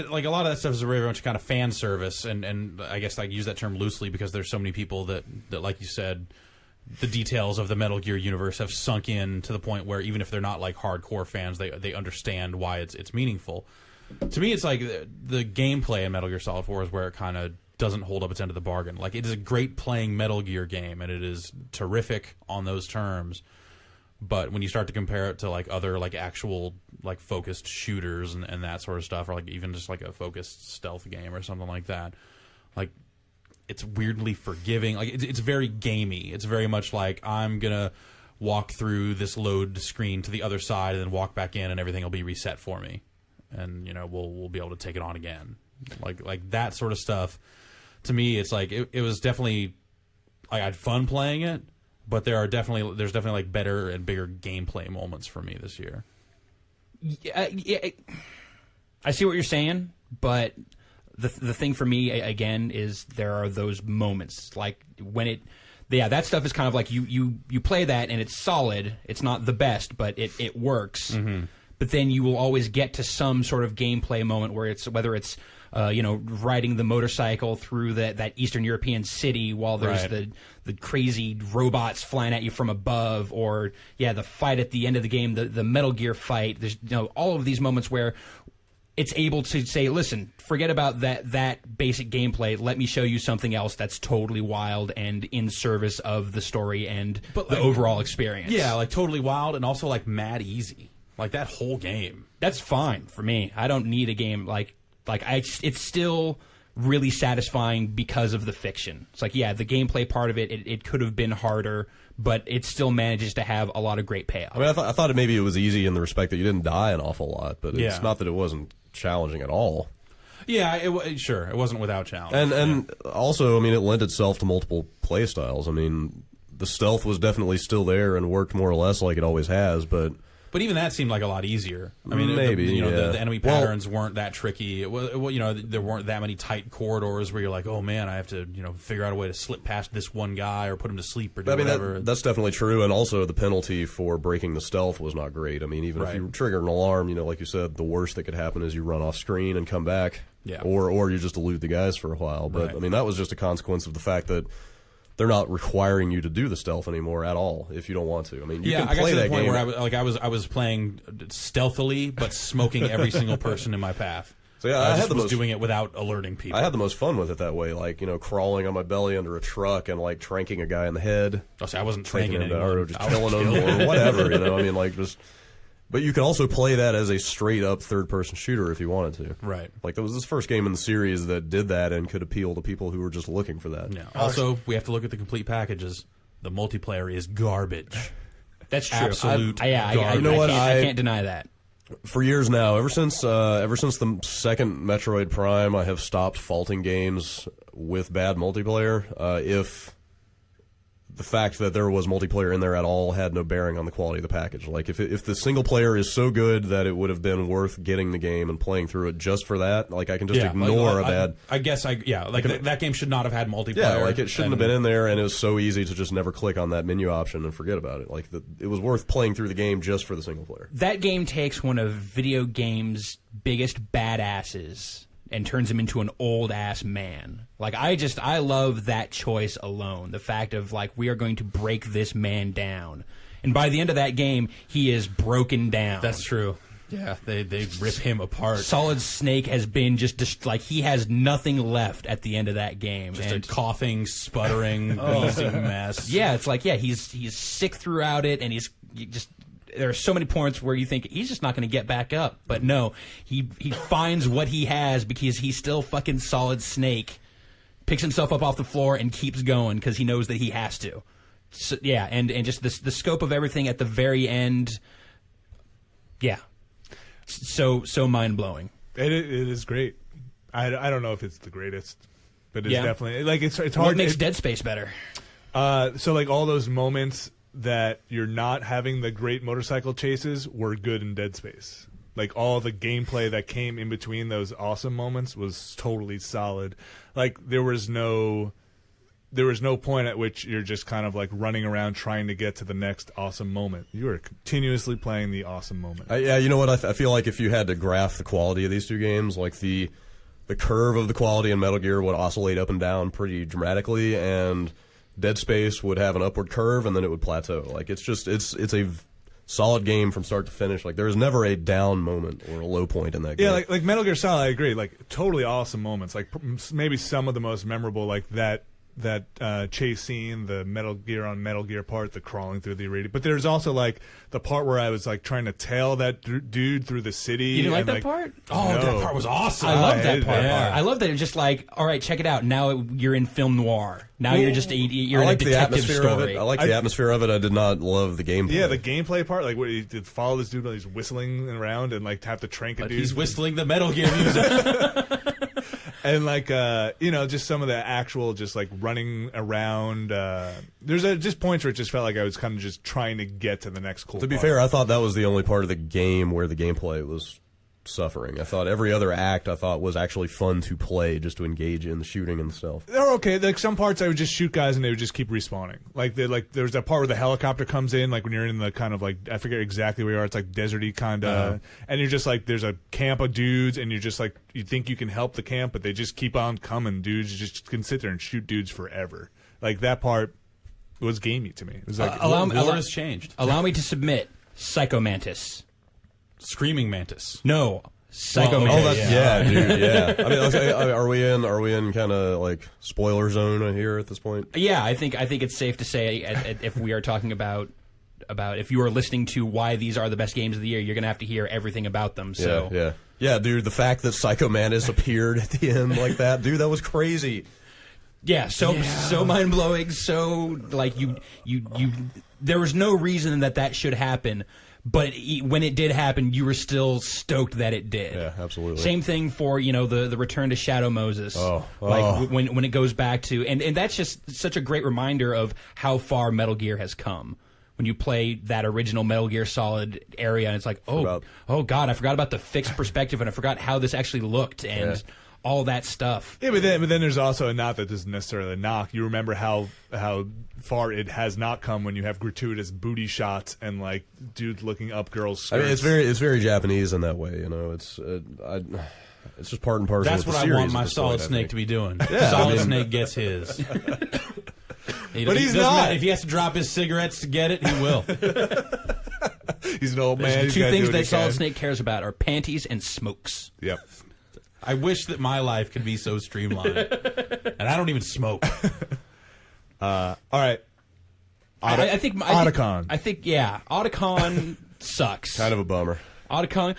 like a lot of that stuff is very much kind of fan service, and I guess I use that term loosely because there's so many people that like you said, the details of the Metal Gear universe have sunk in to the point where even if they're not like hardcore fans, they understand why it's meaningful. To me, it's like the gameplay in Metal Gear Solid 4 is where it kind of doesn't hold up its end of the bargain. Like, it is a great playing Metal Gear game, and it is terrific on those terms. But when you start to compare it to like other like actual like focused shooters and that sort of stuff, or like even just like a focused stealth game or something like that, like it's weirdly forgiving. Like it's very gamey. It's very much like I'm gonna walk through this load screen to the other side and then walk back in and everything will be reset for me, and you know we'll be able to take it on again. Like that sort of stuff. To me, it's like it was definitely like I had fun playing it. But there's definitely like better and bigger gameplay moments for me this year. Yeah, I see what you're saying, but the thing for me again is there are those moments like when that stuff is kind of like you play that and it's solid. It's not the best, but it works. Mm-hmm. But then you will always get to some sort of gameplay moment where whether it's riding the motorcycle through that Eastern European city while there's the crazy robots flying at you from above, or the fight at the end of the game, the Metal Gear fight. There's all of these moments where it's able to say, listen, forget about that basic gameplay. Let me show you something else that's totally wild and in service of the story and the overall experience. Yeah, like totally wild and also like mad easy. Like that whole game. That's fine for me. I don't need a game it's still really satisfying because of the fiction. It's like, the gameplay part of it could have been harder, but it still manages to have a lot of great payoff. I mean, I thought maybe it was easy in the respect that you didn't die an awful lot, but it's not that it wasn't challenging at all. Yeah, it wasn't without challenge. And also, I mean, it lent itself to multiple play styles. I mean, the stealth was definitely still there and worked more or less like it always has, but even that seemed like a lot easier. I mean, maybe the enemy patterns weren't that tricky. It was, there weren't that many tight corridors where you're like, oh man, I have to figure out a way to slip past this one guy or put him to sleep or do whatever. That's definitely true. And also, the penalty for breaking the stealth was not great. I mean, even if you trigger an alarm, like you said, the worst that could happen is you run off screen and come back, or you just elude the guys for a while. But I mean, that was just a consequence of the fact that they're not requiring you to do the stealth anymore at all if you don't want to. I mean, you can play I got to that the point game. where I was playing stealthily, but smoking every single person in my path. So I was doing it without alerting people. I had the most fun with it that way, like crawling on my belly under a truck and like tranking a guy in the head. Oh, see, I wasn't tranking him down or just killing him or whatever. I mean, like just. But you can also play that as a straight-up third-person shooter if you wanted to. Right. Like, that was this first game in the series that did that and could appeal to people who were just looking for that. Yeah. Also, we have to look at the complete packages. The multiplayer is garbage. That's true. Absolute garbage. You know what? I can't deny that. For years now, ever since the second Metroid Prime, I have stopped faulting games with bad multiplayer. If the fact that there was multiplayer in there at all had no bearing on the quality of the package. Like, if the single player is so good that it would have been worth getting the game and playing through it just for that, like, I can just ignore a bad... that game should not have had multiplayer. Yeah, like, it shouldn't have been in there, and it was so easy to just never click on that menu option and forget about it. Like, it was worth playing through the game just for the single player. That game takes one of video games' biggest badasses and turns him into an old-ass man. Like, I love that choice alone. The fact of, like, we are going to break this man down. And by the end of that game, he is broken down. That's true. Yeah, they rip him apart. Solid Snake has been just like, he has nothing left at the end of that game. Just a coughing, sputtering, wheezing mess. Yeah, it's like, he's sick throughout it, and there are so many points where you think he's just not going to get back up. But no, he finds what he has because he's still fucking Solid Snake, picks himself up off the floor and keeps going because he knows that he has to. So, yeah, and just the scope of everything at the very end, so mind-blowing. It is great. I don't know if it's the greatest, but it's definitely... Like, it's hard... What makes Dead Space better? So, like, all those moments that you're not having the great motorcycle chases were good in Dead Space. Like, all the gameplay that came in between those awesome moments was totally solid. Like, there was no point at which you're just kind of like running around trying to get to the next awesome moment. You were continuously playing the awesome moment. Yeah, you know what? I feel like if you had to graph the quality of these two games, like the curve of the quality in Metal Gear would oscillate up and down pretty dramatically, and Dead Space would have an upward curve, and then it would plateau. Like, it's a solid game from start to finish. Like, there's never a down moment or a low point in that game. Yeah, like Metal Gear Solid, I agree. Like, totally awesome moments. Like, maybe some of the most memorable, like, that chase scene, the Metal Gear on Metal Gear part, the crawling through the irradiated. But there's also like the part where I was like trying to tail that dude through the city. You didn't like and, that part? Oh, No. that part was awesome. I love that hated part. that part. I love that it's just like, all right, check it out. Now you're in film noir. Now you're I in like a the detective atmosphere of story. it. I like the atmosphere of it. I did not love the gameplay. Yeah, the gameplay part, like where you did follow this dude while he's whistling around and like have to trank a But dude. he's whistling the Metal Gear music. And like just some of the actual just like running around. There's just points where it just felt like I was kind of just trying to get to the next cool. To be part. fair, I thought that was the only part of the game where the gameplay was suffering. I thought every other act was actually fun to play, just to engage in the shooting and stuff. They're okay. Like some parts, I would just shoot guys and they would just keep respawning. Like there's that part where the helicopter comes in, like when you're in the kind of like I forget exactly where you are. It's like deserty kind of, and you're just like there's a camp of dudes, and you're just like you think you can help the camp, but they just keep on coming, dudes. You just can sit there and shoot dudes forever. Like that part was gamey to me. It was like War has changed. Allow me to submit Psycho Mantis. Screaming Mantis. No, Psycho Well, Mantis. Oh, that's dude. Yeah. I mean, okay, are we in kind of like spoiler zone here at this point? Yeah, I think it's safe to say if we are talking about if you are listening to why these are the best games of the year, you're going to have to hear everything about them. So Yeah, dude. The fact that Psycho Mantis appeared at the end like that, dude, that was crazy. yeah, so mind blowing. So like you there was no reason that should happen. But when it did happen, you were still stoked that it did. Yeah, absolutely. Same thing for the return to Shadow Moses. When it goes back to and that's just such a great reminder of how far Metal Gear has come. When you play that original Metal Gear Solid area, and it's like, oh god, I forgot about the fixed perspective, and I forgot how this actually looked, and all that stuff. Yeah, but then there's also a not that this is necessarily a knock. You remember how far it has not come when you have gratuitous booty shots and like dudes looking up girls' skirts. I mean, it's very Japanese in that way. You know, it's just part and parcel. That's with what the I series want my at this Solid point, I Snake think. to be doing. Yeah, Solid Snake gets his. But he's not. If he has to drop his cigarettes to get it, he will. He's an old man. The He's two gotta things do what that he Solid can. Snake cares about are panties and smokes. Yep. I wish that my life could be so streamlined. And I don't even smoke. All right. I think Otacon. I think Otacon sucks. Kind of a bummer. Otacon.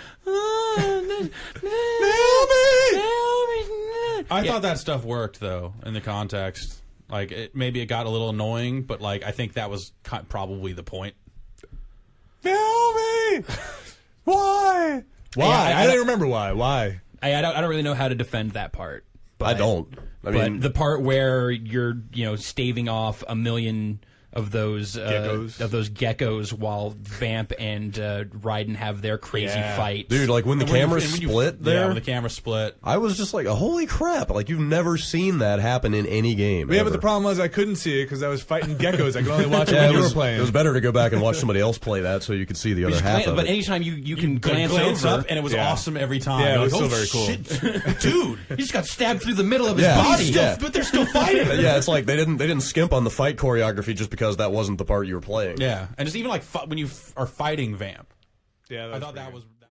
I thought that stuff worked, though, in the context. Like, maybe it got a little annoying, but, like, I think that was probably the point. Tell me why? Why? Yeah, I don't remember why. Why? I don't really know how to defend that part. But, I don't. I mean, but the part where you're staving off a million of those geckos while Vamp and Raiden have their crazy fight. dude, like when the camera split there, Yeah, when the camera split. I was just like, holy crap! Like you've never seen that happen in any game. Yeah, ever. but the problem was I couldn't see it because I was fighting geckos. I could only watch it when you were playing. It was better to go back and watch somebody else play that so you could see the other half of But it. anytime you can glance over, up, and it was awesome every time. Yeah, it Like, was still oh, very cool. shit, dude. he just got stabbed through the middle of his Yeah. body. Yeah. But they're still fighting. Yeah, it's like they didn't skimp on the fight choreography just because that wasn't the part you were playing. Yeah, and just even like when you are fighting Vamp. Yeah, I thought that was.